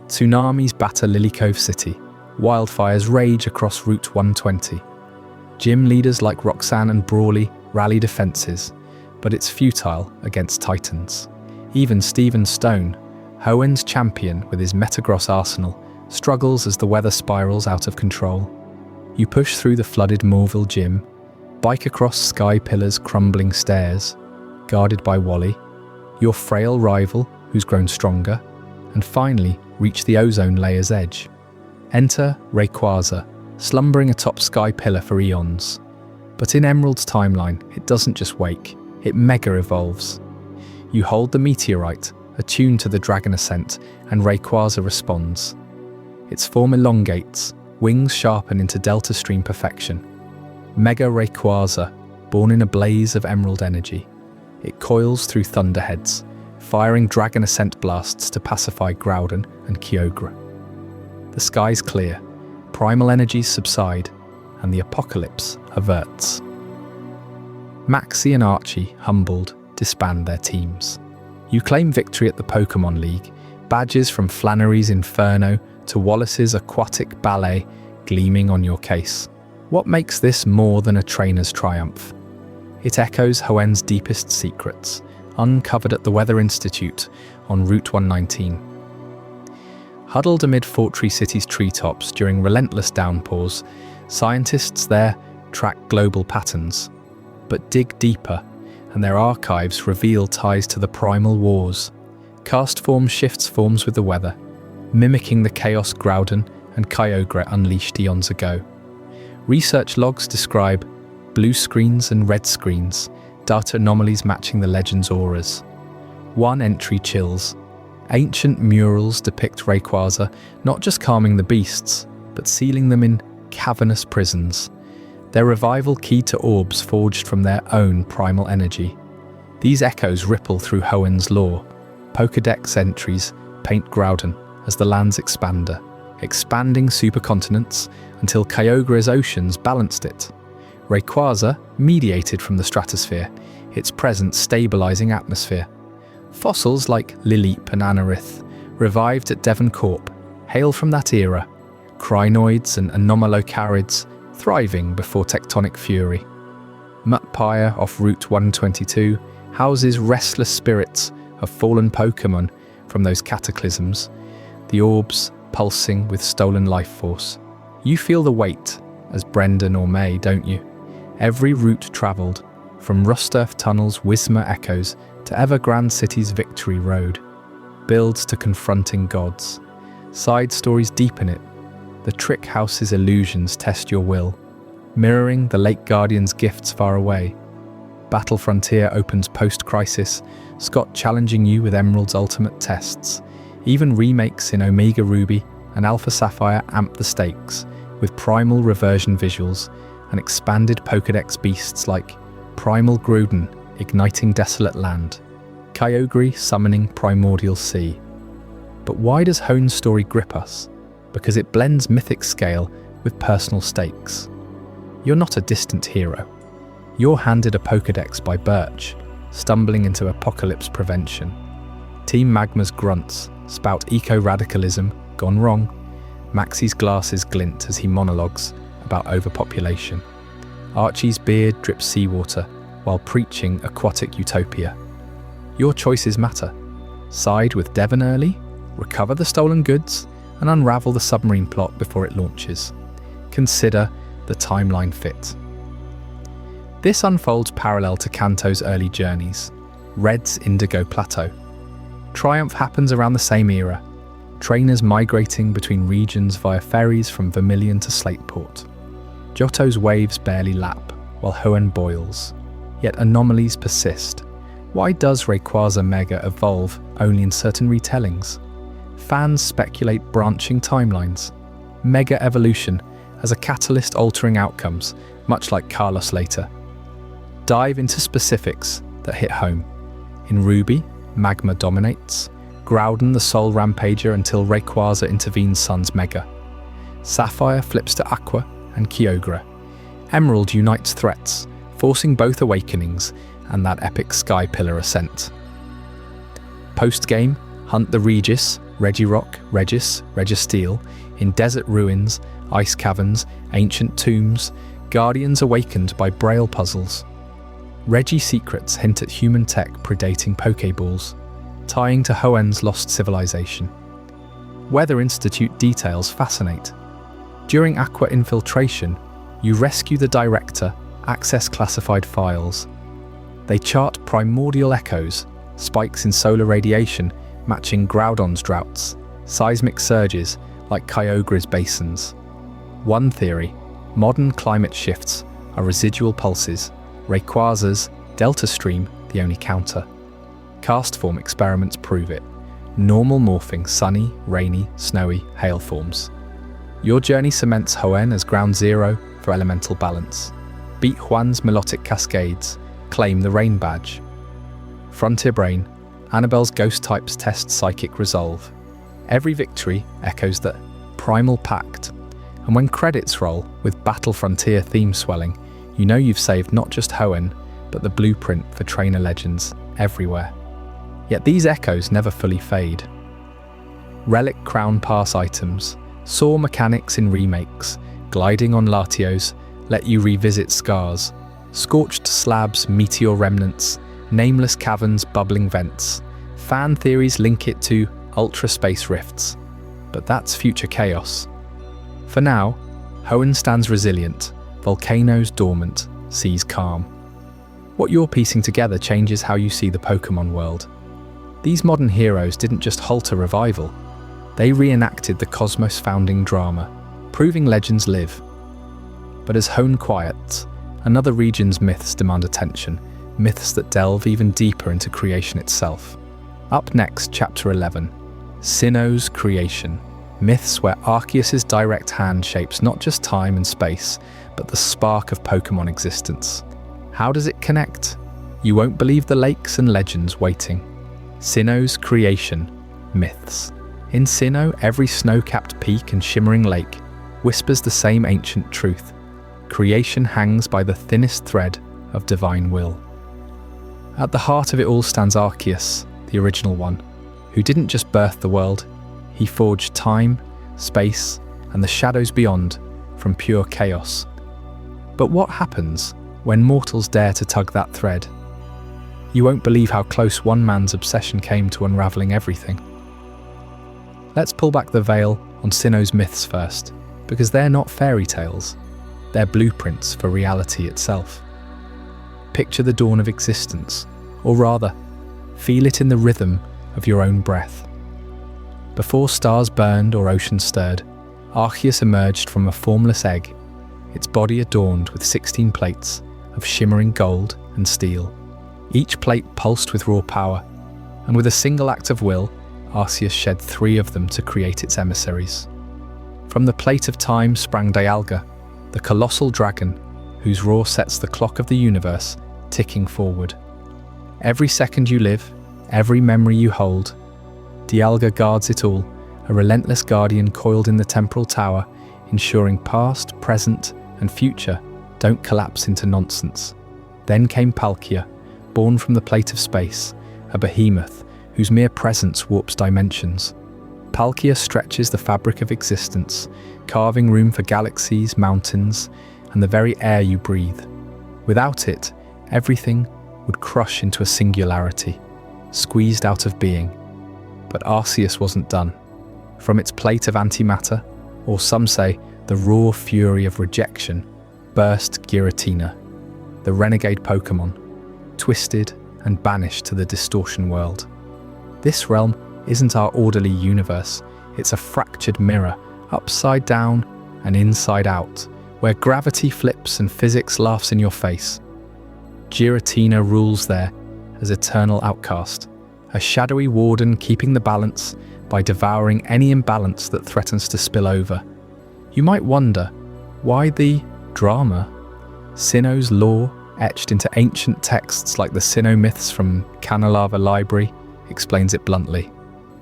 Tsunamis batter Lily Cove City, wildfires rage across Route 120. Gym leaders like Roxanne and Brawley rally defences, but it's futile against Titans. Even Stephen Stone, Hoenn's champion with his Metagross arsenal, struggles as the weather spirals out of control. You push through the flooded Morville Gym, bike across Sky Pillar's crumbling stairs, guarded by Wally, your frail rival who's grown stronger, and finally reach the ozone layer's edge. Enter Rayquaza, slumbering atop Sky Pillar for eons. But in Emerald's timeline, it doesn't just wake, it mega-evolves. You hold the meteorite, attuned to the Dragon Ascent, and Rayquaza responds. Its form elongates, wings sharpen into Delta Stream perfection. Mega Rayquaza, born in a blaze of emerald energy. It coils through thunderheads, firing Dragon Ascent blasts to pacify Groudon and Kyogre. The skies clear, primal energies subside, and the apocalypse averts. Maxi and Archie, humbled, disband their teams. You claim victory at the Pokémon League, badges from Flannery's Inferno to Wallace's Aquatic Ballet gleaming on your case. What makes this more than a trainer's triumph? It echoes Hoenn's deepest secrets, uncovered at the Weather Institute on Route 119. Huddled amid Fortree City's treetops during relentless downpours, scientists there track global patterns, but dig deeper, and their archives reveal ties to the primal wars. Cast form shifts forms with the weather, mimicking the chaos Groudon and Kyogre unleashed eons ago. Research logs describe blue screens and red screens, data anomalies matching the legend's auras. One entry chills. Ancient murals depict Rayquaza not just calming the beasts, but sealing them in cavernous prisons. Their revival keyed to orbs forged from their own primal energy. These echoes ripple through Hoenn's lore. Pokédex entries paint Groudon as the land's expander, expanding supercontinents until Kyogre's oceans balanced it. Rayquaza mediated from the stratosphere, its presence stabilizing atmosphere. Fossils like Lileep and Anorith, revived at Devon Corp, hail from that era. Crinoids and Anomalocarids thriving before tectonic fury. Mutpire off Route 122 houses restless spirits of fallen Pokémon from those cataclysms, the orbs pulsing with stolen life force. You feel the weight as Brendan or May, don't you? Every route travelled, from Rusturf Tunnel's Whismer echoes to Evergrande City's Victory Road, builds to confronting gods. Side stories deepen it. The Trick House's illusions test your will, mirroring the Lake Guardian's gifts far away. Battle Frontier opens post-crisis, Scott challenging you with Emerald's ultimate tests. Even remakes in Omega Ruby and Alpha Sapphire amp the stakes, with primal reversion visuals and expanded Pokédex beasts like Primal Groudon igniting desolate land, Kyogre summoning primordial sea. But why does Hoenn's story grip us? Because it blends mythic scale with personal stakes. You're not a distant hero. You're handed a Pokédex by Birch, stumbling into apocalypse prevention. Team Magma's grunts spout eco-radicalism gone wrong. Maxie's glasses glint as he monologues about overpopulation. Archie's beard drips seawater while preaching aquatic utopia. Your choices matter. Side with Devon early, recover the stolen goods, and unravel the submarine plot before it launches. Consider the timeline fit. This unfolds parallel to Kanto's early journeys, Red's Indigo Plateau. Triumph happens around the same era, trainers migrating between regions via ferries from Vermilion to Slateport. Johto's waves barely lap, while Hoenn boils. Yet anomalies persist. Why does Rayquaza Mega evolve only in certain retellings? Fans speculate branching timelines. Mega evolution as a catalyst altering outcomes, much like Kalos later. Dive into specifics that hit home. In Ruby, Magma dominates. Groudon the sole rampager until Rayquaza intervenes Sun's Mega. Sapphire flips to Aqua and Kyogre. Emerald unites threats, forcing both awakenings and that epic Sky Pillar ascent. Post-game, hunt the Regis, Regirock, Regis, Registeel, in desert ruins, ice caverns, ancient tombs, guardians awakened by braille puzzles. Regi secrets hint at human tech predating Pokeballs, tying to Hoenn's lost civilization. Weather Institute details fascinate. During Aqua infiltration, you rescue the Director, access classified files. They chart primordial echoes, spikes in solar radiation matching Groudon's droughts, seismic surges like Kyogre's basins. One theory, modern climate shifts are residual pulses, Rayquaza's Delta Stream the only counter. Cast form experiments prove it. Normal morphing sunny, rainy, snowy, hail forms. Your journey cements Hoenn as ground zero for elemental balance. Beat Juan's melodic cascades, claim the rain badge. Frontier Brain, Annabelle's ghost types test psychic resolve. Every victory echoes the Primal Pact, and when credits roll with Battle Frontier theme swelling, you know you've saved not just Hoenn, but the blueprint for trainer legends everywhere. Yet these echoes never fully fade. Relic Crown Pass items, saw mechanics in remakes, gliding on Latios, let you revisit scars, scorched slabs, meteor remnants, nameless caverns, bubbling vents. Fan theories link it to ultra space rifts. but that's future chaos. For now, Hoenn stands resilient, volcanoes dormant, seas calm. What you're piecing together changes how you see the Pokémon world. These modern heroes didn't just halt a revival, they reenacted the cosmos' founding drama, proving legends live. But as Hoenn quiets, another region's myths demand attention, myths that delve even deeper into creation itself. Up next, Chapter 11, Sinnoh's Creation. Myths where Arceus' direct hand shapes not just time and space, but the spark of Pokémon existence. How does it connect? You won't believe the lakes and legends waiting. Sinnoh's Creation. Myths. In Sinnoh, every snow-capped peak and shimmering lake whispers the same ancient truth. Creation hangs by the thinnest thread of divine will. At the heart of it all stands Arceus, the original one, who didn't just birth the world, he forged time, space, and the shadows beyond from pure chaos. But what happens when mortals dare to tug that thread? You won't believe how close one man's obsession came to unraveling everything. Let's pull back the veil on Sinnoh's myths first, because they're not fairy tales, they're blueprints for reality itself. Picture the dawn of existence, or rather, feel it in the rhythm of your own breath. Before stars burned or oceans stirred, Arceus emerged from a formless egg, its body adorned with 16 plates of shimmering gold and steel. Each plate pulsed with raw power, and with a single act of will, Arceus shed 3 of them to create its emissaries. From the plate of time sprang Dialga, the colossal dragon, whose roar sets the clock of the universe ticking forward. Every second you live, every memory you hold, Dialga guards it all, a relentless guardian coiled in the temporal tower, ensuring past, present, and future don't collapse into nonsense. Then came Palkia, born from the plate of space, a behemoth whose mere presence warps dimensions. Palkia stretches the fabric of existence, carving room for galaxies, mountains, and the very air you breathe. Without it, everything would crush into a singularity, squeezed out of being. But Arceus wasn't done. From its plate of antimatter, or some say the raw fury of rejection, burst Giratina, the renegade Pokémon, twisted and banished to the distortion world. This realm isn't our orderly universe, it's a fractured mirror, upside down and inside out, where gravity flips and physics laughs in your face. Giratina rules there as eternal outcast, a shadowy warden keeping the balance by devouring any imbalance that threatens to spill over. You might wonder, why the drama? Sinnoh's lore, etched into ancient texts like the Sinnoh myths from Kanalava Library, explains it bluntly.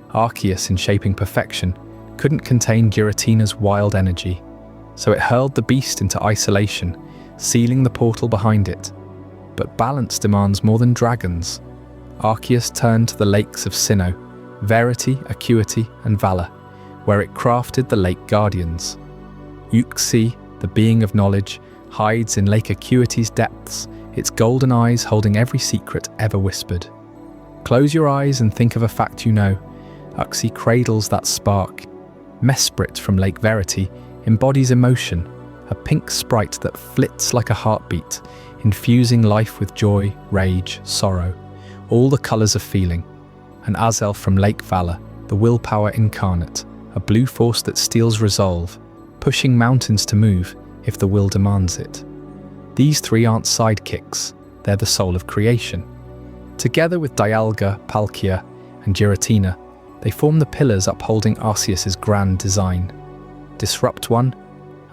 Arceus, in shaping perfection, couldn't contain Giratina's wild energy, so it hurled the beast into isolation, sealing the portal behind it. But balance demands more than dragons. Arceus turned to the lakes of Sinnoh, Verity, Acuity, and Valor, where it crafted the Lake Guardians. Uxie, the being of knowledge, hides in Lake Acuity's depths, its golden eyes holding every secret ever whispered. Close your eyes and think of a fact you know. Uxie cradles that spark. Mesprit from Lake Verity embodies emotion, a pink sprite that flits like a heartbeat, infusing life with joy, rage, sorrow, all the colours of feeling. And Azelf from Lake Valor, the willpower incarnate, a blue force that steals resolve, pushing mountains to move if the will demands it. These 3 aren't sidekicks, they're the soul of creation. Together with Dialga, Palkia, and Giratina, they form the pillars upholding Arceus' grand design. Disrupt one,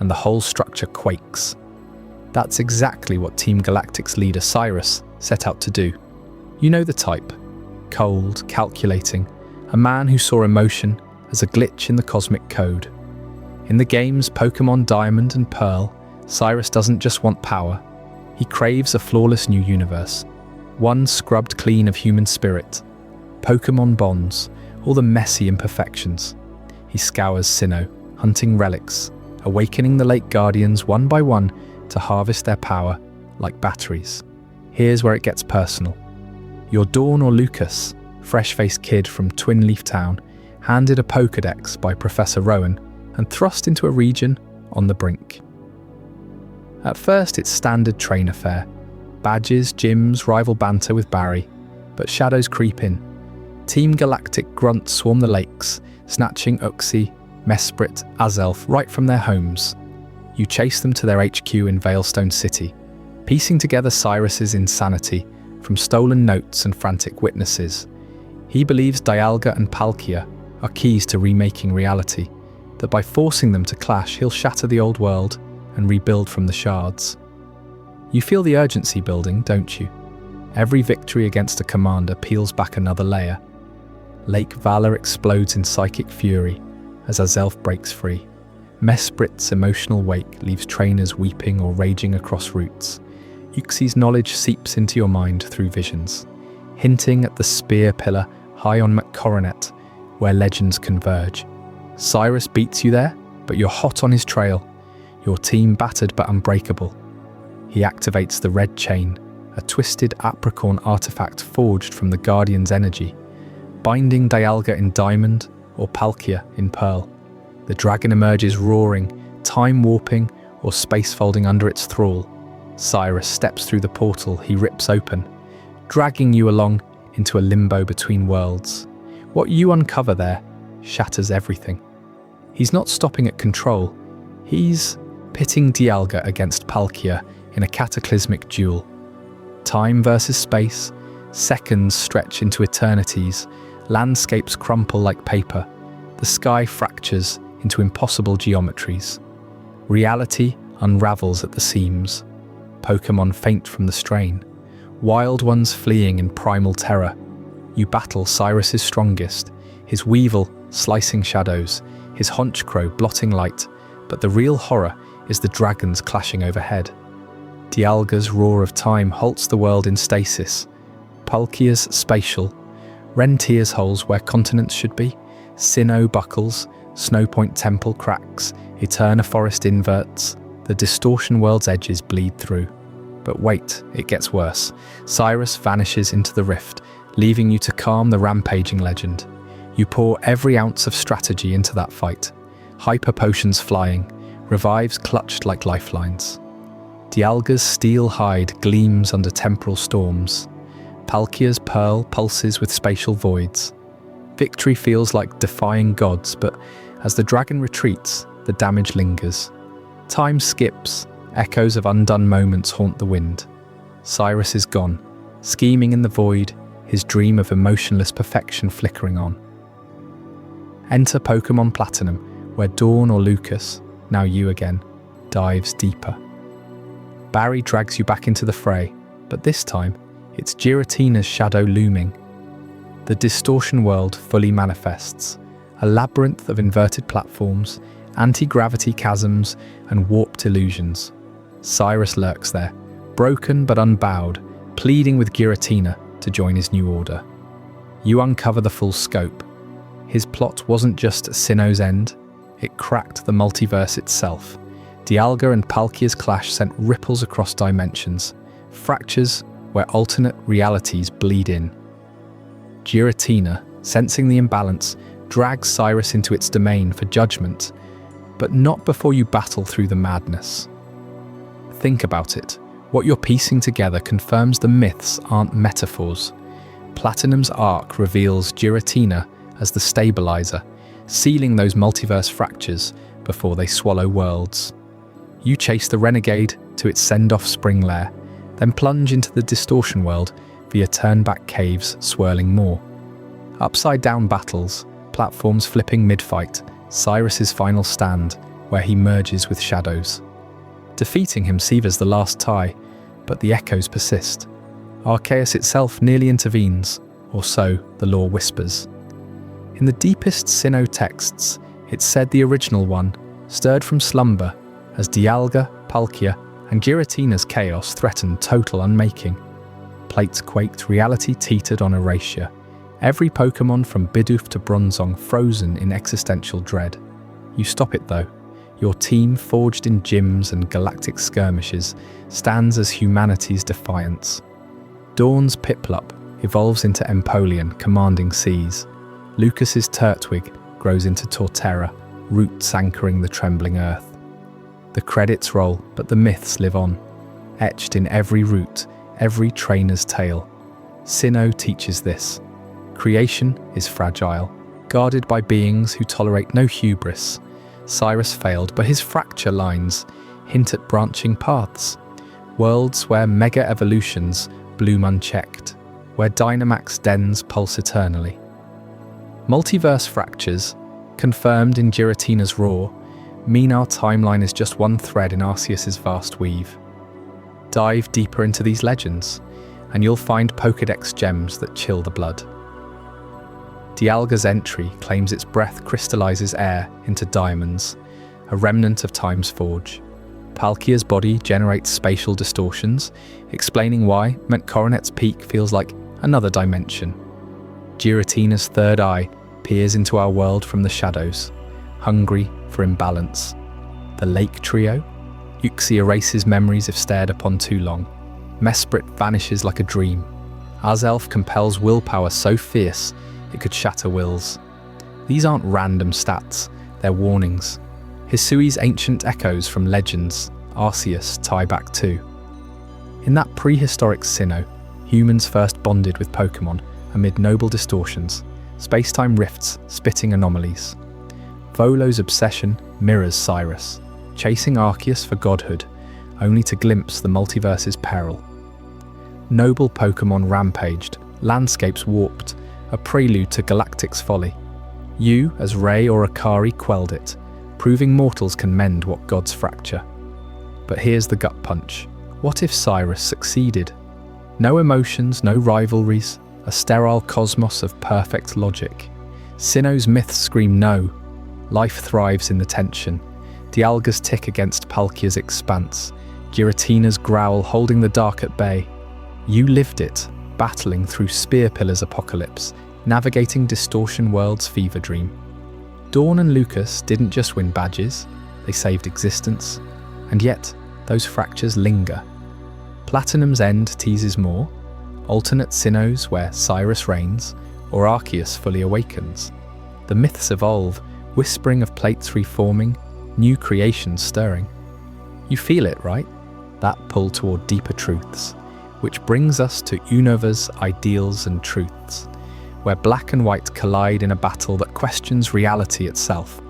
and the whole structure quakes. That's exactly what Team Galactic's leader Cyrus set out to do. You know the type. Cold, calculating, a man who saw emotion as a glitch in the cosmic code. In the games Pokémon Diamond and Pearl, Cyrus doesn't just want power, he craves a flawless new universe, one scrubbed clean of human spirit. Pokémon bonds, all the messy imperfections. He scours Sinnoh, hunting relics, awakening the Lake Guardians one by one to harvest their power like batteries. Here's where it gets personal. You're Dawn or Lucas, fresh-faced kid from Twin Leaf Town, handed a Pokédex by Professor Rowan, and thrust into a region on the brink. At first, it's standard trainer fare. Badges, gyms, rival banter with Barry. But shadows creep in. Team Galactic grunts swarm the lakes, snatching Uxie, Mesprit, Azelf right from their homes. You chase them to their HQ in Veilstone City, piecing together Cyrus's insanity from stolen notes and frantic witnesses. He believes Dialga and Palkia are keys to remaking reality, that by forcing them to clash, he'll shatter the old world and rebuild from the shards. You feel the urgency building, don't you? Every victory against a commander peels back another layer. Lake Valor explodes in psychic fury as Azelf breaks free. Mesprit's emotional wake leaves trainers weeping or raging across routes. Uxie's knowledge seeps into your mind through visions, hinting at the spear pillar high on McCoronet, where legends converge. Cyrus beats you there, but you're hot on his trail. Your team battered but unbreakable. He activates the Red Chain, a twisted apricorn artifact forged from the Guardian's energy, binding Dialga in diamond or Palkia in pearl. The dragon emerges roaring, time warping or space folding under its thrall. Cyrus steps through the portal he rips open, dragging you along into a limbo between worlds. What you uncover there shatters everything. He's not stopping at control. He's pitting Dialga against Palkia in a cataclysmic duel. Time versus space, seconds stretch into eternities, landscapes crumple like paper, the sky fractures into impossible geometries. Reality unravels at the seams. Pokémon faint from the strain, wild ones fleeing in primal terror. You battle Cyrus's strongest, his Weevil slicing shadows, his Honchkrow blotting light, but the real horror is the dragons clashing overhead. Dialga's roar of time halts the world in stasis. Palkia's spatial, Rentier's holes where continents should be, Sinnoh buckles, Snowpoint temple cracks, Eterna forest inverts, the distortion world's edges bleed through. But wait, it gets worse. Cyrus vanishes into the rift, leaving you to calm the rampaging legend. You pour every ounce of strategy into that fight. Hyper potions flying, revives clutched like lifelines. Dialga's steel hide gleams under temporal storms. Palkia's pearl pulses with spatial voids. Victory feels like defying gods, but as the dragon retreats, the damage lingers. Time skips, echoes of undone moments haunt the wind. Cyrus is gone, scheming in the void, his dream of emotionless perfection flickering on. Enter Pokémon Platinum, where Dawn or Lucas, now you again, dives deeper. Barry drags you back into the fray, but this time, it's Giratina's shadow looming. The distortion world fully manifests, a labyrinth of inverted platforms, anti-gravity chasms, and warped illusions. Cyrus lurks there, broken but unbowed, pleading with Giratina to join his new order. You uncover the full scope. His plot wasn't just Sinnoh's end, it cracked the multiverse itself. Dialga and Palkia's clash sent ripples across dimensions, fractures where alternate realities bleed in. Giratina, sensing the imbalance, drags Cyrus into its domain for judgment, but not before you battle through the madness. Think about it. What you're piecing together confirms the myths aren't metaphors. Platinum's arc reveals Giratina as the stabilizer, sealing those multiverse fractures before they swallow worlds. You chase the renegade to its send-off spring lair, then plunge into the distortion world via turn-back caves swirling more. Upside-down battles, platforms flipping mid-fight, Cyrus's final stand, where he merges with shadows. Defeating him severs the last tie, but the echoes persist. Arceus itself nearly intervenes, or so the lore whispers. In the deepest Sinnoh texts, it's said the original one stirred from slumber as Dialga, Palkia, and Giratina's chaos threatened total unmaking. Plates quaked, reality teetered on erasure. Every Pokémon from Bidoof to Bronzong frozen in existential dread. You stop it though. Your team, forged in gyms and galactic skirmishes, stands as humanity's defiance. Dawn's Piplup evolves into Empoleon, commanding seas. Lucas's Turtwig grows into Torterra, roots anchoring the trembling earth. The credits roll, but the myths live on, etched in every root, every trainer's tale. Sinnoh teaches this. Creation is fragile, guarded by beings who tolerate no hubris. Cyrus failed, but his fracture lines hint at branching paths. Worlds where mega-evolutions bloom unchecked, where Dynamax dens pulse eternally. Multiverse fractures, confirmed in Giratina's roar, mean our timeline is just one thread in Arceus's vast weave. Dive deeper into these legends, and you'll find Pokédex gems that chill the blood. Dialga's entry claims its breath crystallizes air into diamonds, a remnant of Time's forge. Palkia's body generates spatial distortions, explaining why Mentcoronet's peak feels like another dimension. Giratina's third eye peers into our world from the shadows, hungry for imbalance. The Lake Trio? Uxie erases memories if stared upon too long. Mesprit vanishes like a dream. Azelf compels willpower so fierce it could shatter wills. These aren't random stats, they're warnings. Hisui's ancient echoes from legends, Arceus tie back too. In that prehistoric Sinnoh, humans first bonded with Pokémon amid noble distortions, space-time rifts spitting anomalies. Volo's obsession mirrors Cyrus, chasing Arceus for godhood, only to glimpse the multiverse's peril. Noble Pokémon rampaged, landscapes warped, a prelude to Galactic's folly. You, as Ray or Akari, quelled it, proving mortals can mend what gods fracture. But here's the gut punch. What if Cyrus succeeded? No emotions, no rivalries, a sterile cosmos of perfect logic. Sinnoh's myths scream no. Life thrives in the tension. Dialga's tick against Palkia's expanse. Giratina's growl holding the dark at bay. You lived it, battling through Spear Pillar's apocalypse, navigating Distortion World's fever dream. Dawn and Lucas didn't just win badges, they saved existence. And yet, those fractures linger. Platinum's End teases more, alternate Sinnohs where Cyrus reigns, or Arceus fully awakens. The myths evolve, whispering of plates reforming, new creations stirring. You feel it, right? That pull toward deeper truths, which brings us to Unova's Ideals and Truths, where black and white collide in a battle that questions reality itself.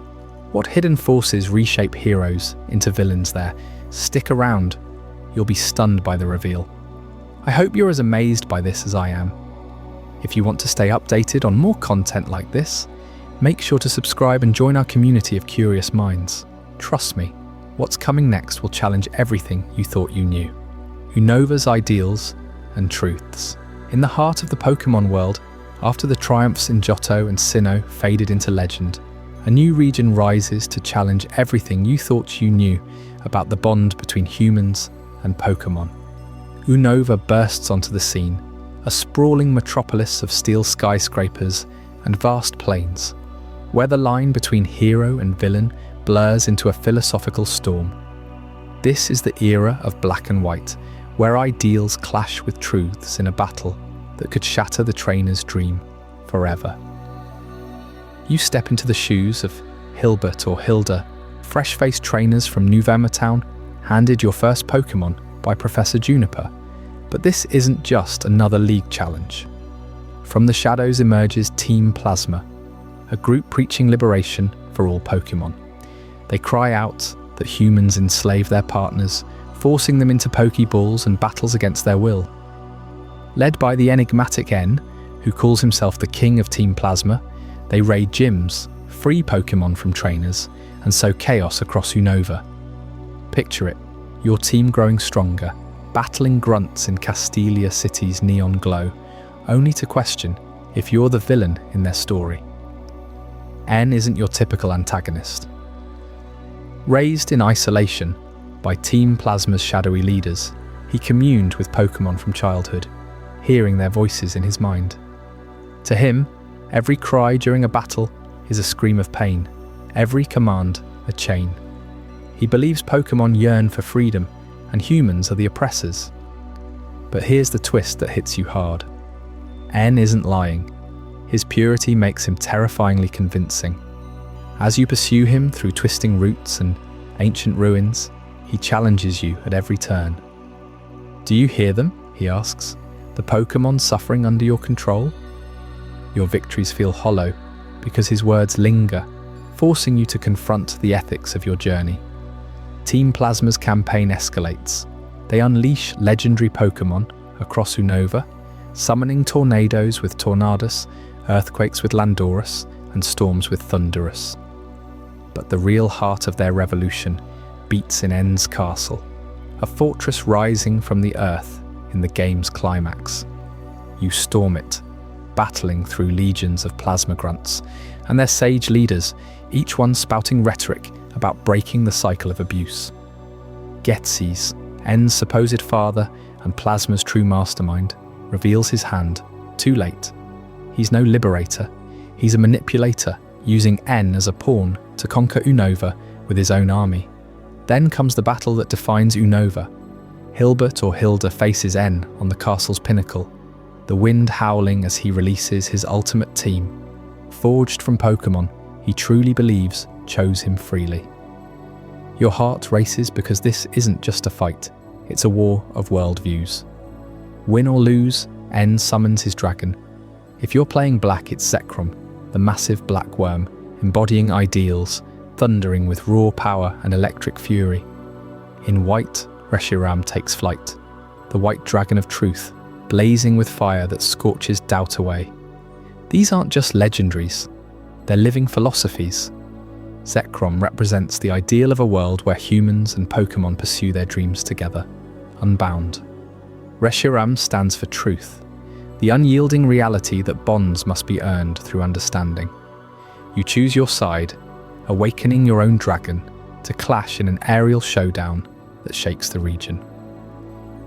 What hidden forces reshape heroes into villains there? Stick around, you'll be stunned by the reveal. I hope you're as amazed by this as I am. If you want to stay updated on more content like this, make sure to subscribe and join our community of curious minds. Trust me, what's coming next will challenge everything you thought you knew. Unova's Ideals and Truths. In the heart of the Pokémon world, after the triumphs in Johto and Sinnoh faded into legend, a new region rises to challenge everything you thought you knew about the bond between humans and Pokémon. Unova bursts onto the scene, a sprawling metropolis of steel skyscrapers and vast plains, where the line between hero and villain blurs into a philosophical storm. This is the era of black and white, where ideals clash with truths in a battle that could shatter the trainer's dream forever. You step into the shoes of Hilbert or Hilda, fresh-faced trainers from New Vema Town, handed your first Pokémon by Professor Juniper. But this isn't just another league challenge. From the shadows emerges Team Plasma, a group preaching liberation for all Pokémon. They cry out that humans enslave their partners, forcing them into Pokeballs and battles against their will. Led by the enigmatic N, who calls himself the king of Team Plasma, they raid gyms, free Pokémon from trainers, and sow chaos across Unova. Picture it, your team growing stronger, battling grunts in Castelia City's neon glow, only to question if you're the villain in their story. N isn't your typical antagonist. Raised in isolation by Team Plasma's shadowy leaders, he communed with Pokémon from childhood, hearing their voices in his mind. To him, every cry during a battle is a scream of pain, every command a chain. He believes Pokémon yearn for freedom and humans are the oppressors. But here's the twist that hits you hard. N isn't lying. His purity makes him terrifyingly convincing. As you pursue him through twisting roots and ancient ruins, he challenges you at every turn. "Do you hear them?" he asks. "The Pokémon suffering under your control?" Your victories feel hollow because his words linger, forcing you to confront the ethics of your journey. Team Plasma's campaign escalates. They unleash legendary Pokémon across Unova, summoning tornadoes with Tornadus, earthquakes with Landorus, and storms with Thundurus. But the real heart of their revolution beats in Hoenn's castle, a fortress rising from the earth in the game's climax. You storm it, battling through legions of plasma grunts and their sage leaders, each one spouting rhetoric about breaking the cycle of abuse. Ghetsis, Hoenn's supposed father and Plasma's true mastermind, reveals his hand, too late. He's no liberator, he's a manipulator, using Hoenn as a pawn to conquer Unova with his own army. Then comes the battle that defines Unova. Hilbert or Hilda faces Hoenn on the castle's pinnacle, the wind howling as he releases his ultimate team. Forged from Pokémon, he truly believes chose him freely. Your heart races because this isn't just a fight, it's a war of worldviews. Win or lose, Hoenn summons his dragon. If you're playing black, it's Zekrom, the massive black worm, embodying ideals, thundering with raw power and electric fury. In white, Reshiram takes flight, the white dragon of truth, blazing with fire that scorches doubt away. These aren't just legendaries, they're living philosophies. Zekrom represents the ideal of a world where humans and Pokémon pursue their dreams together, unbound. Reshiram stands for truth, the unyielding reality that bonds must be earned through understanding. You choose your side, awakening your own dragon, to clash in an aerial showdown that shakes the region.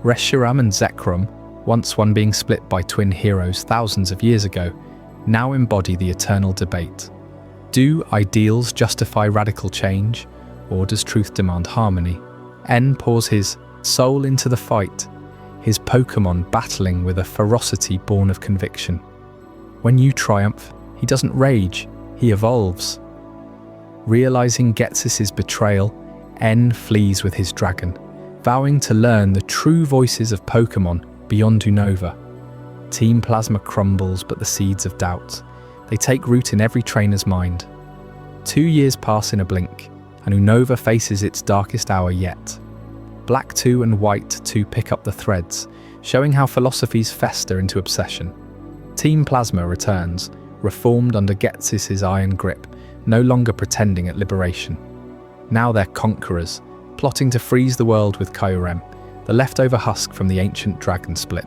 Reshiram and Zekrom, once one being split by twin heroes thousands of years ago, now embody the eternal debate. Do ideals justify radical change, or does truth demand harmony? Hoenn pours his soul into the fight, his Pokémon battling with a ferocity born of conviction. When you triumph, he doesn't rage, he evolves. Realizing Ghetsis' betrayal, Hoenn flees with his dragon, vowing to learn the true voices of Pokémon beyond Unova. Team Plasma crumbles, but the seeds of doubt, they take root in every trainer's mind. 2 years pass in a blink, and Unova faces its darkest hour yet. Black 2 and White 2 pick up the threads, showing how philosophies fester into obsession. Team Plasma returns, reformed under Ghetsis' iron grip, no longer pretending at liberation. Now they're conquerors, plotting to freeze the world with Kyurem, the leftover husk from the ancient dragon split.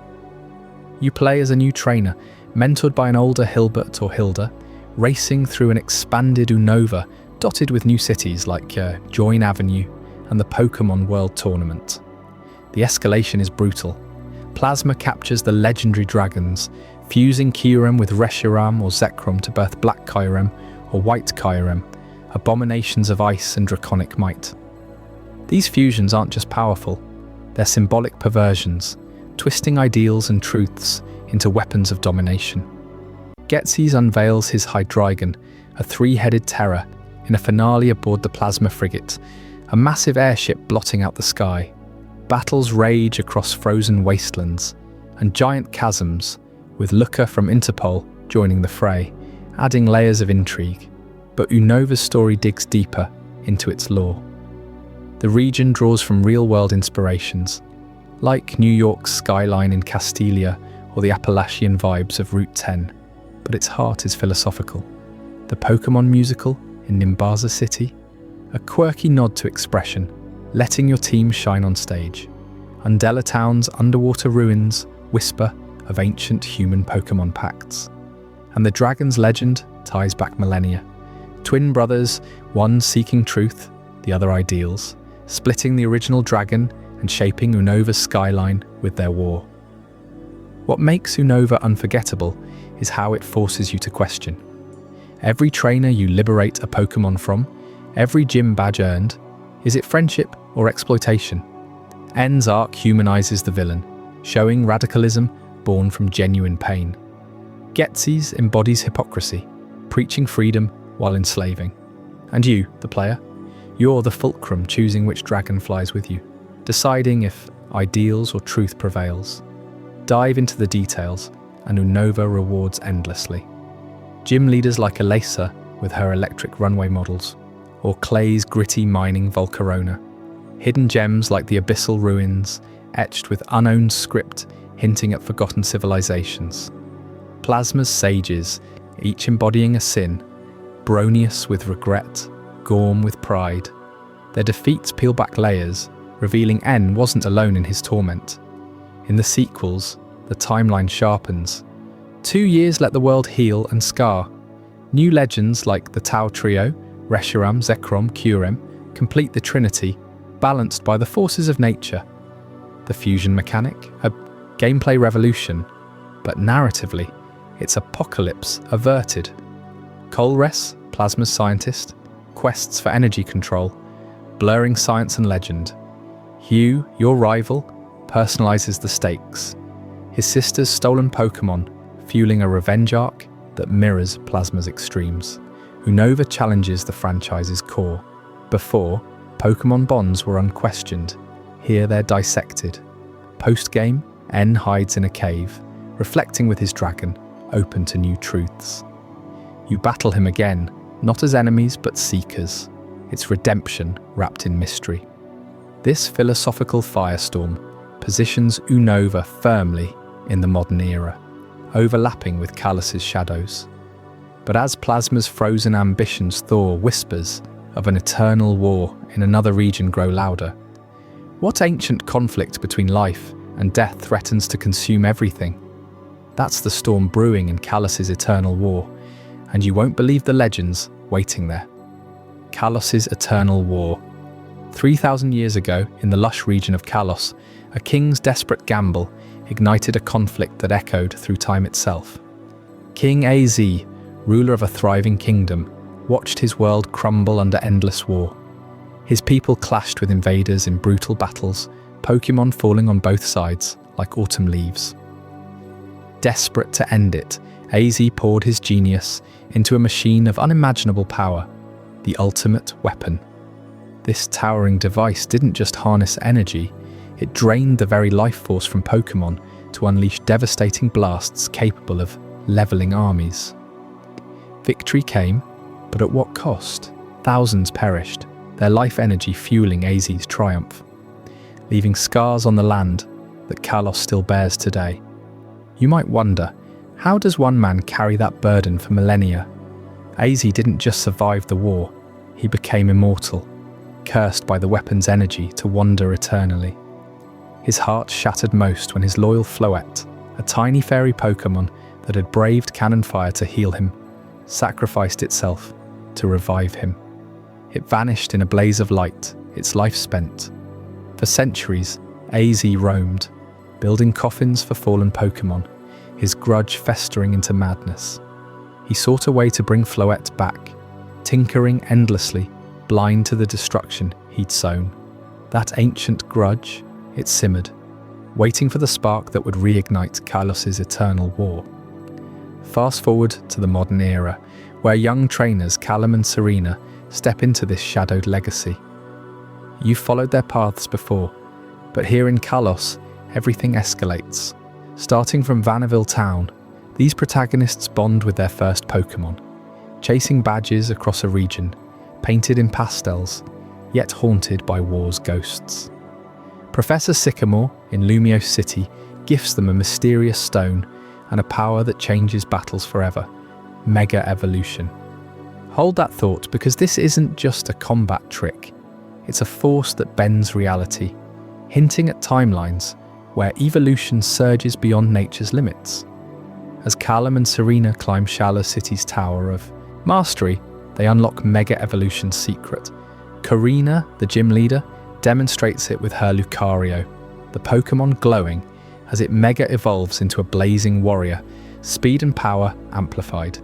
You play as a new trainer, mentored by an older Hilbert or Hilda, racing through an expanded Unova dotted with new cities like Join Avenue and the Pokémon World Tournament. The escalation is brutal. Plasma captures the legendary dragons, fusing Kyurem with Reshiram or Zekrom to birth Black Kyurem or White Kyurem, abominations of ice and draconic might. These fusions aren't just powerful, they're symbolic perversions, twisting ideals and truths into weapons of domination. Ghetsis unveils his Hydreigon, a three-headed terror, in a finale aboard the Plasma frigate, a massive airship blotting out the sky. Battles rage across frozen wastelands and giant chasms, with Looker from Interpol joining the fray, adding layers of intrigue. But Unova's story digs deeper into its lore. The region draws from real-world inspirations, like New York's skyline in Castilia or the Appalachian vibes of Route 10, but its heart is philosophical. The Pokémon musical in Nimbaza City, a quirky nod to expression, letting your team shine on stage. Undella Town's underwater ruins whisper of ancient human Pokémon pacts. And the dragon's legend ties back millennia. Twin brothers, one seeking truth, the other ideals, splitting the original dragon and shaping Unova's skyline with their war. What makes Unova unforgettable is how it forces you to question. Every trainer you liberate a Pokémon from, every gym badge earned, is it friendship or exploitation? Hoenn's arc humanizes the villain, showing radicalism born from genuine pain. Getsy's embodies hypocrisy, preaching freedom while enslaving. And you, the player, you're the fulcrum choosing which dragon flies with you, deciding if ideals or truth prevails. Dive into the details, and Unova rewards endlessly. Gym leaders like Elasa with her electric runway models, or Clay's gritty mining Volcarona. Hidden gems like the abyssal ruins, etched with unowned script hinting at forgotten civilizations. Plasma's sages, each embodying a sin, Bronius with regret, Gorm with pride. Their defeats peel back layers, revealing N wasn't alone in his torment. In the sequels, the timeline sharpens. 2 years let the world heal and scar. New legends like the Tau Trio, Reshiram, Zekrom, Kurem, complete the trinity, balanced by the forces of nature. The fusion mechanic, a gameplay revolution, but narratively, it's apocalypse averted. Colres, Plasma's scientist, quests for energy control, blurring science and legend. Hugh, your rival, personalizes the stakes. His sister's stolen Pokémon, fueling a revenge arc that mirrors Plasma's extremes. Unova challenges the franchise's core. Before, Pokémon bonds were unquestioned. Here they're dissected. Post-game, N hides in a cave, reflecting with his dragon, open to new truths. You battle him again, not as enemies but seekers. It's redemption wrapped in mystery. This philosophical firestorm positions Unova firmly in the modern era, overlapping with Kalos's shadows. But as Plasma's frozen ambitions thaw, whispers of an eternal war in another region grow louder. What ancient conflict between life and death threatens to consume everything? That's the storm brewing in Kalos's eternal war, and you won't believe the legends waiting there. Kalos's eternal war. 3,000 years ago, in the lush region of Kalos, a king's desperate gamble ignited a conflict that echoed through time itself. King Az, ruler of a thriving kingdom, watched his world crumble under endless war. His people clashed with invaders in brutal battles, Pokémon falling on both sides like autumn leaves. Desperate to end it, Az poured his genius into a machine of unimaginable power, the ultimate weapon. This towering device didn't just harness energy, it drained the very life force from Pokémon to unleash devastating blasts capable of leveling armies. Victory came, but at what cost? Thousands perished, their life energy fueling Az's triumph, leaving scars on the land that Kalos still bears today. You might wonder, how does one man carry that burden for millennia? Az didn't just survive the war, he became immortal, cursed by the weapon's energy to wander eternally. His heart shattered most when his loyal Floette, a tiny fairy Pokémon that had braved cannon fire to heal him, sacrificed itself to revive him. It vanished in a blaze of light, its life spent. For centuries, Az roamed, building coffins for fallen Pokémon, his grudge festering into madness. He sought a way to bring Floette back, tinkering endlessly, blind to the destruction he'd sown. That ancient grudge, it simmered, waiting for the spark that would reignite Kalos's eternal war. Fast forward to the modern era, where young trainers Callum and Serena step into this shadowed legacy. You've followed their paths before, but here in Kalos, everything escalates. Starting from Vanderville Town, these protagonists bond with their first Pokémon, chasing badges across a region, painted in pastels, yet haunted by war's ghosts. Professor Sycamore in Lumiose City gifts them a mysterious stone and a power that changes battles forever, Mega Evolution. Hold that thought, because this isn't just a combat trick, it's a force that bends reality, hinting at timelines where evolution surges beyond nature's limits. As Callum and Serena climb Shala City's Tower of Mastery, they unlock Mega Evolution's secret. Karina, the gym leader, demonstrates it with her Lucario, the Pokémon glowing as it mega evolves into a blazing warrior, speed and power amplified.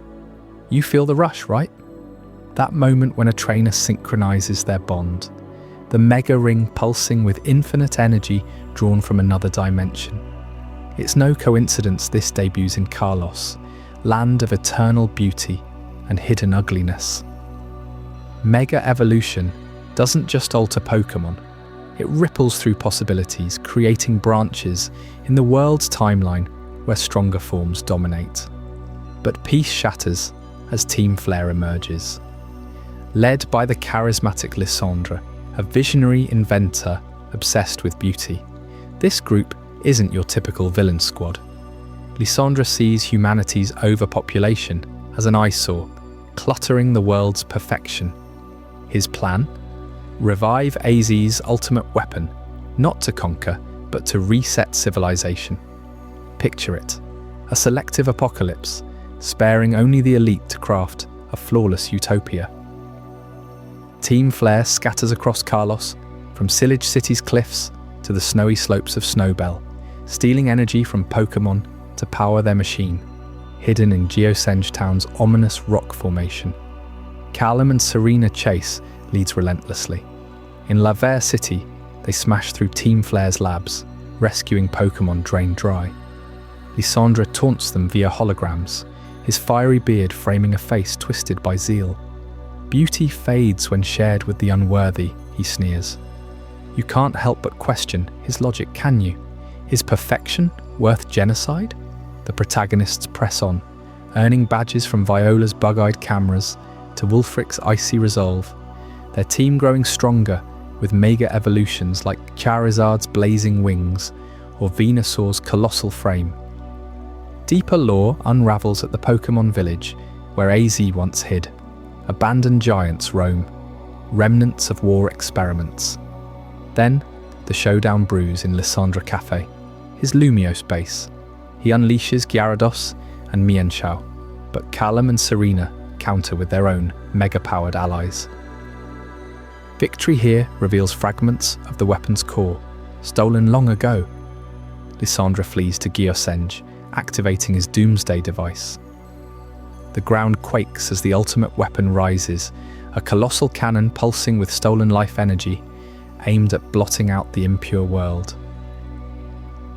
You feel the rush, right? That moment when a trainer synchronizes their bond, the mega ring pulsing with infinite energy drawn from another dimension. It's no coincidence this debuts in Kalos, land of eternal beauty and hidden ugliness. Mega Evolution doesn't just alter Pokémon, it ripples through possibilities, creating branches in the world's timeline where stronger forms dominate. But peace shatters as Team Flare emerges. Led by the charismatic Lysandre, a visionary inventor obsessed with beauty, this group isn't your typical villain squad. Lysandre sees humanity's overpopulation as an eyesore, cluttering the world's perfection. His plan? Revive AZ's ultimate weapon, not to conquer, but to reset civilization. Picture it, a selective apocalypse, sparing only the elite to craft a flawless utopia. Team Flare scatters across Kalos, from Sillage City's cliffs to the snowy slopes of Snowbell, stealing energy from Pokémon to power their machine, hidden in Geosenge Town's ominous rock formation. Callum and Serena chase leads relentlessly. In Laver City, they smash through Team Flare's labs, rescuing Pokémon drained dry. Lysandre taunts them via holograms, his fiery beard framing a face twisted by zeal. Beauty fades when shared with the unworthy, he sneers. You can't help but question his logic, can you? Is perfection worth genocide? The protagonists press on, earning badges from Viola's bug-eyed cameras to Wulfric's icy resolve, their team growing stronger with mega evolutions like Charizard's blazing wings or Venusaur's colossal frame. Deeper lore unravels at the Pokémon village where AZ once hid. Abandoned giants roam, remnants of war experiments. Then, the showdown brews in Lysandre Cafe, his Lumio space. He unleashes Gyarados and Mienshao, but Callum and Serena counter with their own mega-powered allies. Victory here reveals fragments of the weapon's core, stolen long ago. Lysandre flees to Geosenge, activating his doomsday device. The ground quakes as the ultimate weapon rises, a colossal cannon pulsing with stolen life energy, aimed at blotting out the impure world.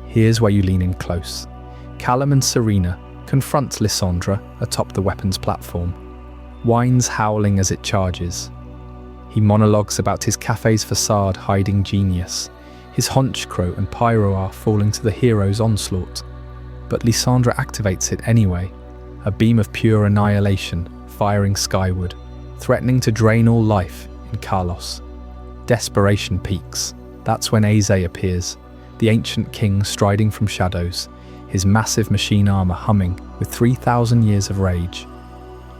Here's where you lean in close. Callum and Serena confront Lysandre atop the weapon's platform, whines howling as it charges. He monologues about his cafe's facade hiding genius, his Honchkrow and Pyroar falling to the hero's onslaught. But Lysandre activates it anyway, a beam of pure annihilation firing skyward, threatening to drain all life in Kalos. Desperation peaks. That's when AZ appears, the ancient king striding from shadows, his massive machine armor humming with 3,000 years of rage.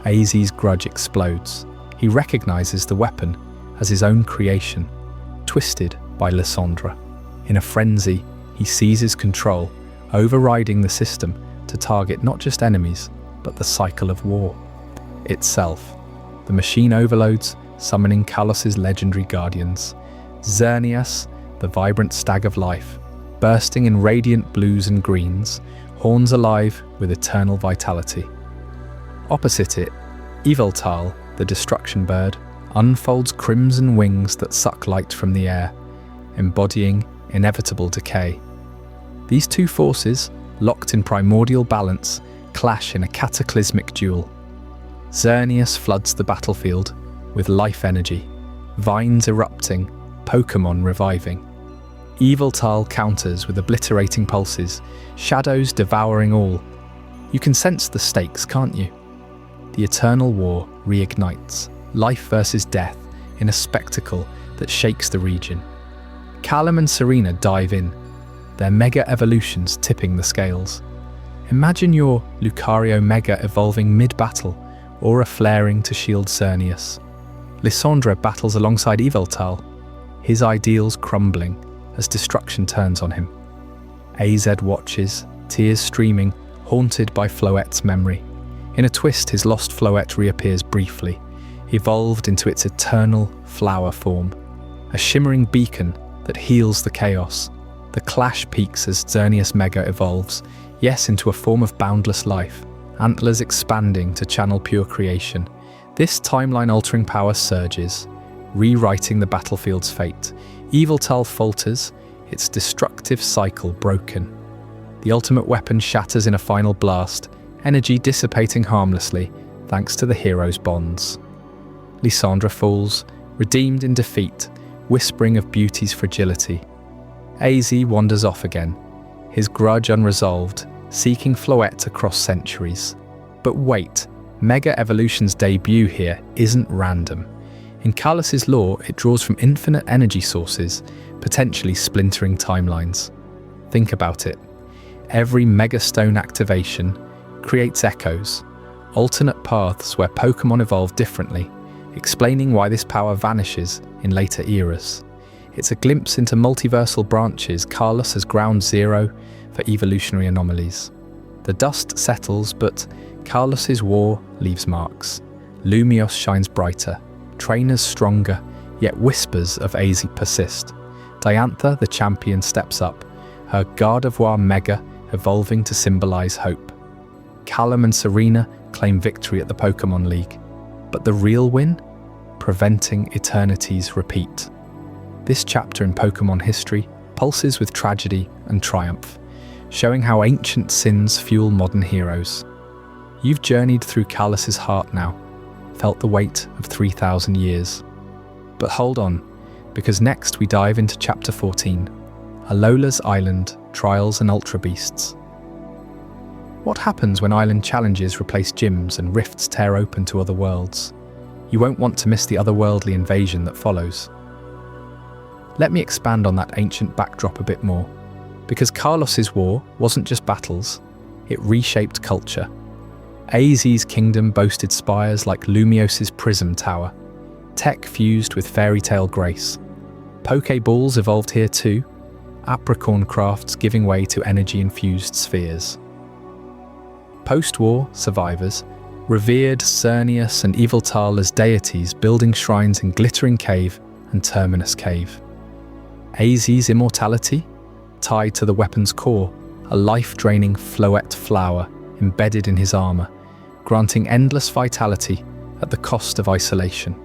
AZ's grudge explodes. He recognizes the weapon as his own creation, twisted by Lysandre. In a frenzy, he seizes control, overriding the system to target not just enemies, but the cycle of war itself. The machine overloads, summoning Kalos' legendary guardians. Xerneas, the vibrant stag of life, bursting in radiant blues and greens, horns alive with eternal vitality. Opposite it, Yveltal, the destruction bird, unfolds crimson wings that suck light from the air, embodying inevitable decay. These two forces, locked in primordial balance, clash in a cataclysmic duel. Xerneas floods the battlefield with life energy, vines erupting, Pokémon reviving. Yveltal counters with obliterating pulses, shadows devouring all. You can sense the stakes, can't you? The eternal war reignites, life versus death, in a spectacle that shakes the region. Callum and Serena dive in, their mega evolutions tipping the scales. Imagine your Lucario Mega evolving mid-battle, aura flaring to shield Xerneas. Lysandre battles alongside Yveltal, his ideals crumbling as destruction turns on him. AZ watches, tears streaming, haunted by Floette's memory. In a twist, his lost Floette reappears briefly, evolved into its eternal flower form, a shimmering beacon that heals the chaos. The clash peaks as Xerneas Mega evolves, yes, into a form of boundless life, antlers expanding to channel pure creation. This timeline-altering power surges, rewriting the battlefield's fate. Yveltal falters, its destructive cycle broken. The ultimate weapon shatters in a final blast, energy dissipating harmlessly thanks to the hero's bonds. Lysandra falls, redeemed in defeat, whispering of beauty's fragility. AZ wanders off again, his grudge unresolved, seeking Floette across centuries. But wait, Mega Evolution's debut here isn't random. In Kalos' lore, it draws from infinite energy sources, potentially splintering timelines. Think about it. Every Mega Stone activation creates echoes, alternate paths where Pokémon evolve differently, explaining why this power vanishes in later eras. It's a glimpse into multiversal branches Kalos as ground zero for evolutionary anomalies. The dust settles, but Kalos' war leaves marks. Lumios shines brighter, trainers stronger, yet whispers of AZ persist. Diantha, the champion, steps up, her Gardevoir Mega evolving to symbolize hope. Callum and Serena claim victory at the Pokémon League. But the real win? Preventing eternity's repeat. This chapter in Pokémon history pulses with tragedy and triumph, showing how ancient sins fuel modern heroes. You've journeyed through Kalos' heart now, felt the weight of 3,000 years. But hold on, because next we dive into Chapter 14, Alola's Island, Trials and Ultra Beasts. What happens when island challenges replace gyms and rifts tear open to other worlds? You won't want to miss the otherworldly invasion that follows. Let me expand on that ancient backdrop a bit more, because Kalos' war wasn't just battles, it reshaped culture. AZ's kingdom boasted spires like Lumios' Prism Tower, tech fused with fairy tale grace. Pokeballs evolved here too, apricorn crafts giving way to energy-infused spheres. Post-war survivors revered Xerneas and Yveltal as deities, building shrines in Glittering Cave and Terminus Cave. AZ's immortality? Tied to the weapon's core, a life-draining Floette flower embedded in his armor, granting endless vitality at the cost of isolation.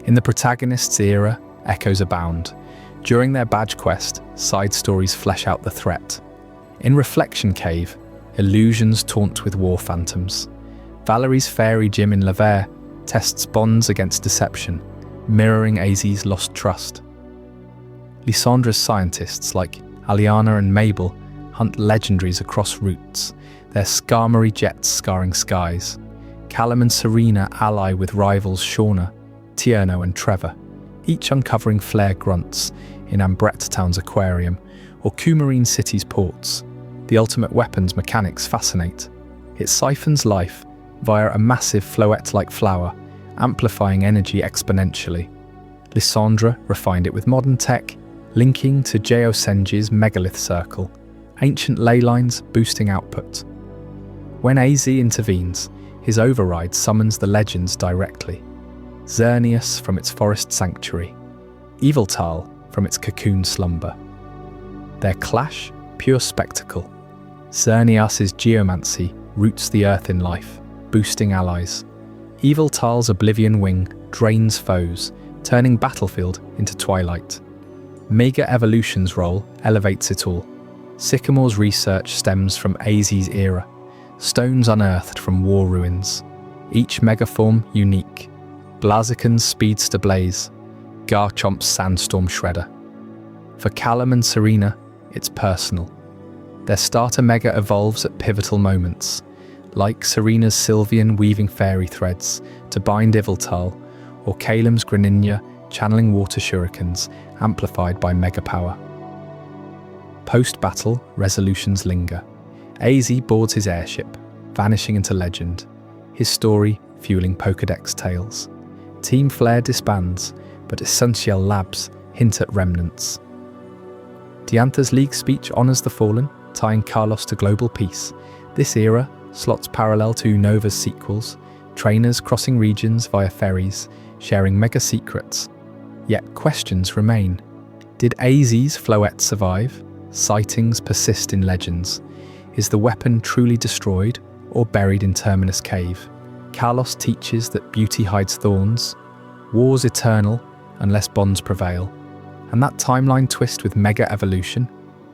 In the protagonist's era, echoes abound. During their badge quest, side stories flesh out the threat. In Reflection Cave, illusions taunt with war phantoms. Valerie's fairy gym in Lavere tests bonds against deception, mirroring AZ's lost trust. Lysandra's scientists like Aliana and Mabel hunt legendaries across routes, their Skarmory jets scarring skies. Callum and Serena ally with rivals Shauna, Tierno and Trevor, each uncovering flare grunts in Ambrette Town's aquarium or Coumarine City's ports. The ultimate weapon's mechanics fascinate. It siphons life via a massive Floette-like flower, amplifying energy exponentially. Lysandra refined it with modern tech, linking to Geosenji's megalith circle, ancient ley lines boosting output. When AZ intervenes, his override summons the legends directly. Xerneas from its forest sanctuary, Yveltal from its cocoon slumber. Their clash, pure spectacle. Xerneas' geomancy roots the earth in life, boosting allies. Yveltal's Oblivion Wing drains foes, turning battlefield into twilight. Mega Evolution's role elevates it all. Sycamore's research stems from AZ's era, stones unearthed from war ruins, each megaform unique. Blaziken's Speedster Blaze, Garchomp's Sandstorm Shredder. For Callum and Serena, it's personal. Their starter Mega evolves at pivotal moments, like Serena's Sylveon weaving fairy threads to bind Yveltal, or Calum's Greninja channeling water shurikens amplified by Mega Power. Post-battle, resolutions linger. AZ boards his airship, vanishing into legend, his story fueling Pokédex tales. Team Flare disbands, but Essential Labs hint at remnants. Diantha's League speech honours the fallen, tying Kalos to global peace. This era slots parallel to Unova's sequels, trainers crossing regions via ferries, sharing mega secrets. Yet questions remain. Did AZ's Floette survive? Sightings persist in legends. Is the weapon truly destroyed or buried in Terminus Cave? Kalos teaches that beauty hides thorns, war's eternal unless bonds prevail. And that timeline twist with Mega Evolution,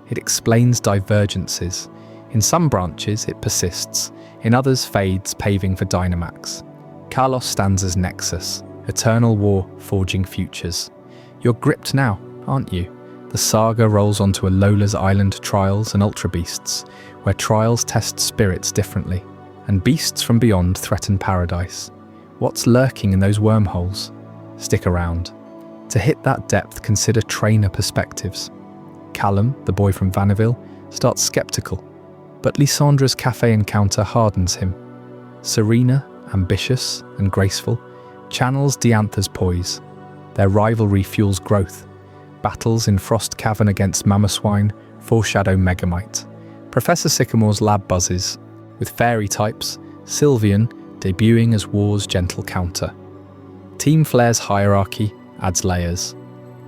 it explains divergences, In some branches, it persists. In others, fades, paving for Dynamax. Kalos stands as nexus, eternal war forging futures. You're gripped now, aren't you? The saga rolls onto Alola's Island trials and Ultra Beasts, where trials test spirits differently, and beasts from beyond threaten paradise. What's lurking in those wormholes? Stick around. To hit that depth, consider trainer perspectives. Callum, the boy from Vanderville, starts skeptical, but Lysandra's cafe encounter hardens him. Serena, ambitious and graceful, channels Diantha's poise. Their rivalry fuels growth. Battles in Frost Cavern against Mamoswine foreshadow Megamite. Professor Sycamore's lab buzzes, with fairy types, Sylveon debuting as War's gentle counter. Team Flair's hierarchy adds layers.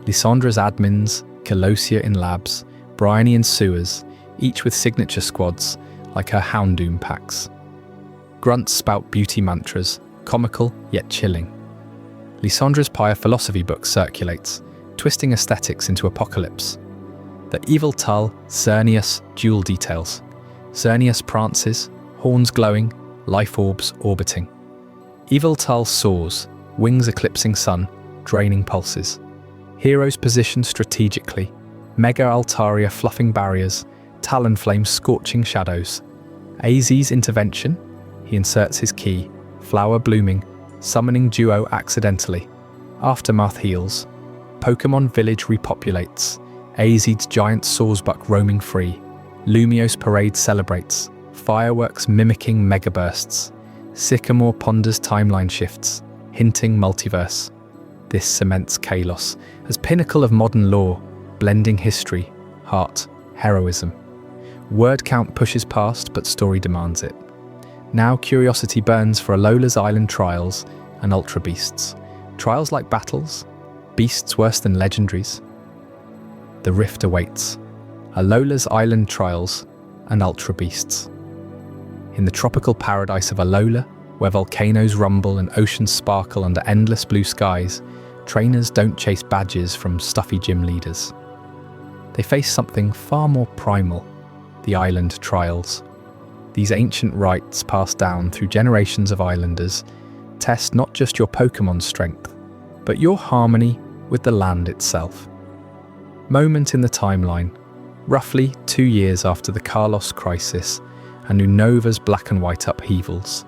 Lysandra's admins, Colosia in labs, Bryony in sewers, each with signature squads like her Houndoom packs. Grunts spout beauty mantras, comical yet chilling. Lysandra's Pyre philosophy book circulates, twisting aesthetics into apocalypse. The evil Tull, Xerneas duel details. Xerneas prances, horns glowing, life orbs orbiting. Evil Tull soars, wings eclipsing sun, draining pulses. Heroes positioned strategically, Mega Altaria fluffing barriers, Talonflame scorching shadows. AZ's intervention, he inserts his key, flower blooming, summoning duo accidentally. Aftermath heals. Pokémon Village repopulates. AZ's giant Sawsbuck roaming free. Lumiose Parade celebrates. Fireworks mimicking megabursts. Sycamore ponders timeline shifts, hinting multiverse. This cements Kalos as pinnacle of modern lore, blending history, heart, heroism. Word count pushes past, but story demands it. Now curiosity burns for Alola's Island trials and Ultra Beasts. Trials like battles, beasts worse than legendaries. The rift awaits. Alola's Island trials and Ultra Beasts. In the tropical paradise of Alola, where volcanoes rumble and oceans sparkle under endless blue skies, trainers don't chase badges from stuffy gym leaders. They face something far more primal, the Island Trials. These ancient rites passed down through generations of islanders test not just your Pokémon's strength, but your harmony with the land itself. Moment in the timeline, roughly 2 years after the Kalos crisis and Unova's black and white upheavals.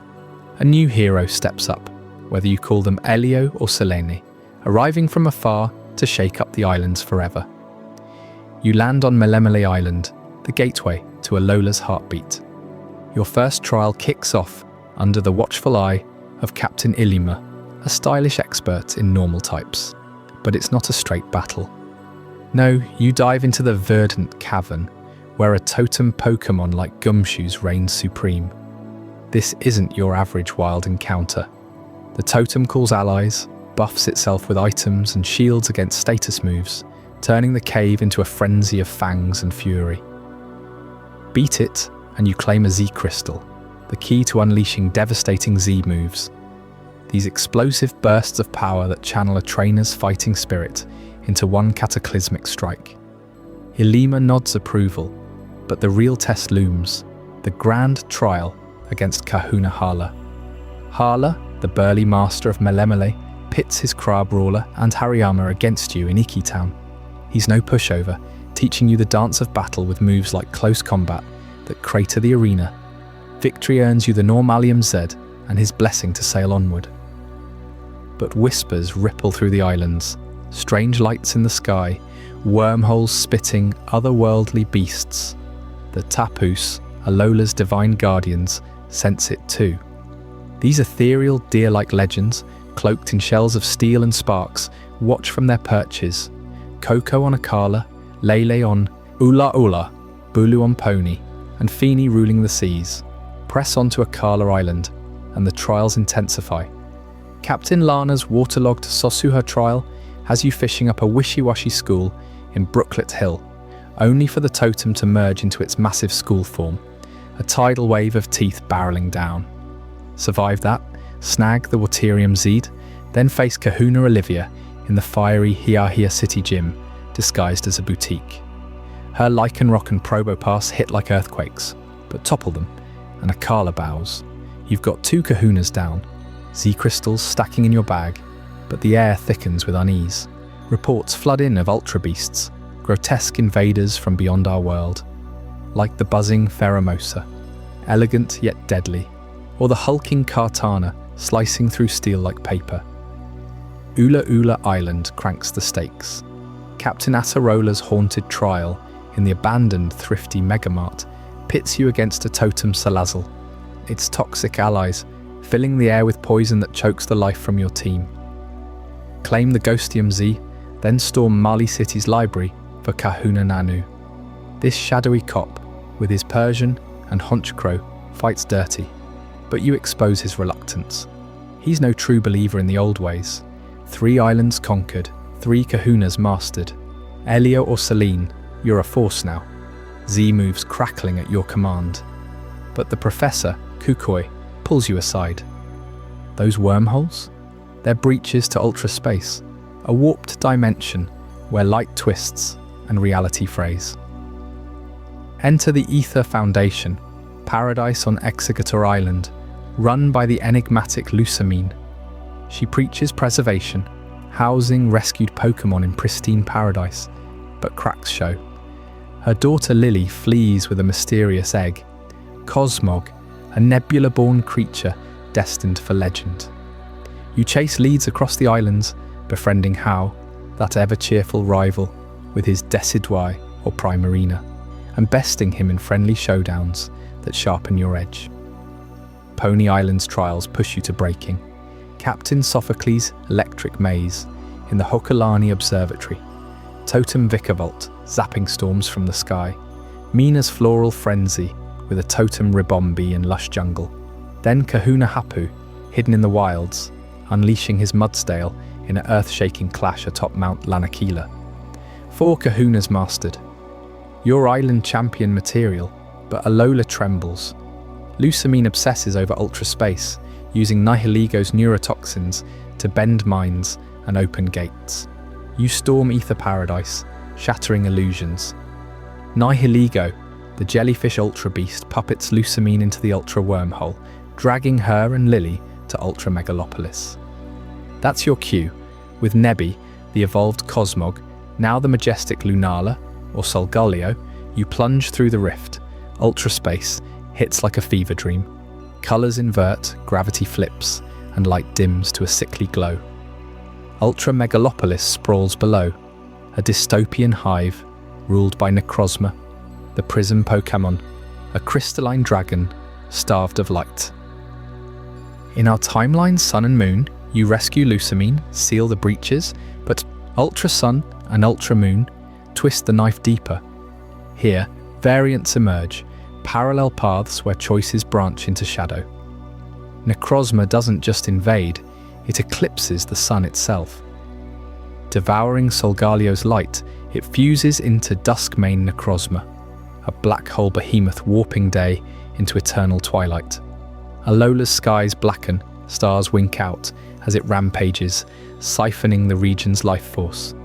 A new hero steps up, whether you call them Elio or Selene, arriving from afar to shake up the islands forever. You land on Melemele Island, the gateway to Alola's heartbeat. Your first trial kicks off under the watchful eye of Captain Ilima, a stylish expert in normal types. But it's not a straight battle. No, you dive into the verdant cavern, where a totem Pokémon like Gumshoes reigns supreme. This isn't your average wild encounter. The totem calls allies, buffs itself with items and shields against status moves, turning the cave into a frenzy of fangs and fury. Beat it, and you claim a Z Crystal, the key to unleashing devastating Z moves. These explosive bursts of power that channel a trainer's fighting spirit into one cataclysmic strike. Ilima nods approval, but the real test looms, the grand trial against Kahuna Hala. Hala, the burly master of Melemele, pits his Kra Brawler and Hariyama against you in Iki Town. He's no pushover, teaching you the dance of battle with moves like close combat that crater the arena. Victory earns you the Normalium Z and his blessing to sail onward. But whispers ripple through the islands, strange lights in the sky, wormholes spitting otherworldly beasts. The Tapus, Alola's divine guardians, sense it too. These ethereal deer-like legends, cloaked in shells of steel and sparks, watch from their perches. Coco on Akala, Lele on Ula Ula, Bulu on Pony, and Feeny ruling the seas. Press on to Akala Island, and the trials intensify. Captain Lana's waterlogged Sosuha trial has you fishing up a wishy-washy school in Brooklet Hill, only for the totem to merge into its massive school form, a tidal wave of teeth barreling down. Survive that, snag the Waterium Zed, then face Kahuna Olivia in the fiery Hiahia City gym, disguised as a boutique. Her Lycanroc and Probopass hit like earthquakes, but topple them, and a Kala bows. You've got 2 kahunas down, Z-crystals stacking in your bag, but the air thickens with unease. Reports flood in of ultra beasts, grotesque invaders from beyond our world, like the buzzing Pheromosa, elegant yet deadly, or the hulking Kartana slicing through steel like paper. Ula Ula Island cranks the stakes. Captain Acerola's haunted trial in the abandoned thrifty megamart pits you against a totem Salazzle, its toxic allies filling the air with poison that chokes the life from your team. Claim the Ghostium Z, then storm Mali City's library for Kahuna Nanu. This shadowy cop, with his Persian and Honchkrow, fights dirty, but you expose his reluctance. He's no true believer in the old ways. 3 islands conquered, 3 kahunas mastered. Elio or Celine, you're a force now. Z moves crackling at your command. But the Professor, Kukoi, pulls you aside. Those wormholes? They're breaches to ultra space, a warped dimension where light twists and reality frays. Enter the Ether Foundation, paradise on Executor Island, run by the enigmatic Lusamine. She preaches preservation, housing rescued Pokémon in pristine paradise, but cracks show. Her daughter Lily flees with a mysterious egg, Cosmog, a nebula-born creature destined for legend. You chase leads across the islands, befriending Hao, that ever-cheerful rival, with his Decidueye or Primarina, and besting him in friendly showdowns that sharpen your edge. Pony Island's trials push you to breaking. Captain Sophocles' electric maze in the Hokulani Observatory. Totem Vicavolt zapping storms from the sky. Mina's floral frenzy with a Totem Ribombi in lush jungle. Then Kahuna Hapu, hidden in the wilds, unleashing his Mudsdale in an earth-shaking clash atop Mount Lanakila. 4 kahunas mastered. Your island champion material, but Alola trembles. Lusamine obsesses over ultra space, using Nihiligo's neurotoxins to bend minds and open gates. You storm Ether Paradise, shattering illusions. Nihiligo, the jellyfish ultra beast, puppets Lusamine into the ultra wormhole, dragging her and Lily to Ultra Megalopolis. That's your cue, with Nebby, the evolved Cosmog, now the majestic Lunala, or Solgaleo, you plunge through the rift. Ultra space hits like a fever dream. Colours invert, gravity flips, and light dims to a sickly glow. Ultra Megalopolis sprawls below, a dystopian hive ruled by Necrozma, the prism Pokémon, a crystalline dragon starved of light. In our timeline Sun and Moon, you rescue Lusamine, seal the breaches, but Ultra Sun and Ultra Moon twist the knife deeper. Here, variants emerge, parallel paths where choices branch into shadow. Necrozma doesn't just invade, it eclipses the sun itself. Devouring Solgalio's light, it fuses into Duskmane Necrozma, a black hole behemoth warping day into eternal twilight. Alola's skies blacken, stars wink out as it rampages, siphoning the region's life force.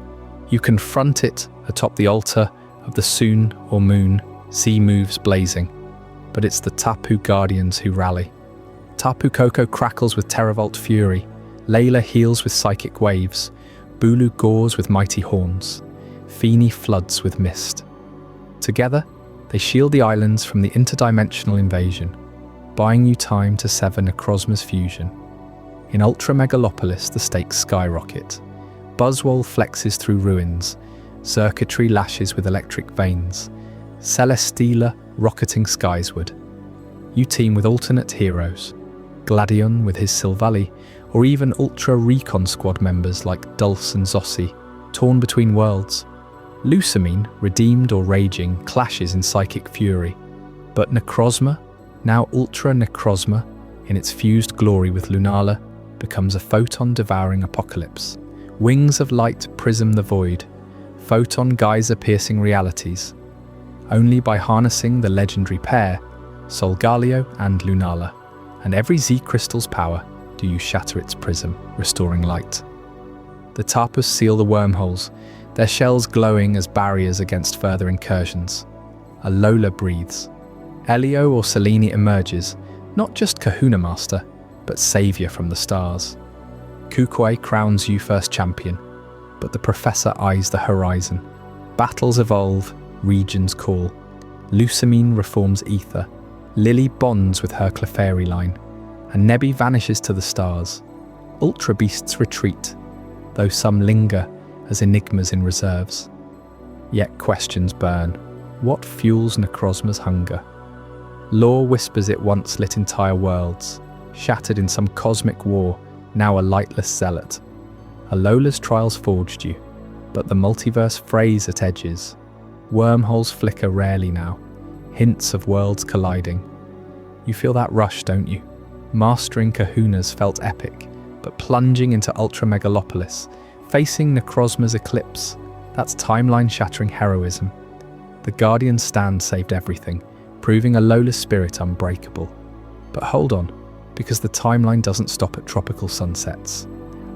You confront it atop the altar of the Sun or Moon, sea moves blazing. But it's the Tapu Guardians who rally. Tapu Koko crackles with Terravolt fury, Layla heals with psychic waves, Bulu gores with mighty horns, Feeny floods with mist. Together, they shield the islands from the interdimensional invasion, buying you time to sever Necrozma's fusion. In Ultra Megalopolis, the stakes skyrocket. Buzzwole flexes through ruins, circuitry lashes with electric veins, Celesteela rocketing skyward. You team with alternate heroes, Gladion with his Silvally, or even Ultra Recon Squad members like Dulce and Zossi, torn between worlds. Lusamine, redeemed or raging, clashes in psychic fury. But Necrozma, now Ultra Necrozma, in its fused glory with Lunala, becomes a photon-devouring apocalypse. Wings of light prism the void, photon geyser-piercing realities. Only by harnessing the legendary pair, Solgaleo and Lunala, and every Z-crystal's power, do you shatter its prism, restoring light. The Tapus seal the wormholes, their shells glowing as barriers against further incursions. Alola breathes, Elio or Selene emerges, not just Kahuna Master, but Saviour from the stars. Kukui crowns you first champion, but the Professor eyes the horizon. Battles evolve, regions call. Lusamine reforms ether. Lily bonds with her Clefairy line, and Nebby vanishes to the stars. Ultra beasts retreat, though some linger as enigmas in reserves. Yet questions burn. What fuels Necrozma's hunger? Lore whispers it once lit entire worlds, shattered in some cosmic war, now a lightless zealot. Alola's trials forged you, but the multiverse frays at edges. Wormholes flicker rarely now, hints of worlds colliding. You feel that rush, don't you? Mastering Kahunas felt epic, but plunging into Ultra Megalopolis, facing Necrozma's eclipse, that's timeline-shattering heroism. The Guardian's stand saved everything, proving Alola's spirit unbreakable. But hold on, because the timeline doesn't stop at tropical sunsets.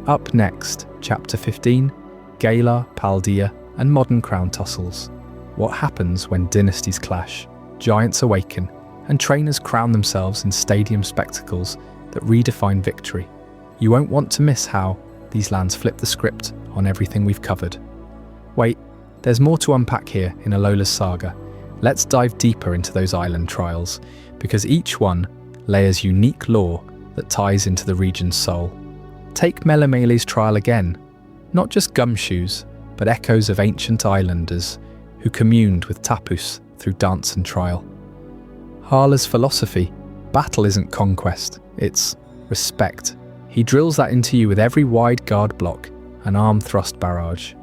Up next, Chapter 15, Galar, Paldea, and Modern Crown Tussles. What happens when dynasties clash, giants awaken, and trainers crown themselves in stadium spectacles that redefine victory? You won't want to miss how these lands flip the script on everything we've covered. Wait, there's more to unpack here in Alola's saga. Let's dive deeper into those island trials, because each one layers unique lore that ties into the region's soul. Take Melemele's trial again. Not just gumshoes, but echoes of ancient islanders who communed with Tapus through dance and trial. Harla's philosophy: battle isn't conquest, it's respect. He drills that into you with every wide guard block and arm thrust barrage.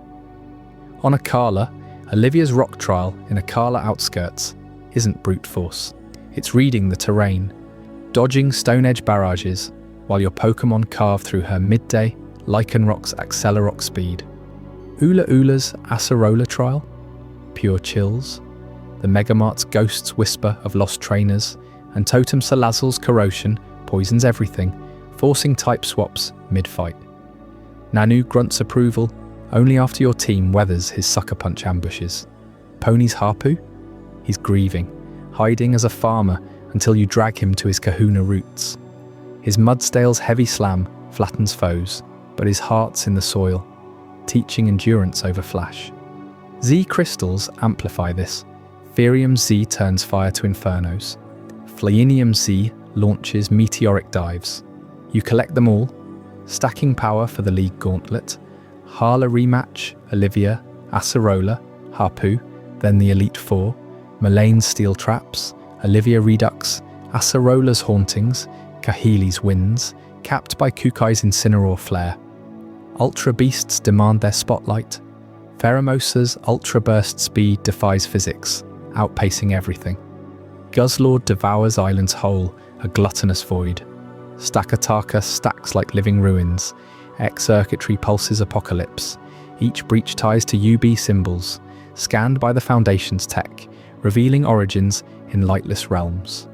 On Akala, Olivia's rock trial in Akala outskirts isn't brute force. It's reading the terrain, dodging stone edge barrages while your Pokémon carve through her midday Lycanroc's Accelerock speed. Ula Ula's Acerola trial? Pure chills. The Megamart's Ghost's whisper of lost trainers, and Totem Salazzle's corrosion poisons everything, forcing type swaps mid-fight. Nanu grunts approval only after your team weathers his sucker punch ambushes. Pony's Harpu? He's grieving, hiding as a farmer until you drag him to his Kahuna roots. His Mudstale's heavy slam flattens foes, but his heart's in the soil, teaching endurance over flash. Z crystals amplify this. Ferium Z turns fire to infernos. Fleinium Z launches meteoric dives. You collect them all, stacking power for the League Gauntlet. Harla rematch, Olivia, Acerola, Harpu, then the Elite Four, Mullane's Steel Traps, Olivia Redux, Acerola's Hauntings, Kahili's Winds, capped by Kukai's Incineroar Flare. Ultra Beasts demand their spotlight. Pheromosa's Ultra Burst speed defies physics, outpacing everything. Guzzlord devours islands whole, a gluttonous void. Stakataka stacks like living ruins. X-circuitry pulses apocalypse. Each breach ties to UB symbols, scanned by the Foundation's tech, revealing origins in lightless realms.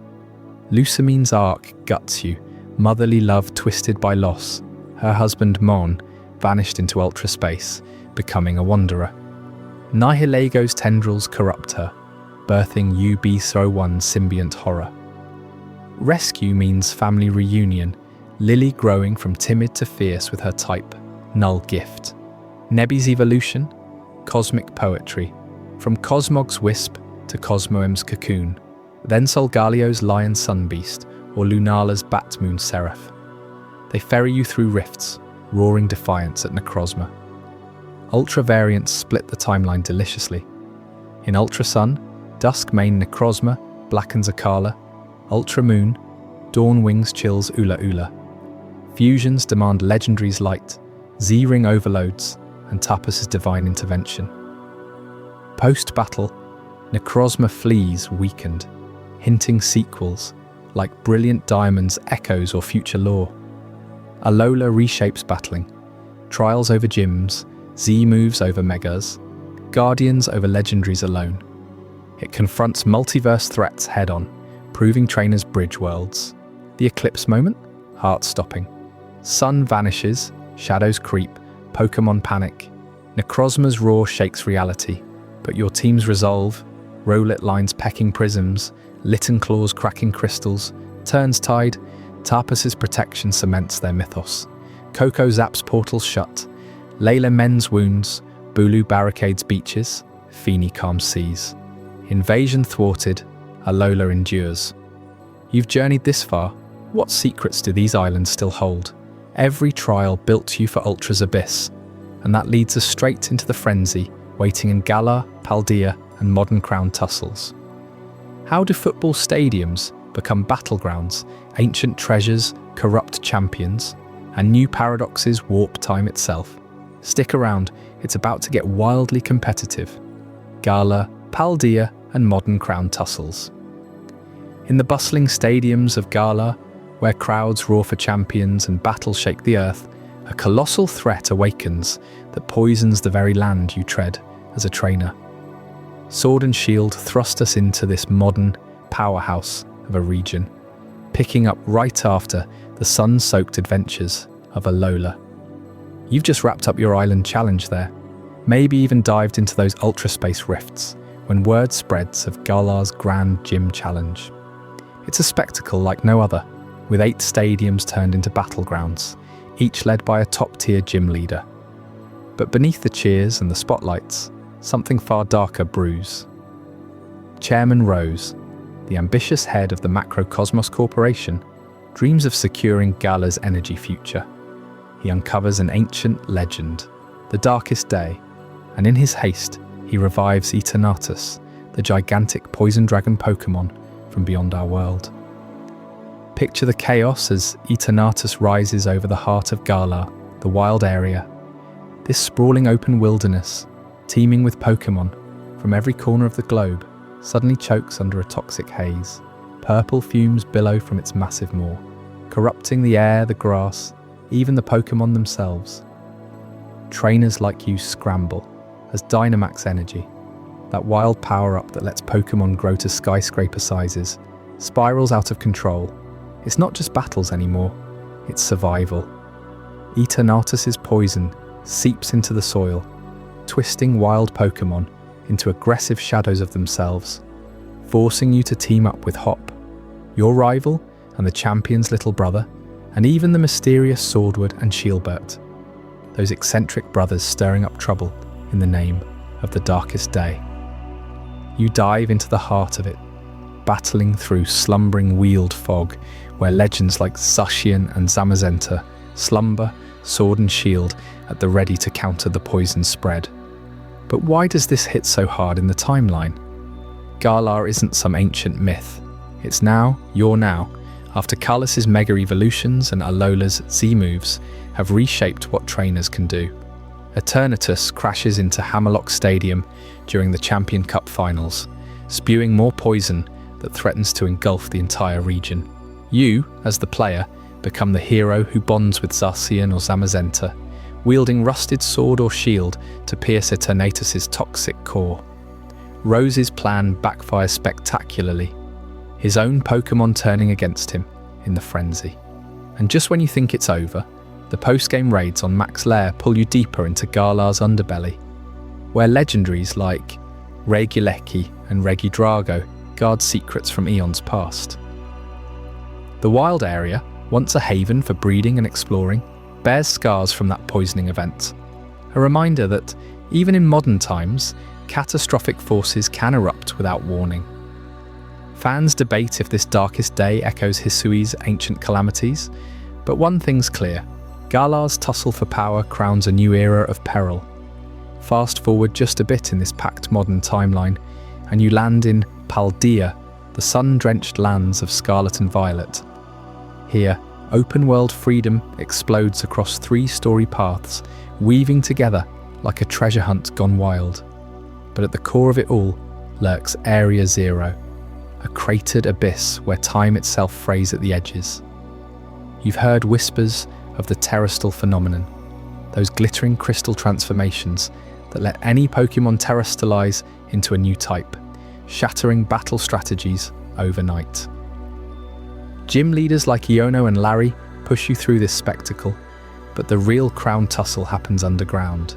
Lusamine's arc guts you, motherly love twisted by loss. Her husband Mon vanished into ultra space, becoming a wanderer. Nihilago's tendrils corrupt her, birthing UB-01 symbiont horror. Rescue means family reunion, Lily growing from timid to fierce with her type, Null Gift. Nebby's evolution, cosmic poetry, from Cosmog's wisp to Cosmoem's cocoon, then Solgalio's lion sunbeast or Lunala's batmoon seraph. They ferry you through rifts, roaring defiance at Necrozma. Ultra variants split the timeline deliciously. In Ultra Sun, Dusk main Necrozma blackens Akala. Ultra Moon, Dawn Wings chills Ula Ula. Fusions demand Legendary's light, Z-Ring overloads, and Tapas's divine intervention. Post-battle, Necrozma flees weakened, hinting sequels, like Brilliant Diamond's echoes or future lore. Alola reshapes battling, Trials over gyms, Z moves over megas, Guardians over legendaries alone. It confronts multiverse threats head-on, proving trainers bridge worlds. The Eclipse moment? Heart-stopping. Sun vanishes, shadows creep, Pokémon panic. Necrozma's roar shakes reality, but your team's resolve, Rowlet lines pecking prisms, Litten claws cracking crystals, Turn's tide, Tarpus's protection cements their mythos. Coco zaps portals shut, Layla mends wounds, Bulu barricades beaches, Feeny calms seas. Invasion thwarted, Alola endures. You've journeyed this far, what secrets do these islands still hold? Every trial built you for Ultra's abyss, and that leads us straight into the frenzy, waiting in Galar, Paldea, and modern crown tussles. How do football stadiums become battlegrounds, ancient treasures corrupt champions, and new paradoxes warp time itself? Stick around, it's about to get wildly competitive. Galar, Paldea, and modern crown tussles. In the bustling stadiums of Galar, where crowds roar for champions and battles shake the earth, a colossal threat awakens that poisons the very land you tread as a trainer. Sword and Shield thrust us into this modern powerhouse of a region, picking up right after the sun-soaked adventures of Alola. You've just wrapped up your island challenge there, maybe even dived into those ultra-space rifts when word spreads of Galar's Grand Gym Challenge. It's a spectacle like no other, with 8 stadiums turned into battlegrounds, each led by a top-tier gym leader. But beneath the cheers and the spotlights, something far darker brews. Chairman Rose, the ambitious head of the Macrocosmos Corporation, dreams of securing Galar's energy future. He uncovers an ancient legend, the Darkest Day, and in his haste, he revives Eternatus, the gigantic poison dragon Pokémon from beyond our world. Picture the chaos as Eternatus rises over the heart of Galar, the wild area. This sprawling open wilderness, teeming with Pokémon from every corner of the globe, suddenly chokes under a toxic haze. Purple fumes billow from its massive maw, corrupting the air, the grass, even the Pokémon themselves. Trainers like you scramble as Dynamax energy, that wild power-up that lets Pokémon grow to skyscraper sizes, spirals out of control. It's not just battles anymore, it's survival. Eternatus's poison seeps into the soil, twisting wild Pokémon into aggressive shadows of themselves, forcing you to team up with Hop, your rival and the champion's little brother, and even the mysterious Swordwood and Shieldbert, those eccentric brothers stirring up trouble in the name of the Darkest Day. You dive into the heart of it, battling through slumbering wheeled fog, where legends like Zacian and Zamazenta slumber, sword and shield, at the ready to counter the poison spread. But why does this hit so hard in the timeline? Galar isn't some ancient myth. It's now, your now, after Kalos' Mega Evolutions and Alola's Z-moves have reshaped what trainers can do. Eternatus crashes into Hammerlock Stadium during the Champion Cup finals, spewing more poison that threatens to engulf the entire region. You, as the player, become the hero who bonds with Zacian or Zamazenta, wielding rusted sword or shield to pierce Eternatus' toxic core. Rose's plan backfires spectacularly, his own Pokémon turning against him in the frenzy. And just when you think it's over, the post-game raids on Max Lair pull you deeper into Galar's underbelly, where legendaries like Regieleki and Regidrago guard secrets from eons past. The wild area, once a haven for breeding and exploring, bears scars from that poisoning event. A reminder that, even in modern times, catastrophic forces can erupt without warning. Fans debate if this Darkest Day echoes Hisui's ancient calamities, but one thing's clear: Galar's tussle for power crowns a new era of peril. Fast forward just a bit in this packed modern timeline, and you land in Paldea, the sun-drenched lands of Scarlet and Violet. Here, open-world freedom explodes across 3-story paths, weaving together like a treasure hunt gone wild. But at the core of it all lurks Area Zero, a cratered abyss where time itself frays at the edges. You've heard whispers of the terrestrial phenomenon, those glittering crystal transformations that let any Pokémon terrestrialize into a new type, shattering battle strategies overnight. Gym leaders like Iono and Larry push you through this spectacle, but the real crown tussle happens underground.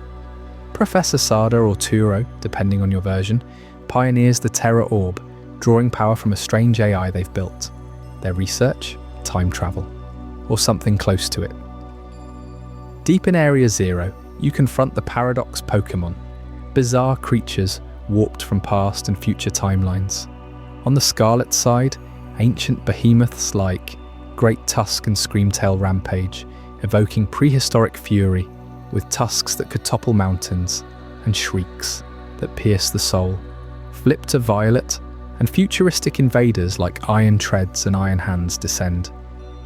Professor Sada or Turo, depending on your version, pioneers the Terra Orb, drawing power from a strange AI they've built. Their research? Time travel. Or something close to it. Deep in Area Zero, you confront the Paradox Pokémon, bizarre creatures warped from past and future timelines. On the Scarlet side, ancient behemoths like Great Tusk and Screamtail Rampage, evoking prehistoric fury with tusks that could topple mountains and shrieks that pierce the soul. Flip to Violet, and futuristic invaders like Iron Treads and Iron Hands descend.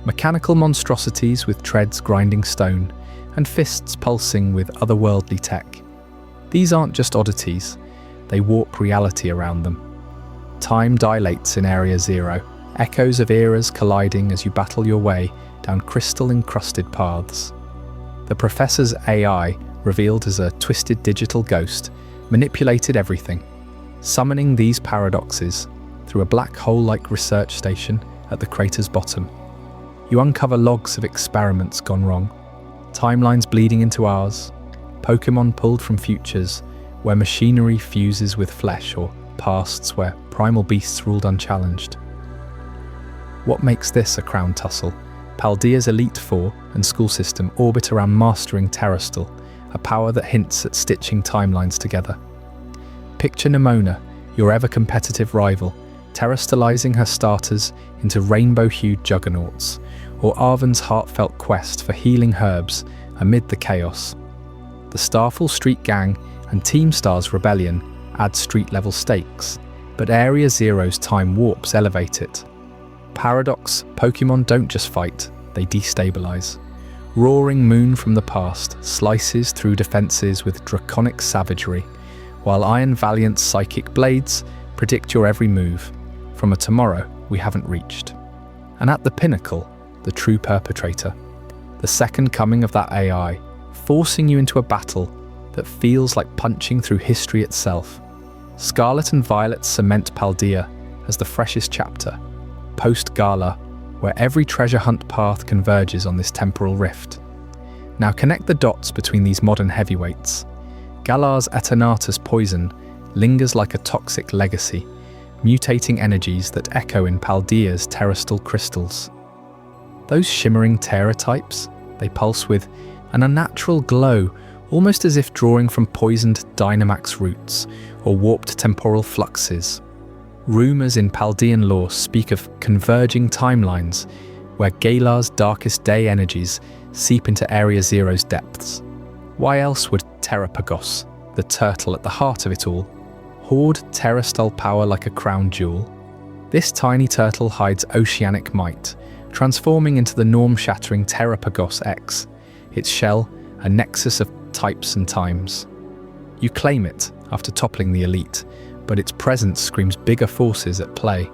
Mechanical monstrosities with treads grinding stone and fists pulsing with otherworldly tech. These aren't just oddities, they warp reality around them. Time dilates in Area Zero, echoes of eras colliding as you battle your way down crystal-encrusted paths. The Professor's AI, revealed as a twisted digital ghost, manipulated everything, summoning these paradoxes through a black hole-like research station at the crater's bottom. You uncover logs of experiments gone wrong, timelines bleeding into ours, Pokémon pulled from futures where machinery fuses with flesh, or pasts where primal beasts ruled unchallenged. What makes this a crown tussle? Paldea's Elite Four and school system orbit around mastering Terrastal, a power that hints at stitching timelines together. Picture Nimona, your ever-competitive rival, terrastalizing her starters into rainbow-hued juggernauts, or Arven's heartfelt quest for healing herbs amid the chaos. The Starfall Street Gang and Team Star's rebellion add street-level stakes, but Area Zero's time warps elevate it. Paradox Pokémon don't just fight, they destabilize. Roaring Moon from the past slices through defenses with draconic savagery, while Iron Valiant's psychic blades predict your every move, from a tomorrow we haven't reached. And at the pinnacle, the true perpetrator, the second coming of that AI, forcing you into a battle that feels like punching through history itself. Scarlet and Violet cement Paldea as the freshest chapter, post-Gala, where every treasure hunt path converges on this temporal rift. Now connect the dots between these modern heavyweights. Galar's Eternatus poison lingers like a toxic legacy, mutating energies that echo in Paldea's Terrastal crystals. Those shimmering Terra types, they pulse with an unnatural glow, almost as if drawing from poisoned Dynamax roots or warped temporal fluxes. Rumours in Paldean lore speak of converging timelines, where Galar's darkest day energies seep into Area Zero's depths. Why else would Terrapagos, the turtle at the heart of it all, hoard Terrastal power like a crown jewel? This tiny turtle hides oceanic might, transforming into the norm-shattering Terrapagos X, its shell a nexus of types and times. You claim it after toppling the elite, but its presence screams bigger forces at play.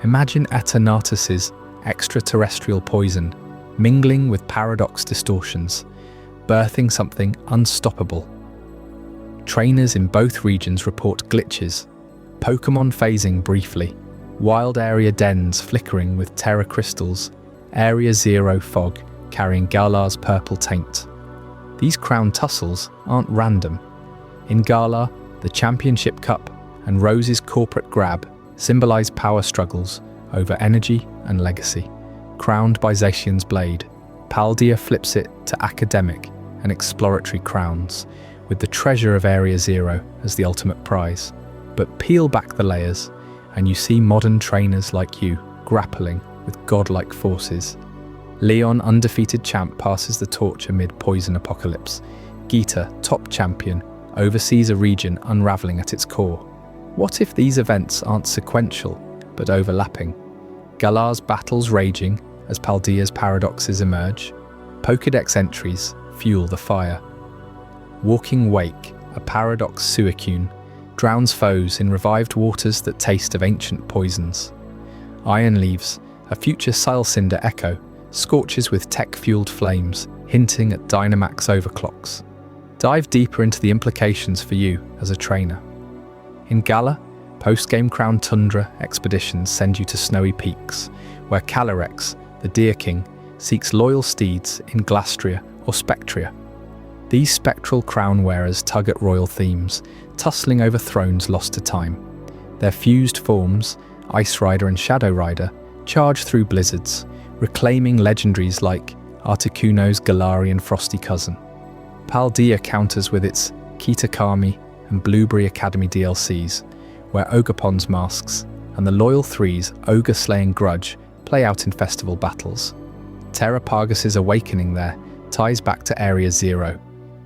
Imagine Eternatus's extraterrestrial poison mingling with paradox distortions, birthing something unstoppable. Trainers in both regions report glitches, Pokémon phasing briefly, wild area dens flickering with Terra crystals, Area Zero fog carrying Galar's purple taint. These crown tussles aren't random. In Galar, the Championship Cup and Rose's corporate grab symbolize power struggles over energy and legacy. Crowned by Zacian's blade, Paldea flips it to academic and exploratory crowns, with the treasure of Area Zero as the ultimate prize. But peel back the layers, and you see modern trainers like you grappling with godlike forces. Leon, undefeated champ, passes the torch amid poison apocalypse. Geeta, top champion, oversees a region unraveling at its core. What if these events aren't sequential, but overlapping? Galar's battles raging as Paldea's paradoxes emerge. Pokédex entries fuel the fire. Walking Wake, a paradox Suicune, drowns foes in revived waters that taste of ancient poisons. Iron Leaves, a future Silcinder echo, scorches with tech-fueled flames, hinting at Dynamax overclocks. Dive deeper into the implications for you as a trainer. In Galar, post-game Crown Tundra expeditions send you to snowy peaks, where Calyrex, the Deer King, seeks loyal steeds in Glastria or Spectria. These spectral crown wearers tug at royal themes, tussling over thrones lost to time. Their fused forms, Ice Rider and Shadow Rider, charge through blizzards, reclaiming legendaries like Articuno's Galarian frosty cousin. Paldea counters with its Kitakami and Blueberry Academy DLCs, where Ogerpon's masks and the Loyal Three's ogre-slaying grudge play out in festival battles. Terra Pagus' awakening there ties back to Area Zero,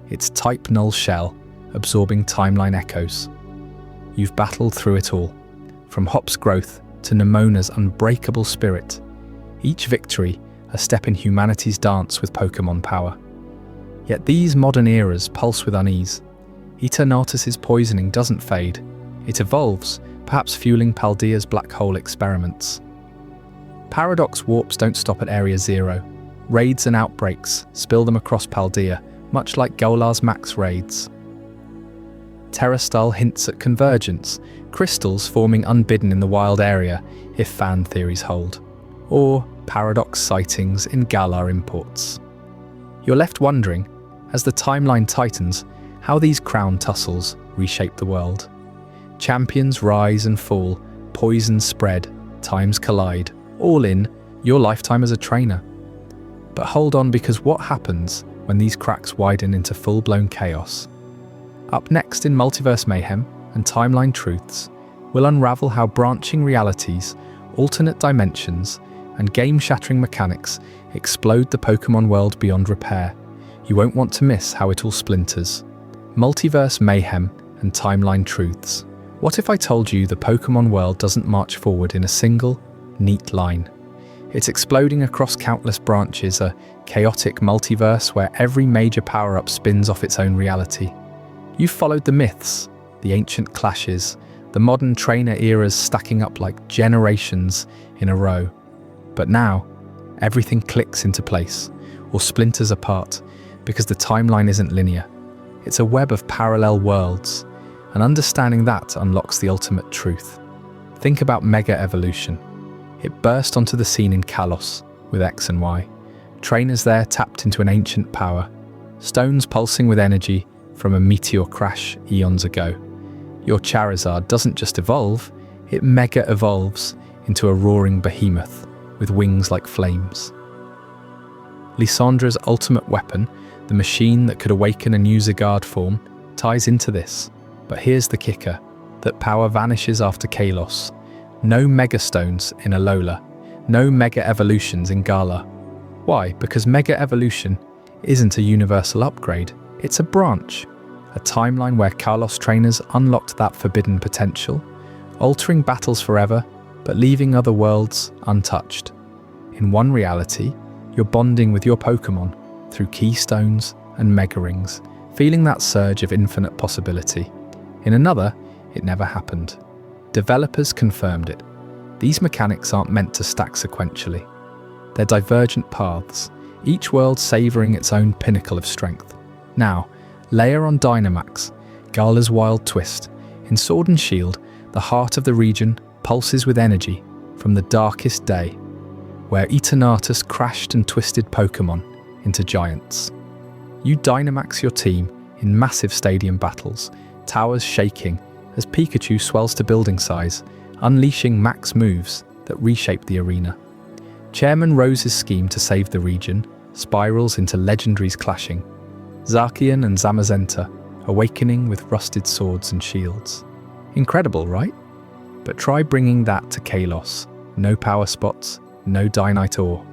its type null shell absorbing timeline echoes. You've battled through it all, from Hop's growth to Nemona's unbreakable spirit. Each victory a step in humanity's dance with Pokémon power. Yet these modern eras pulse with unease. Eternatus's poisoning doesn't fade. It evolves, perhaps fueling Paldea's black hole experiments. Paradox warps don't stop at Area Zero. Raids and outbreaks spill them across Paldea, much like Galar's Max raids. Terrastal hints at convergence, crystals forming unbidden in the wild area if fan theories hold, or paradox sightings in Galar imports. You're left wondering, as the timeline tightens, how these crown tussles reshape the world. Champions rise and fall, poisons spread, times collide, all in your lifetime as a trainer. But hold on, because what happens when these cracks widen into full-blown chaos? Up next in Multiverse Mayhem and Timeline Truths, we'll unravel how branching realities, alternate dimensions, and game-shattering mechanics explode the Pokémon world beyond repair. You won't want to miss how it all splinters. Multiverse Mayhem and Timeline Truths. What if I told you the Pokémon world doesn't march forward in a single, neat line? It's exploding across countless branches, a chaotic multiverse where every major power-up spins off its own reality. You've followed the myths, the ancient clashes, the modern trainer eras stacking up like generations in a row. But now, everything clicks into place, or splinters apart, because the timeline isn't linear. It's a web of parallel worlds, and understanding that unlocks the ultimate truth. Think about Mega Evolution. It burst onto the scene in Kalos with X and Y. Trainers there tapped into an ancient power, stones pulsing with energy from a meteor crash eons ago. Your Charizard doesn't just evolve, it mega evolves into a roaring behemoth with wings like flames. Lysandra's ultimate weapon, the machine that could awaken and use a guard form, ties into this. But here's the kicker, that power vanishes after Kalos. No Mega Stones in Alola, no Mega Evolutions in Galar. Why? Because Mega Evolution isn't a universal upgrade, it's a branch. A timeline where Kalos trainers unlocked that forbidden potential, altering battles forever, but leaving other worlds untouched. In one reality, you're bonding with your Pokémon through keystones and Mega Rings, feeling that surge of infinite possibility. In another, it never happened. Developers confirmed it. These mechanics aren't meant to stack sequentially. They're divergent paths, each world savouring its own pinnacle of strength. Now, layer on Dynamax, Galar's wild twist. In Sword and Shield, the heart of the region pulses with energy from the darkest day, where Eternatus crashed and twisted Pokémon into giants. You Dynamax your team in massive stadium battles, towers shaking as Pikachu swells to building size, unleashing max moves that reshape the arena. Chairman Rose's scheme to save the region spirals into legendaries clashing. Zacian and Zamazenta awakening with rusted swords and shields. Incredible, right? But try bringing that to Kalos. No power spots, no Dynite ore.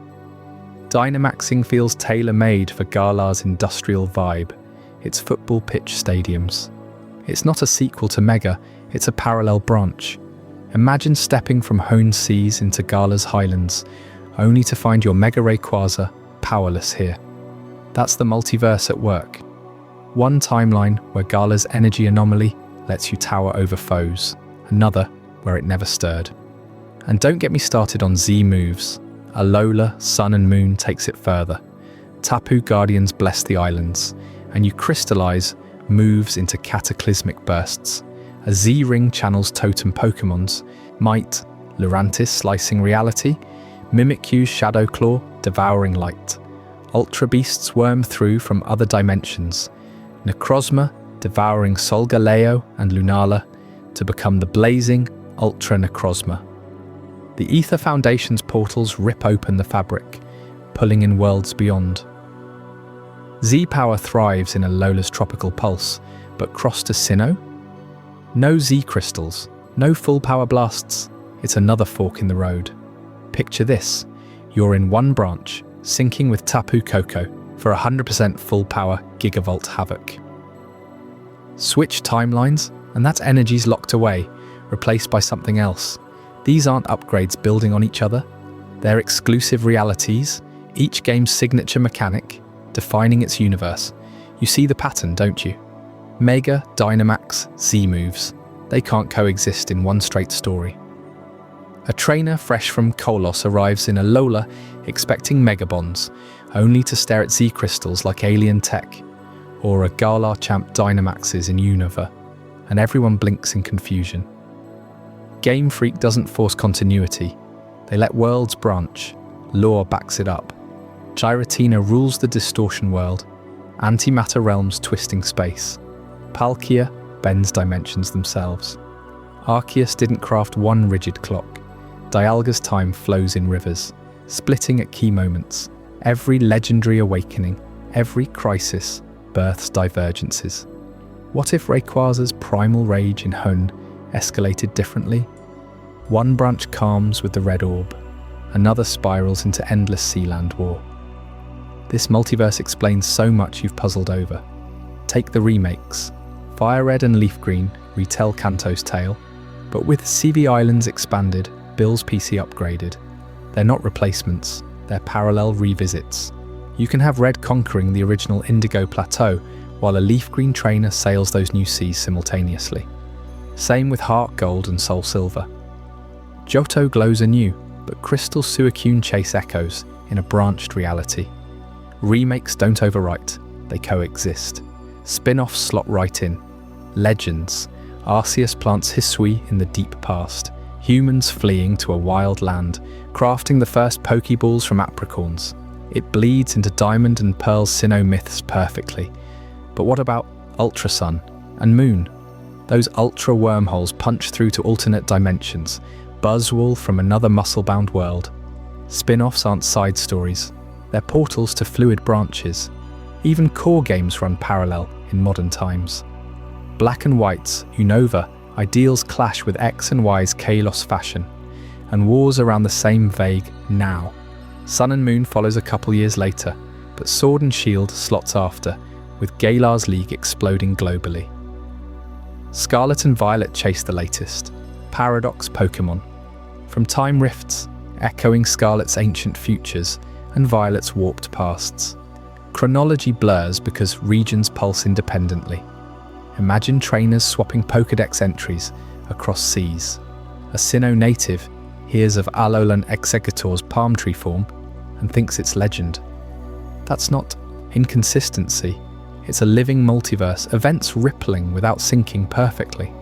Dynamaxing feels tailor-made for Galar's industrial vibe, its football pitch stadiums. It's not a sequel to Mega, it's a parallel branch. Imagine stepping from Hoenn seas into Galar's highlands, only to find your Mega Rayquaza powerless here. That's the multiverse at work. One timeline where Galar's energy anomaly lets you tower over foes, another where it never stirred. And don't get me started on Z moves. Alola, Sun and Moon takes it further. Tapu Guardians bless the islands, and you crystallize moves into cataclysmic bursts. A Z-Ring channels totem Pokémons, Might, Lurantis slicing reality, Mimikyu's Shadow Claw devouring light. Ultra Beasts worm through from other dimensions. Necrozma devouring Solgaleo and Lunala to become the blazing Ultra Necrozma. The Ether Foundation's portals rip open the fabric, pulling in worlds beyond. Z-Power thrives in Alola's tropical pulse, but cross to Sinnoh? No Z-crystals, no full power blasts. It's another fork in the road. Picture this. You're in one branch, syncing with Tapu Koko for 100% full power gigavolt havoc. Switch timelines, and that energy's locked away, replaced by something else. These aren't upgrades building on each other. They're exclusive realities, each game's signature mechanic, defining its universe. You see the pattern, don't you? Mega, Dynamax, Z-moves. They can't coexist in one straight story. A trainer fresh from Kalos arrives in Alola expecting Mega Bonds, only to stare at Z-crystals like alien tech, or a Galar champ Dynamaxes in Unova, and everyone blinks in confusion. Game Freak doesn't force continuity. They let worlds branch. Lore backs it up. Giratina rules the distortion world. Antimatter realms twisting space. Palkia bends dimensions themselves. Arceus didn't craft one rigid clock. Dialga's time flows in rivers, splitting at key moments. Every legendary awakening, every crisis, births divergences. What if Rayquaza's primal rage in Hoenn escalated differently? One branch calms with the red orb, another spirals into endless Sealand war. This multiverse explains so much you've puzzled over. Take the remakes. Fire Red and Leaf Green retell Kanto's tale, but with CV Islands expanded, Bill's PC upgraded. They're not replacements, they're parallel revisits. You can have Red conquering the original Indigo Plateau, while a Leaf Green trainer sails those new seas simultaneously. Same with Heart Gold and Soul Silver. Johto glows anew, but Crystal Suicune chase echoes in a branched reality. Remakes don't overwrite, they coexist. Spin-offs slot right in. Legends. Arceus plants Hisui in the deep past. Humans fleeing to a wild land, crafting the first Pokeballs from apricorns. It bleeds into Diamond and Pearl Sinnoh myths perfectly. But what about Ultra Sun and Moon? Those ultra wormholes punch through to alternate dimensions, Buzzwole from another muscle-bound world. Spin-offs aren't side stories, they're portals to fluid branches. Even core games run parallel in modern times. Black and White's Unova ideals clash with X and Y's Kalos fashion, and wars around the same vague now. Sun and Moon follows a couple years later, but Sword and Shield slots after, with Galar's League exploding globally. Scarlet and Violet chase the latest, Paradox Pokémon. From time rifts, echoing Scarlet's ancient futures and Violet's warped pasts. Chronology blurs because regions pulse independently. Imagine trainers swapping Pokédex entries across seas. A Sinnoh native hears of Alolan Executor's palm tree form and thinks it's legend. That's not inconsistency. It's a living multiverse, events rippling without syncing perfectly.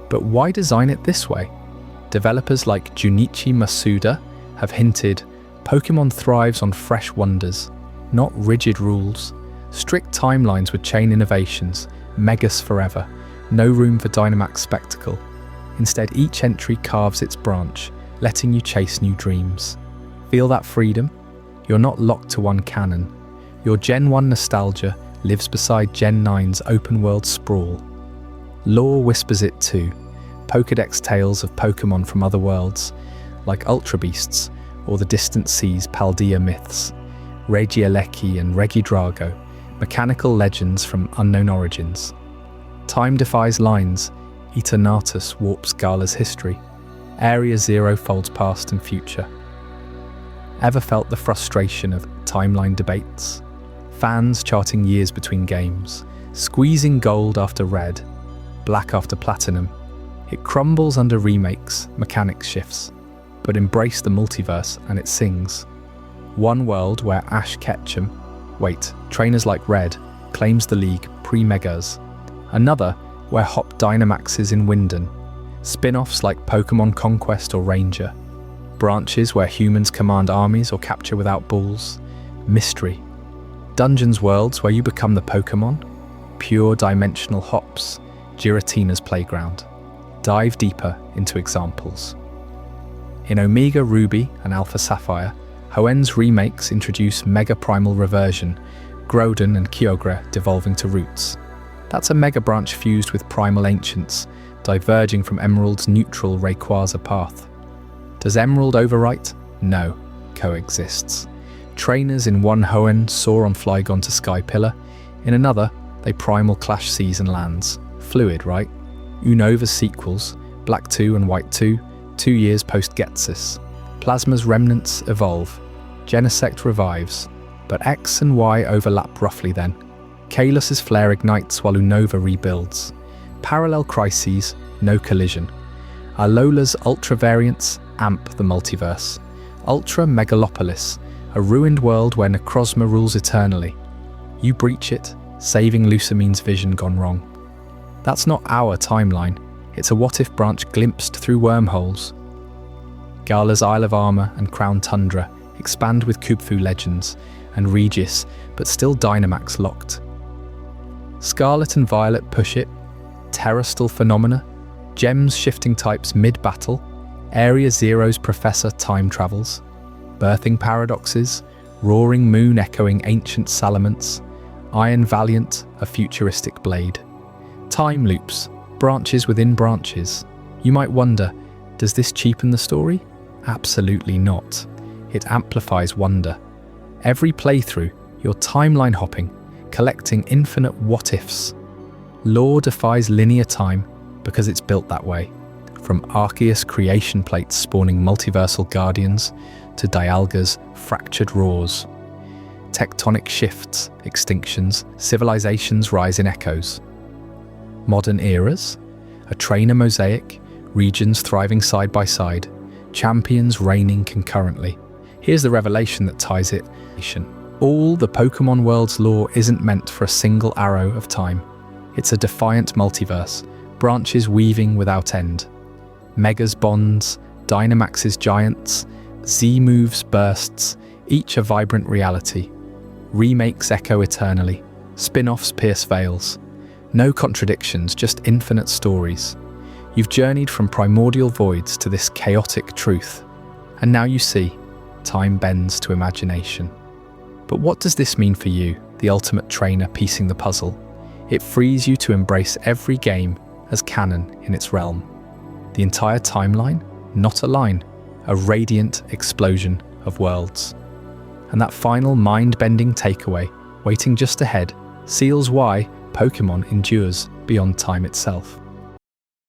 But why design it this way? Developers like Junichi Masuda have hinted Pokémon thrives on fresh wonders, not rigid rules. Strict timelines would chain innovations, megas forever, no room for Dynamax spectacle. Instead, each entry carves its branch, letting you chase new dreams. Feel that freedom? You're not locked to one canon. Your Gen 1 nostalgia lives beside Gen 9's open-world sprawl. Lore whispers it too. Pokédex tales of Pokémon from other worlds, like Ultra Beasts or the Distant Seas Paldea myths, Regieleki and Regidrago, mechanical legends from unknown origins. Time defies lines, Eternatus warps Gala's history, Area Zero folds past and future. Ever felt the frustration of timeline debates? Fans charting years between games, squeezing gold after red, black after platinum. It crumbles under remakes, mechanics shifts, but embrace the multiverse and it sings. One world where Ash Ketchum, trainers like Red, claims the league pre-Megas. Another where Hop Dynamaxes in Winden. Spin-offs like Pokémon Conquest or Ranger. Branches where humans command armies or capture without balls. Mystery. Dungeons worlds where you become the Pokémon. pure dimensional hops, Giratina's playground. Dive deeper into examples. In Omega Ruby and Alpha Sapphire, Hoenn's remakes introduce Mega Primal Reversion, Groudon and Kyogre devolving to roots. That's a Mega Branch fused with Primal Ancients, diverging from Emerald's neutral Rayquaza path. Does Emerald overwrite? No, coexists. Trainers in one Hoenn soar on Flygon to Sky Pillar, in another, they primal clash seas and lands. Fluid, right? Unova's sequels, Black 2 and White 2, 2 years post-Getsis. Plasma's remnants evolve. Genesect revives. But X and Y overlap roughly then. Kalos's flare ignites while Unova rebuilds. Parallel crises, no collision. Alola's ultra variants amp the multiverse. Ultra Megalopolis, a ruined world where Necrozma rules eternally. You breach it, saving Lucamine's vision gone wrong. That's not our timeline, it's a what-if branch glimpsed through wormholes. Gala's Isle of Armor and Crown Tundra expand with Kubfu legends, and Regis, but still Dynamax locked. Scarlet and Violet push it, Terrestrial Phenomena, Gems shifting types mid-battle, Area Zero's Professor time travels, Birthing Paradoxes, Roaring Moon echoing ancient Salamence, Iron Valiant, a futuristic blade. Time loops, branches within branches. You might wonder, does this cheapen the story? Absolutely not. It amplifies wonder. Every playthrough, you're timeline hopping, collecting infinite what-ifs. Lore defies linear time because it's built that way. From Arceus creation plates spawning multiversal guardians to Dialga's fractured roars. Tectonic shifts, extinctions, civilizations rise in echoes. Modern eras, a trainer mosaic, regions thriving side by side, champions reigning concurrently. Here's the revelation that ties it. All the Pokémon world's lore isn't meant for a single arrow of time. It's a defiant multiverse, branches weaving without end. Mega's bonds, Dynamax's giants, Z-moves bursts, each a vibrant reality. Remakes echo eternally, spin-offs pierce veils. No contradictions, just infinite stories. You've journeyed from primordial voids to this chaotic truth. And now you see, time bends to imagination. But what does this mean for you, the ultimate trainer piecing the puzzle? It frees you to embrace every game as canon in its realm. The entire timeline, not a line, a radiant explosion of worlds. And that final mind-bending takeaway, waiting just ahead, seals why Pokémon endures beyond time itself.